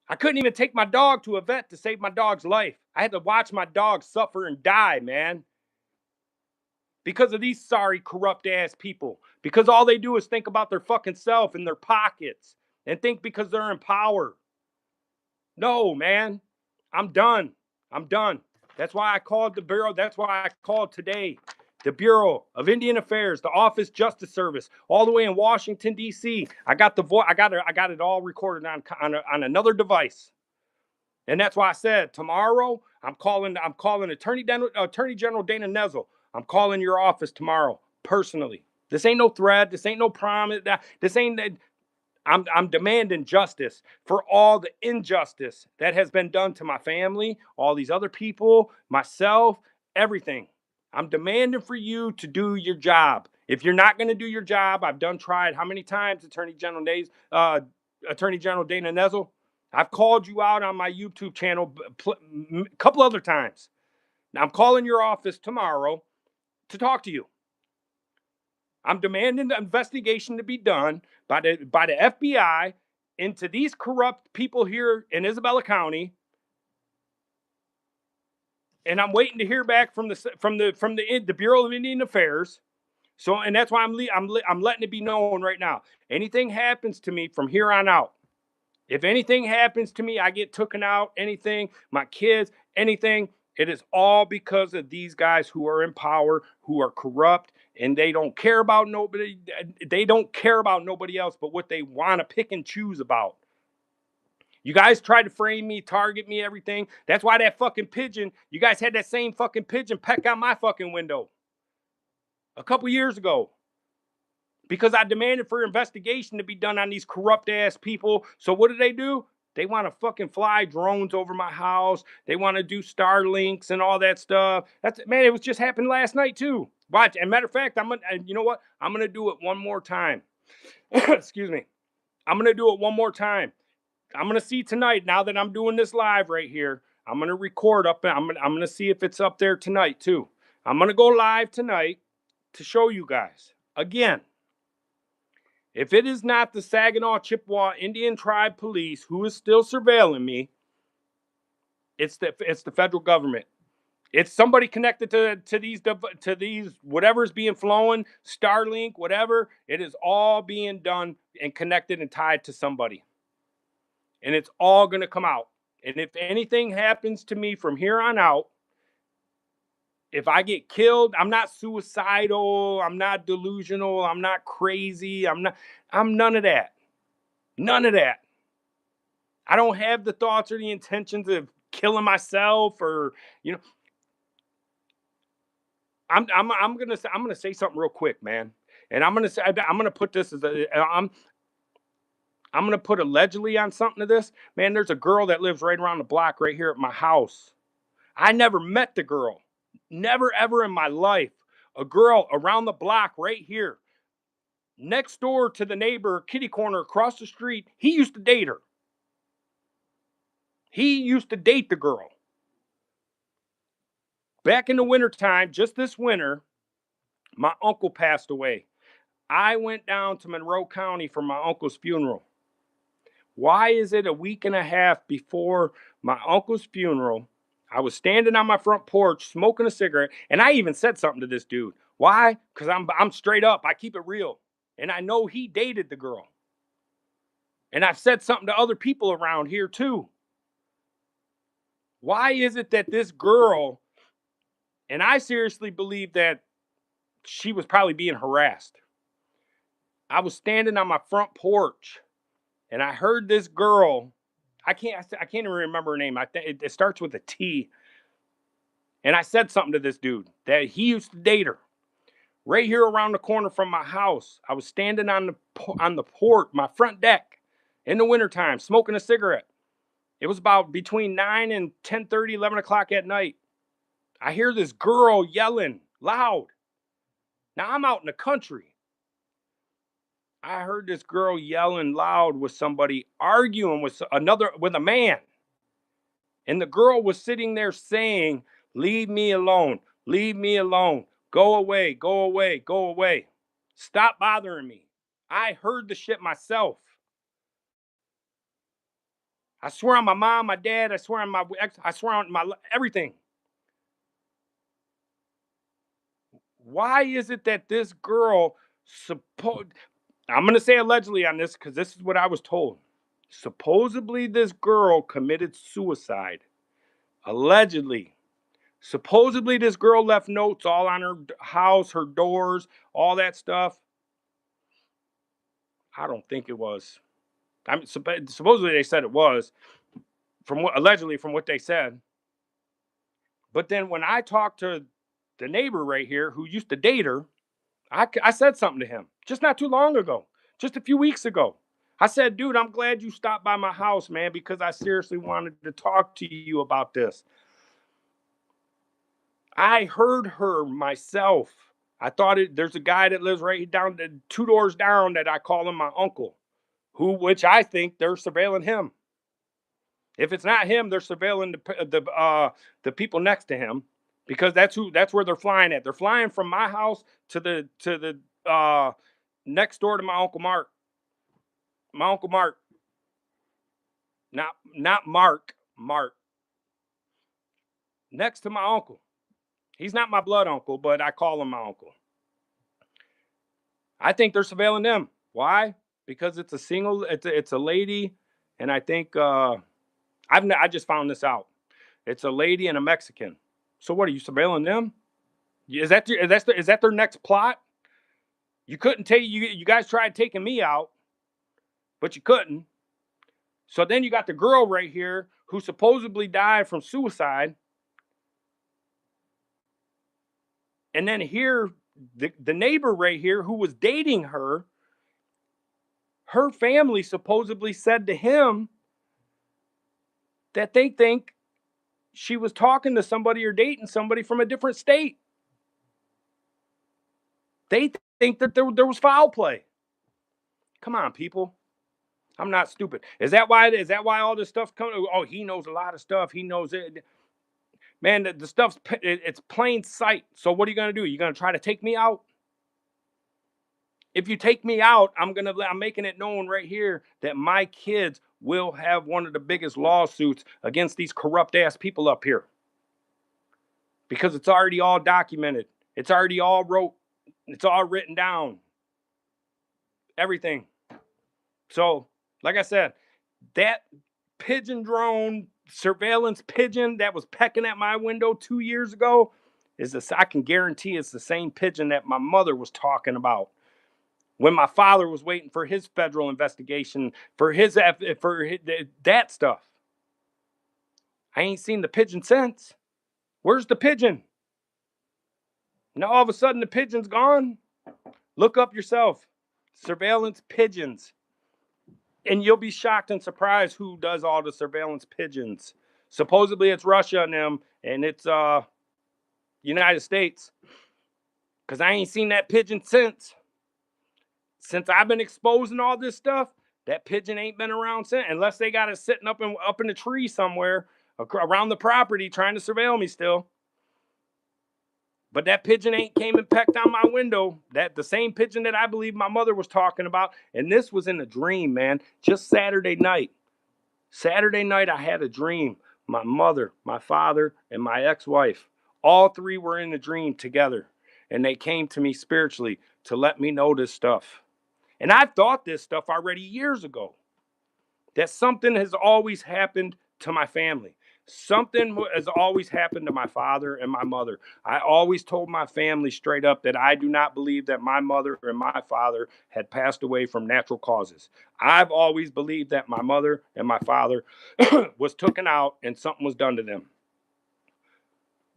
I couldn't even take my dog to a vet to save my dog's life. I had to watch my dog suffer and die, man. because of these sorry, corrupt ass people. Because all they do is think about their fucking self and their pockets and think because they're in power. No, man. I'm done. I'm done. That's why I called the Bureau. That's why I called today the Bureau of Indian Affairs, the Office Justice Service, all the way in Washington, D.C. I got the voice. I got it all recorded on another device. And that's why I said tomorrow I'm calling Attorney General Dana Nessel. I'm calling your office tomorrow personally. This ain't no threat. This ain't no promise. This ain't. I'm demanding justice for all the injustice that has been done to my family, all these other people, myself, everything. I'm demanding for you to do your job. If you're not going to do your job, I've tried how many times, Attorney General Dana Nessel? I've called you out on my YouTube channel a couple other times. Now I'm calling your office tomorrow to talk to you. I'm demanding the investigation to be done by the FBI into these corrupt people here in Isabella County, and I'm waiting to hear back from the Bureau of Indian Affairs. So, and that's why I'm letting it be known right now. Anything happens to me from here on out, if anything happens to me, I get taken out, anything, my kids, anything, it is all because of these guys who are in power, who are corrupt, and they don't care about nobody. They don't care about nobody else but what they want to pick and choose about. You guys tried to frame me, target me, everything. That's why that fucking pigeon, you guys had that same fucking pigeon peck out my fucking window a couple years ago. Because I demanded for investigation to be done on these corrupt ass people. So what do? They want to fucking fly drones over my house. They want to do Starlinks and all that stuff. Man, it was just happened last night too. Watch. And matter of fact, you know what? I'm gonna do it one more time. Excuse me. I'm gonna do it one more time. I'm gonna see tonight. Now that I'm doing this live right here, I'm gonna record up. I'm gonna see if it's up there tonight too. I'm gonna go live tonight to show you guys again. If it is not the Saginaw Chippewa Indian Tribe Police who is still surveilling me, it's the federal government. It's somebody connected to these whatever's being flown, Starlink, whatever. It is all being done and connected and tied to somebody, and it's all going to come out. And if anything happens to me from here on out, if I get killed, I'm not suicidal. I'm not delusional. I'm not crazy. I'm none of that. None of that. I don't have the thoughts or the intentions of killing myself, or I'm gonna say something real quick, man. And I'm gonna put this as I'm gonna put allegedly on something of this. Man, there's a girl that lives right around the block right here at my house. I never met the girl. Never ever in my life. A girl around the block right here. Next door to the neighbor, kitty corner across the street, he used to date her. He used to date the girl. Back in the wintertime, just this winter, my uncle passed away. I went down to Monroe County for my uncle's funeral. Why is it a week and a half before my uncle's funeral, I was standing on my front porch smoking a cigarette, and I even said something to this dude. Why? Because I'm straight up. I keep it real. And I know he dated the girl. And I've said something to other people around here too. Why is it that this girl, and I seriously believe that she was probably being harassed. I was standing on my front porch and I heard this girl. I can't even remember her name. It starts with a T. And I said something to this dude that he used to date her. Right here around the corner from my house. I was standing on the porch, my front deck, in the wintertime, smoking a cigarette. It was about between 9 and 10:30, 11 o'clock at night. I hear this girl yelling loud. Now I'm out in the country. I heard this girl yelling loud with somebody, arguing with a man. And the girl was sitting there saying, "Leave me alone. Leave me alone. Go away. Go away. Go away. Stop bothering me." I heard the shit myself. I swear on my mom, my dad, I swear on my ex, I swear on my everything. Why is it that this girl I'm going to say allegedly on this because this is what I was told. Supposedly, this girl committed suicide. Allegedly. Supposedly, this girl left notes all on her house, her doors, all that stuff. I don't think it was. I mean, supposedly they said it was, allegedly from what they said. But then when I talked to the neighbor right here who used to date her, I said something to him just not too long ago, just a few weeks ago. I said, dude, I'm glad you stopped by my house, man, because I seriously wanted to talk to you about this. I heard her myself. I thought there's a guy that lives right down, 2 doors down, that I call him my uncle, which I think they're surveilling him. If it's not him, they're surveilling the people next to him, because that's where they're flying at. They're flying from my house to the next door to my uncle Mark. My uncle Mark, not Mark. Mark, next to my uncle. He's not my blood uncle, but I call him my uncle. I think they're surveilling them. Why? Because it's a lady, and I think I just found this out. It's a lady and a Mexican. So what, are you surveilling them? Is that their next plot? You couldn't take you guys tried taking me out, but you couldn't. So then you got the girl right here who supposedly died from suicide. And then here, the neighbor right here who was dating her, her family supposedly said to him that they think she was talking to somebody or dating somebody from a different state. They think that there was foul play. Come on, people. I'm not stupid. Is that why all this stuff comes? Oh, he knows a lot of stuff. He knows it. Man, the stuff's it's plain sight. So what are you gonna do? You gonna try to take me out? If you take me out, I'm making it known right here that my kids will have one of the biggest lawsuits against these corrupt ass people up here, because it's already all documented. It's already all wrote. It's all written down. Everything. So, like I said, that pigeon drone surveillance pigeon that was pecking at my window 2 years ago I can guarantee it's the same pigeon that my mother was talking about when my father was waiting for his federal investigation for that stuff. I ain't seen the pigeon since. Where's the pigeon? Now all of a sudden the pigeon's gone. Look up yourself. Surveillance pigeons. And you'll be shocked and surprised who does all the surveillance pigeons. Supposedly it's Russia and them, and it's United States. Because I ain't seen that pigeon since. Since I've been exposing all this stuff, that pigeon ain't been around since, unless they got it sitting up in a tree somewhere around the property trying to surveil me still. But that pigeon ain't came and pecked on my window. That the same pigeon that I believe my mother was talking about. And this was in a dream, man. Just Saturday night. Saturday night, I had a dream. My mother, my father, and my ex-wife, all three were in the dream together. And they came to me spiritually to let me know this stuff. And I thought this stuff already years ago. That something has always happened to my family. Something has always happened to my father and my mother. I always told my family straight up that I do not believe that my mother and my father had passed away from natural causes. I've always believed that my mother and my father was taken out and something was done to them.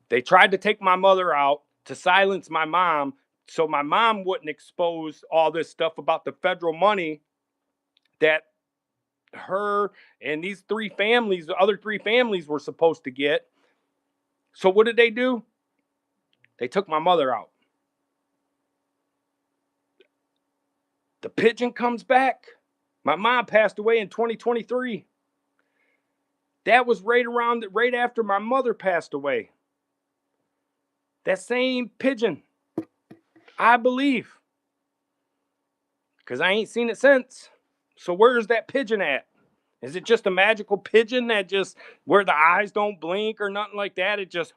They tried to take my mother out to silence my mom so my mom wouldn't expose all this stuff about the federal money that her and these the other three families were supposed to get. So what did they do? They took my mother out. The pigeon comes back. My mom passed away in 2023. That was right after my mother passed away. That same pigeon, I believe, because I ain't seen it since. So where's that pigeon at? Is it just a magical pigeon that just where the eyes don't blink or nothing like that? It just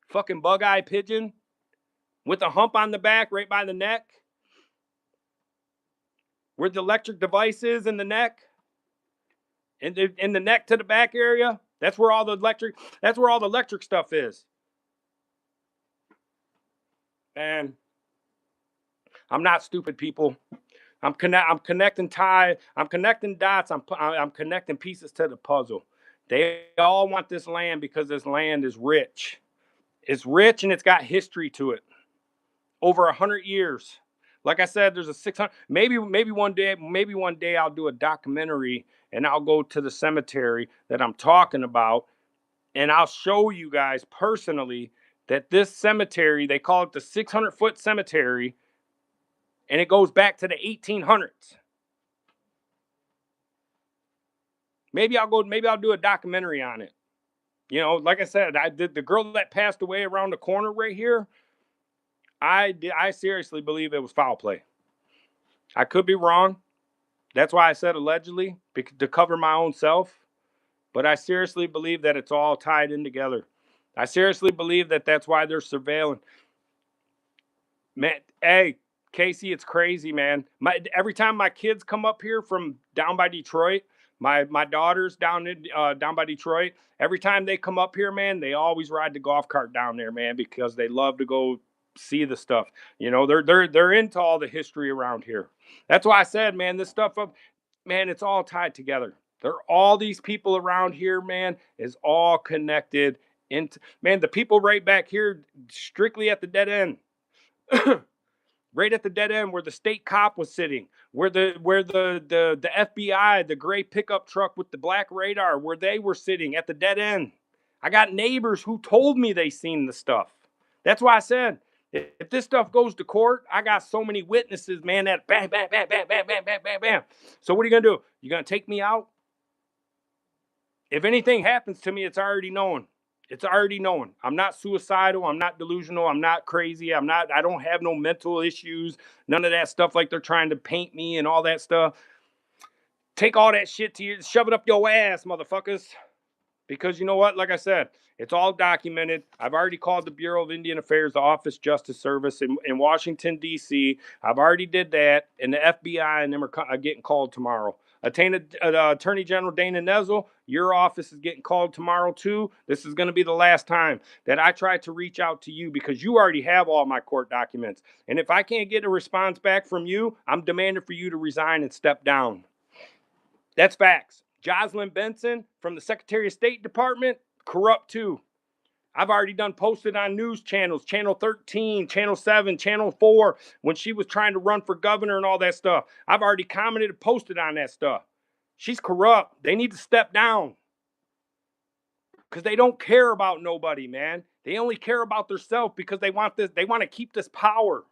fucking bug-eye pigeon with a hump on the back right by the neck, where the electric device is in the neck, in the neck to the back area. That's where all the electric stuff is. And I'm not stupid, people. I'm connecting dots. I'm connecting pieces to the puzzle. They all want this land because this land is rich. It's rich and it's got history to it. Over 100 years. Like I said, there's a 600. Maybe one day I'll do a documentary and I'll go to the cemetery that I'm talking about, and I'll show you guys personally that this cemetery, they call it the 600-foot cemetery, and it goes back to the 1800s. Maybe I'll do a documentary on it. You know, like I said, the girl that passed away around the corner right here, I seriously believe it was foul play. I could be wrong. That's why I said allegedly, to cover my own self. But I seriously believe that it's all tied in together. I seriously believe that that's why they're surveilling. Man, hey, Casey, it's crazy, man. Every time my kids come up here from down by Detroit, my daughters down by Detroit, every time they come up here, man, they always ride the golf cart down there, man, because they love to go see the stuff. You know, they're into all the history around here. That's why I said, man, this stuff up, man, it's all tied together. All these people around here, man, is all connected into, man, the people right back here strictly at the dead end. Right at the dead end where the state cop was sitting, where the FBI, the gray pickup truck with the black radar, where they were sitting at the dead end. I got neighbors who told me they seen the stuff. That's why I said, if this stuff goes to court, I got so many witnesses, man, that bam, bam, bam, bam, bam, bam, bam, bam, bam. So what are you going to do? You going to take me out? If anything happens to me, it's already known. It's already known. I'm not suicidal. I'm not delusional. I'm not crazy. I don't have no mental issues. None of that stuff like they're trying to paint me and all that stuff. Take all that shit to you. Shove it up your ass, motherfuckers. Because you know what? Like I said, it's all documented. I've already called the Bureau of Indian Affairs, the Office Justice Service in Washington, D.C. I've already did that. And the FBI and them are getting called tomorrow. Attorney General Dana Nessel, your office is getting called tomorrow too. This is going to be the last time that I try to reach out to you because you already have all my court documents. And if I can't get a response back from you, I'm demanding for you to resign and step down. That's facts. Jocelyn Benson from the Secretary of State Department, corrupt too. I've already posted on news channels, Channel 13, Channel 7, Channel 4, when she was trying to run for governor and all that stuff. I've already commented and posted on that stuff. She's corrupt. They need to step down. Because they don't care about nobody, man. They only care about themselves because they want this. They want to keep this power.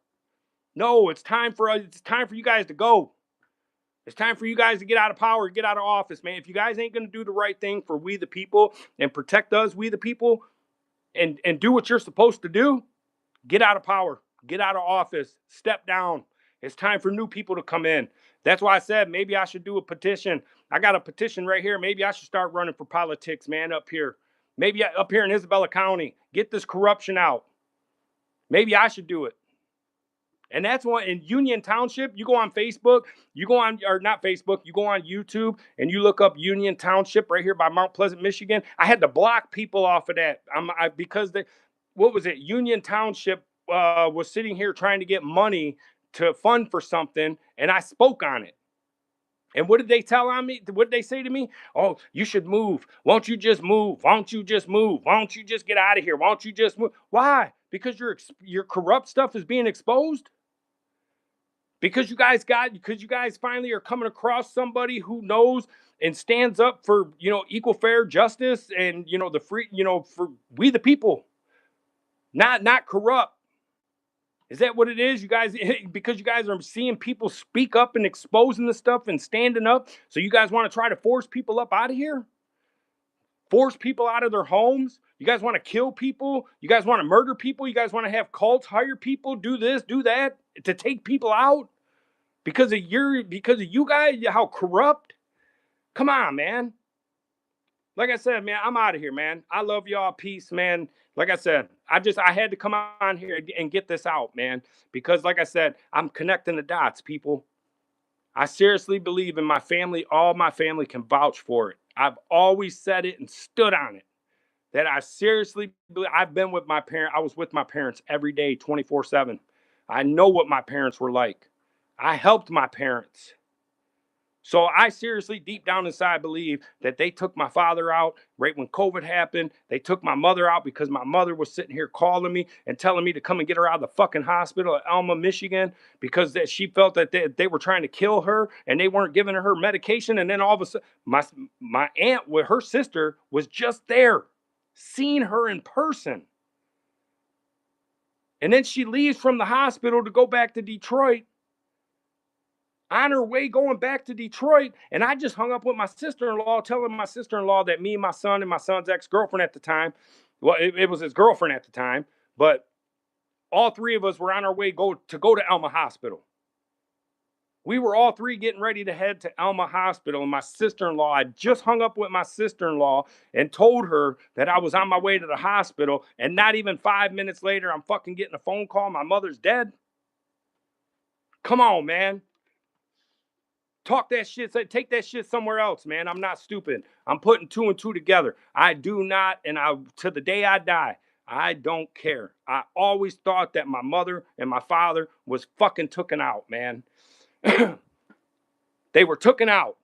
No, it's time for you guys to go. It's time for you guys to get out of power, get out of office, man. If you guys ain't going to do the right thing for we the people and protect us, we the people, and do what you're supposed to do, get out of power, get out of office, step down. It's time for new people to come in. That's why I said maybe I should do a petition. I got a petition right here. Maybe I should start running for politics, man, up here. Maybe up here in Isabella County. Get this corruption out. Maybe I should do it. And that's one in Union Township. You go on Facebook, you go on, or not Facebook, you go on YouTube and you look up Union Township right here by Mount Pleasant, Michigan. I had to block people off of that because Union Township was sitting here trying to get money to fund for something, and I spoke on it. And what did they tell on me? What did they say to me? Oh, you should move. Won't you just move? Won't you just move? Won't you just get out of here? Won't you just move? Why? Because your corrupt stuff is being exposed? Because you guys finally are coming across somebody who knows and stands up for, equal fair justice and, the free, for we the people, not corrupt. Is that what it is? You guys, because you guys are seeing people speak up and exposing the stuff and standing up. So you guys want to try to force people up out of here? Force people out of their homes? You guys want to kill people? You guys want to murder people? You guys want to have cults hire people, do this, do that to take people out? Because of you guys, how corrupt? Come on, man. Like I said, man, I'm out of here, man. I love y'all. Peace, man. Like I said, I had to come on here and get this out, man, because like I said, I'm connecting the dots, people. I seriously believe in my family. All my family can vouch for it. I've always said it and stood on it. That I seriously believe. I've been with my parents. I was with my parents every day, 24/7. I know what my parents were like. I helped my parents. So I seriously, deep down inside, believe that they took my father out right when COVID happened. They took my mother out because my mother was sitting here calling me and telling me to come and get her out of the fucking hospital at Alma, Michigan, because that she felt that they were trying to kill her and they weren't giving her medication. And then all of a sudden, my aunt with her sister was just there, seeing her in person. And then she leaves from the hospital to go back to Detroit. On her way going back to Detroit, and I just hung up with my sister-in-law, telling my sister-in-law that me and my son and my son's ex-girlfriend at the time, well, it was his girlfriend at the time, but all three of us were on our way to go to Alma Hospital. We were all three getting ready to head to Alma Hospital, and my sister-in-law, I just hung up with my sister-in-law and told her that I was on my way to the hospital, and not even 5 minutes later, I'm fucking getting a phone call, my mother's dead. Come on, man. Talk that shit, take that shit somewhere else, man. I'm not stupid. I'm putting two and two together. I do not, and to the day I die, I don't care. I always thought that my mother and my father was fucking tooken out, man. They were tooken out.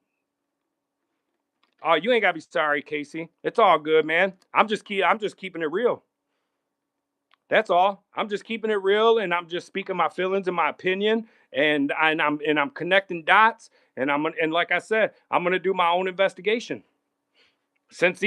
Oh, you ain't gotta be sorry, Casey. It's all good, man. I'm just keeping it real. That's all. I'm just keeping it real, and I'm just speaking my feelings and my opinion, and I'm connecting dots, and like I said, I'm gonna do my own investigation. Since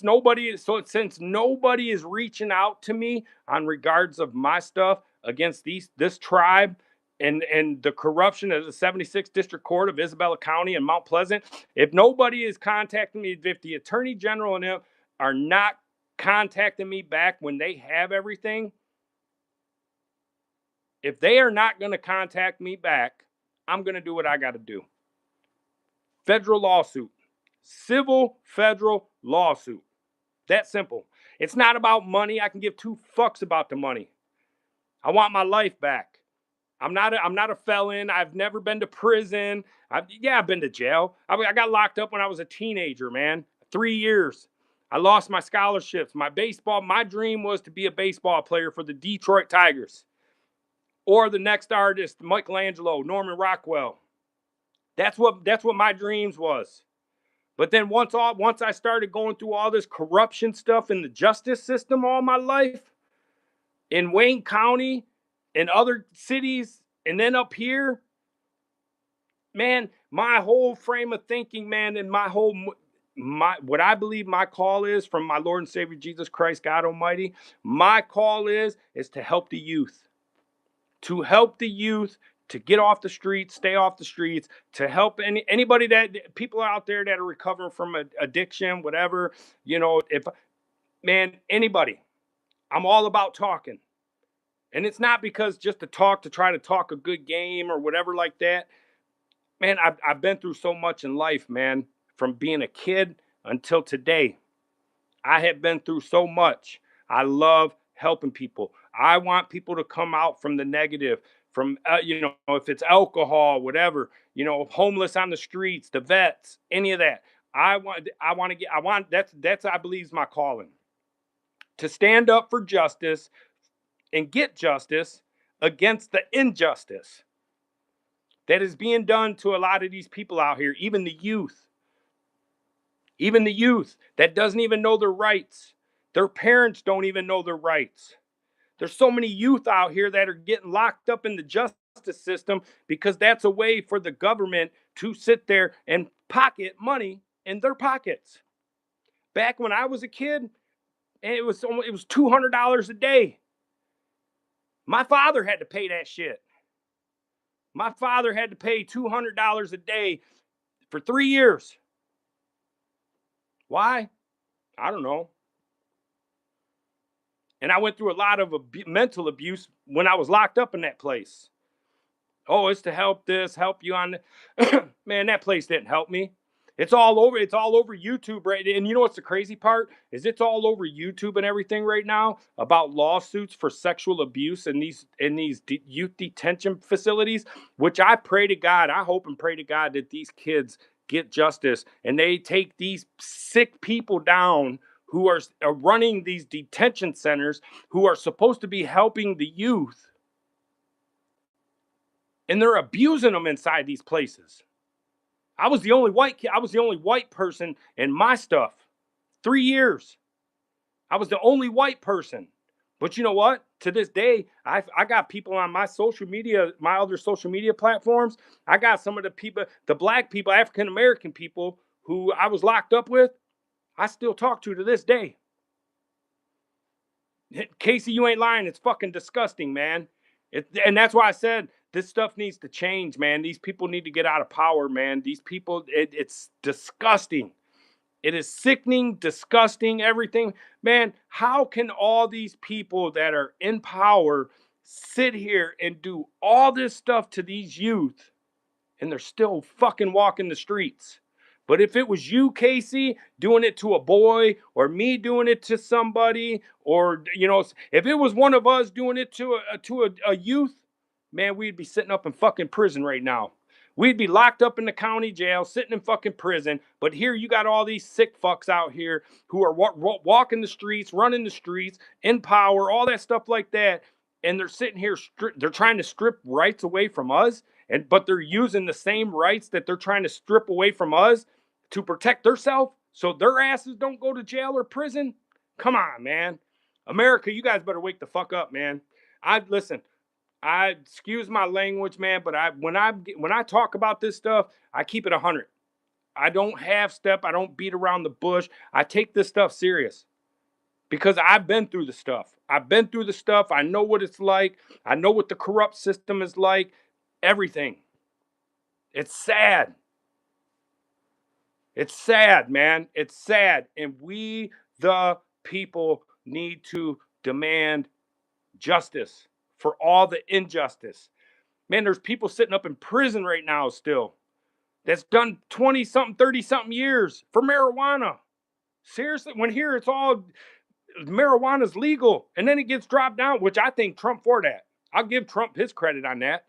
nobody is reaching out to me on regards of my stuff against this tribe and the corruption of the 76th District Court of Isabella County and Mount Pleasant, if nobody is contacting me, if the Attorney General and them are not contacting me back when they have everything, if they are not going to contact me back, I'm going to do what I got to do. Federal lawsuit. Civil federal lawsuit. That simple. It's not about money. I can give two fucks about the money. I want my life back. I'm not a felon. I've never been to prison. I've been to jail. I got locked up when I was a teenager, man. 3 years. I lost my scholarships. My dream was to be a baseball player for the Detroit Tigers. Or the next artist, Michelangelo, Norman Rockwell. That's what my dreams was. But then once I started going through all this corruption stuff in the justice system all my life, in Wayne County, in other cities, and then up here, man, my whole frame of thinking, man, and what I believe my call is from my Lord and Savior Jesus Christ, God Almighty, my call is to help the youth. To help the youth to get off the streets, stay off the streets, to help anybody people out there that are recovering from addiction, whatever, anybody. I'm all about talking. And it's not because just to try to talk a good game or whatever like that. Man, I've been through so much in life, man, from being a kid until today. I have been through so much. I love helping people. I want people to come out from the negative, from if it's alcohol, whatever, homeless on the streets, the vets, any of that. That's I believe is my calling. To stand up for justice and get justice against the injustice that is being done to a lot of these people out here, even the youth. Even the youth that doesn't even know their rights. Their parents don't even know their rights. There's so many youth out here that are getting locked up in the justice system because that's a way for the government to sit there and pocket money in their pockets. Back when I was a kid, it was $200 a day. My father had to pay that shit. My father had to pay $200 a day for 3 years. Why? I don't know. And I went through a lot of mental abuse when I was locked up in that place. Oh, it's to help you on. Man, that place didn't help me. It's all over. It's all over YouTube, right? And you know what's the crazy part is it's all over YouTube and everything right now about lawsuits for sexual abuse in these youth detention facilities. Which I pray to God, I hope and pray to God that these kids get justice and they take these sick people down who are running these detention centers, who are supposed to be helping the youth, and they're abusing them inside these places. I was the only white kid. I was the only white person in my stuff. 3 years. I was the only white person. But you know what? To this day, I got people on my social media, my other social media platforms. I got some of the people, the black people, African American people who I was locked up with. I still talk to this day. Casey, you ain't lying. It's fucking disgusting, man. And that's why I said this stuff needs to change, man. These people need to get out of power, man. These people, it's disgusting. It is sickening, disgusting, everything. Man, how can all these people that are in power sit here and do all this stuff to these youth and they're still fucking walking the streets? But if it was you, Casey, doing it to a boy, or me doing it to somebody, or if it was one of us doing it to a youth, man, we'd be sitting up in fucking prison right now. We'd be locked up in the county jail, sitting in fucking prison. But here you got all these sick fucks out here who are walking the streets, running the streets, in power, all that stuff like that. And they're sitting here, they're trying to strip rights away from us. But they're using the same rights that they're trying to strip away from us to protect themselves so their asses don't go to jail or prison. Come on, man. America, you guys better wake the fuck up, man. Listen, I excuse my language, man, but when I talk about this stuff, I keep it 100. I don't half step. I don't beat around the bush. I take this stuff serious because I've been through the stuff. I've been through the stuff. I know what it's like. I know what the corrupt system is like. Everything. It's sad. It's sad, man. It's sad. And we, the people, need to demand justice for all the injustice. Man, there's people sitting up in prison right now still that's done 20 something, 30 something years for marijuana. Seriously, when here it's all marijuana's legal and then it gets dropped down, which I think Trump for that. I'll give Trump his credit on that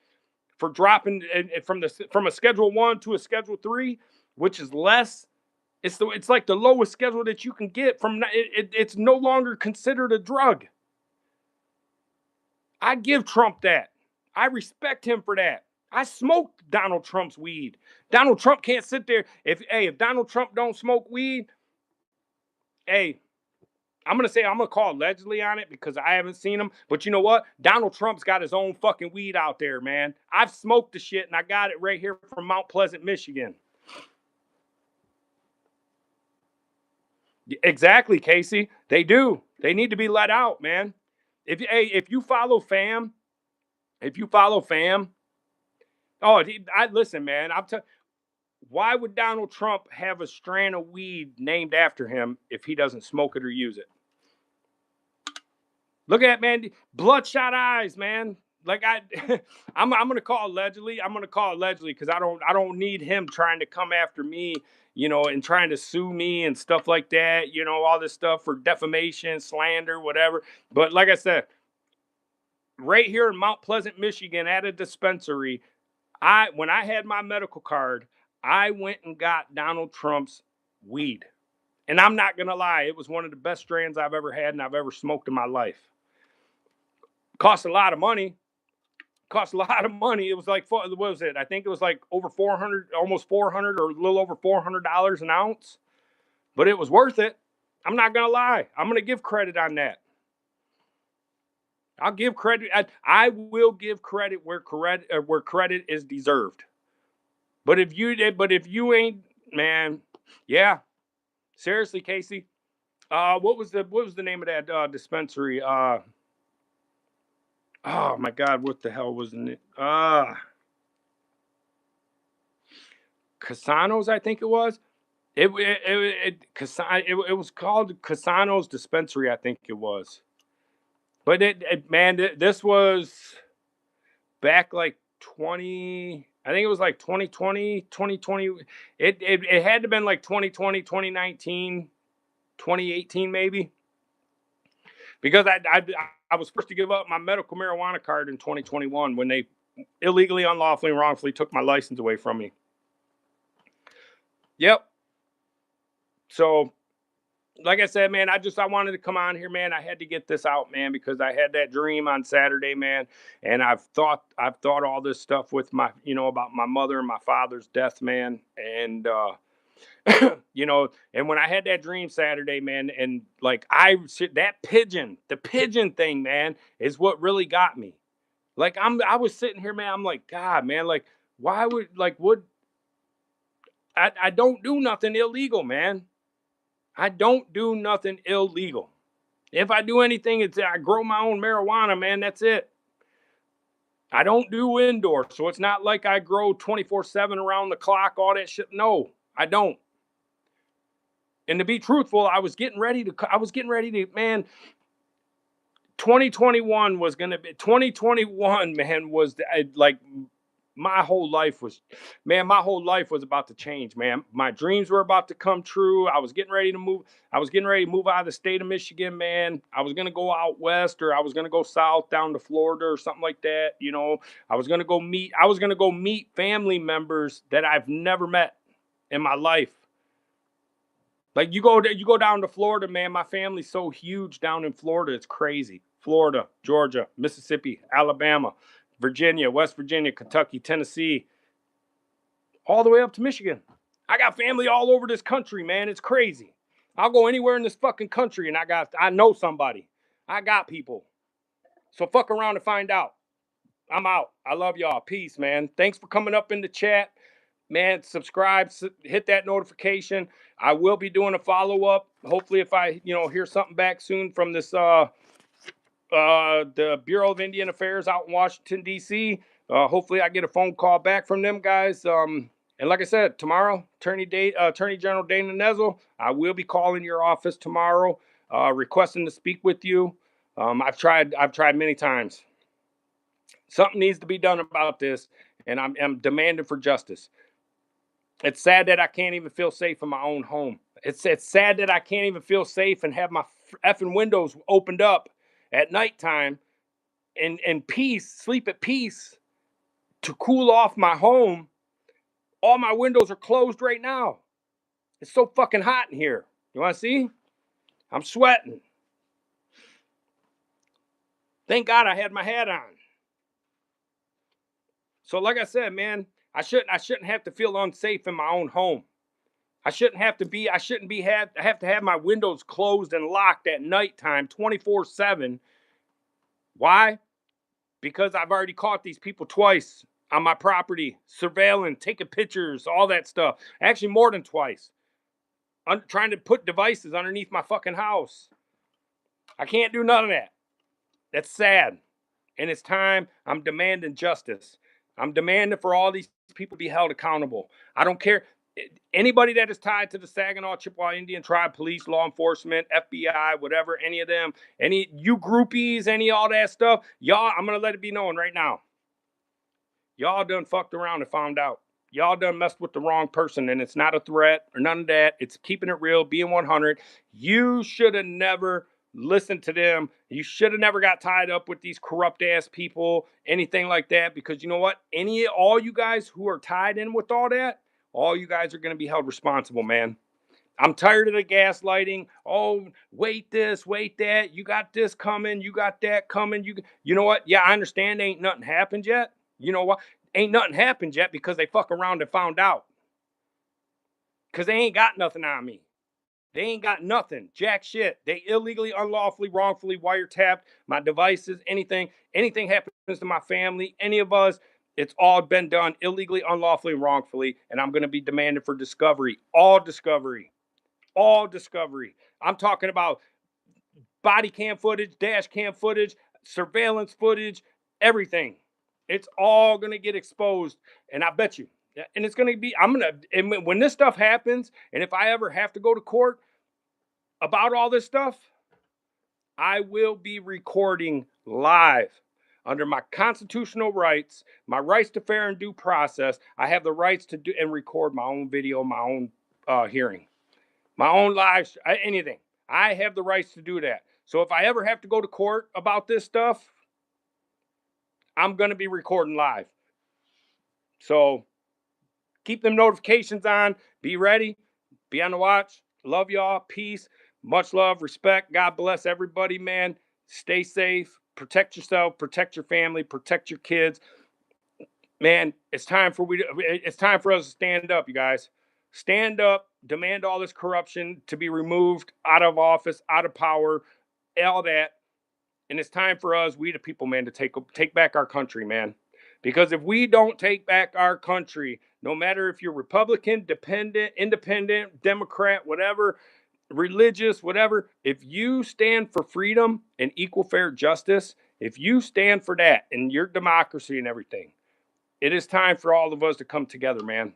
for dropping from a Schedule 1 to a Schedule 3, which is less. It's like the lowest schedule that you can get from it's no longer considered a drug. I give Trump that. I respect him for that. I smoked Donald Trump's weed. Donald Trump can't sit there. If Donald Trump don't smoke weed, hey, I'm gonna call allegedly on it because I haven't seen him. But you know what? Donald Trump's got his own fucking weed out there, man. I've smoked the shit and I got it right here from Mount Pleasant, Michigan. Exactly, Casey. They do. They need to be let out, man. If you follow fam, listen, man. Why would Donald Trump have a strand of weed named after him if he doesn't smoke it or use it? Look at, man, bloodshot eyes, man. Like I'm gonna call allegedly. I'm gonna call allegedly because I don't need him trying to come after me, and trying to sue me and stuff like that. All this stuff for defamation, slander, whatever. But like I said, right here in Mount Pleasant, Michigan, at a dispensary, when I had my medical card, I went and got Donald Trump's weed. And I'm not gonna lie, it was one of the best strands I've ever had and I've ever smoked in my life. Cost a lot of money. It was like, what was it? I think it was like over 400, almost 400 or a little over $400 an ounce. But it was worth it. I'm not going to lie. I'm going to give credit on that. I'll give credit. I will give credit where credit is deserved. But if you ain't, man, yeah. Seriously, Casey. What was the name of that dispensary? Oh my God, what the hell was it? Casano's, I think it was. It was called Casano's Dispensary, I think it was. But man, this was back like I think it was like 2020, 2020. It had to have been like 2020, 2019, 2018 maybe. Because I was forced to give up my medical marijuana card in 2021 when they illegally, unlawfully, and wrongfully took my license away from me. Yep. So, like I said, man, I wanted to come on here, man. I had to get this out, man, because I had that dream on Saturday, man, and I've thought all this stuff with my, about my mother and my father's death, man, and and when I had that dream Saturday, man, and like the pigeon thing, man, is what really got me. Like I was sitting here, man. I'm like, God, man, like, why would I don't do nothing illegal, man. I don't do nothing illegal. If I do anything, it's I grow my own marijuana, man. That's it. I don't do indoor, so it's not like I grow 24/7 around the clock, all that shit. No, I don't. And to be truthful, I was getting ready to, man. 2021 was going to be 2021, man, was like my whole life was, man, my whole life was about to change, man. My dreams were about to come true. I was getting ready to move. I was getting ready to move out of the state of Michigan, man. I was going to go out west, or I was going to go south down to Florida or something like that. I was going to go meet family members that I've never met in my life. Like you go down to Florida, man. My family's so huge down in Florida, it's crazy. Florida, Georgia, Mississippi, Alabama, Virginia, West Virginia, Kentucky, Tennessee, all the way up to Michigan. I got family all over this country, man. It's crazy. I'll go anywhere in this fucking country and I know somebody. I got people. So fuck around and find out. I'm out. I love y'all. Peace, man. Thanks for coming up in the chat. Man, subscribe, hit that notification. I will be doing a follow-up. Hopefully if I, hear something back soon from this the Bureau of Indian Affairs out in Washington, D.C. Hopefully I get a phone call back from them guys. And like I said, tomorrow, Attorney General Dana Nessel, I will be calling your office tomorrow, requesting to speak with you. I've tried many times. Something needs to be done about this, and I'm demanding for justice. It's sad that I can't even feel safe in my own home. It's sad that I can't even feel safe and have my effing windows opened up at nighttime and peace, sleep at peace to cool off my home. All my windows are closed right now. It's so fucking hot in here. You want to see? I'm sweating. Thank God I had my hat on. So like I said, man, I shouldn't have to feel unsafe in my own home. I shouldn't have to have my windows closed and locked at nighttime 24/7. Why? Because I've already caught these people twice on my property, surveilling, taking pictures, all that stuff. Actually, more than twice. I'm trying to put devices underneath my fucking house. I can't do none of that. That's sad. And it's time. I'm demanding justice. I'm demanding for all these people to be held accountable. I don't care. Anybody that is tied to the Saginaw Chippewa Indian Tribe, police, law enforcement, FBI, whatever, any of them, any you groupies, any all that stuff, y'all, I'm gonna let it be known right now. Y'all done fucked around and found out. Y'all done messed with the wrong person, and it's not a threat or none of that. It's keeping it real, being 100. You should have never listened to them. You should have never got tied up with these corrupt ass people, anything like that. Because you know what? All you guys who are tied in with all that, all you guys are going to be held responsible, man. I'm tired of the gaslighting. Oh, wait this, wait that. You got this coming. You got that coming. You know what? Yeah, I understand ain't nothing happened yet. You know what? Ain't nothing happened yet because they fuck around and found out. Because they ain't got nothing on me. They ain't got nothing. Jack shit. They illegally, unlawfully, wrongfully wiretapped my devices, anything. Anything happens to my family, any of us, it's all been done illegally, unlawfully, wrongfully. And I'm going to be demanded for discovery. All discovery. All discovery. I'm talking about body cam footage, dash cam footage, surveillance footage, everything. It's all going to get exposed. And I bet you, and it's going to be, and when this stuff happens, and if I ever have to go to court about all this stuff, I will be recording live. under my constitutional rights, my rights to fair and due process, I have the rights to do and record my own video, my own hearing, my own live, anything. I have the rights to do that. So if I ever have to go to court about this stuff, I'm going to be recording live. So keep them notifications on. Be ready. Be on the watch. Love y'all. Peace. Much love. Respect. God bless everybody, man. Stay safe. Protect yourself. Protect your family. Protect your kids. Man, it's time for us to stand up, you guys. Stand up. Demand all this corruption to be removed out of office, out of power, all that. And it's time for us, we the people, man, to take back our country, man. Because if we don't take back our country, no matter if you're Republican, independent, Democrat, whatever, religious, whatever, if you stand for freedom and equal fair justice, if you stand for that and your democracy and everything, it is time for all of us to come together, man.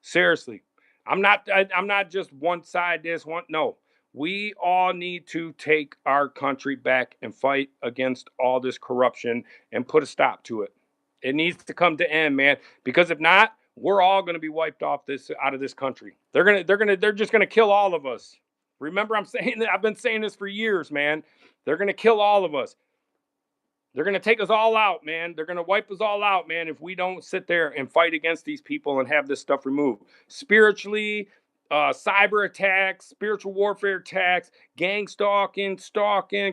Seriously. I'm not just one side, this one. No. We all need to take our country back and fight against all this corruption and put a stop to it. It needs to come to end, man. Because if not, we're all going to be wiped off out of this country. They're just going to kill all of us. Remember, I've been saying this for years, man. They're going to kill all of us. They're going to take us all out, man. They're going to wipe us all out, man, if we don't sit there and fight against these people and have this stuff removed. Spiritually, cyber attacks, spiritual warfare attacks, gang stalking,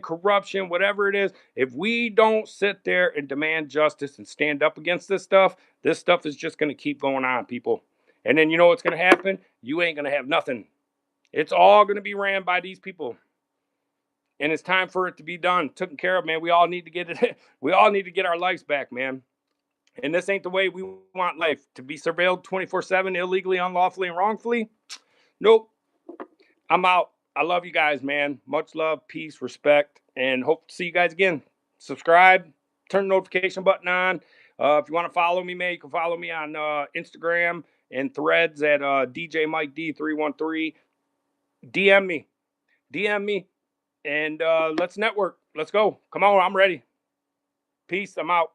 corruption, whatever it is. If we don't sit there and demand justice and stand up against this stuff is just going to keep going on, people. And then you know what's going to happen? You ain't going to have nothing. It's all going to be ran by these people. And it's time for it to be done, taken care of, man. We all need to get it. We all need to get our lives back, man. And this ain't the way we want life to be surveilled 24/7, illegally, unlawfully, and wrongfully. Nope. I'm out. I love you guys, man. Much love, peace, respect, and hope to see you guys again. Subscribe, turn the notification button on. If you want to follow me, man, you can follow me on Instagram and Threads at DJ Mike D313. DM me. And let's network. Let's go. Come on, I'm ready. Peace. I'm out.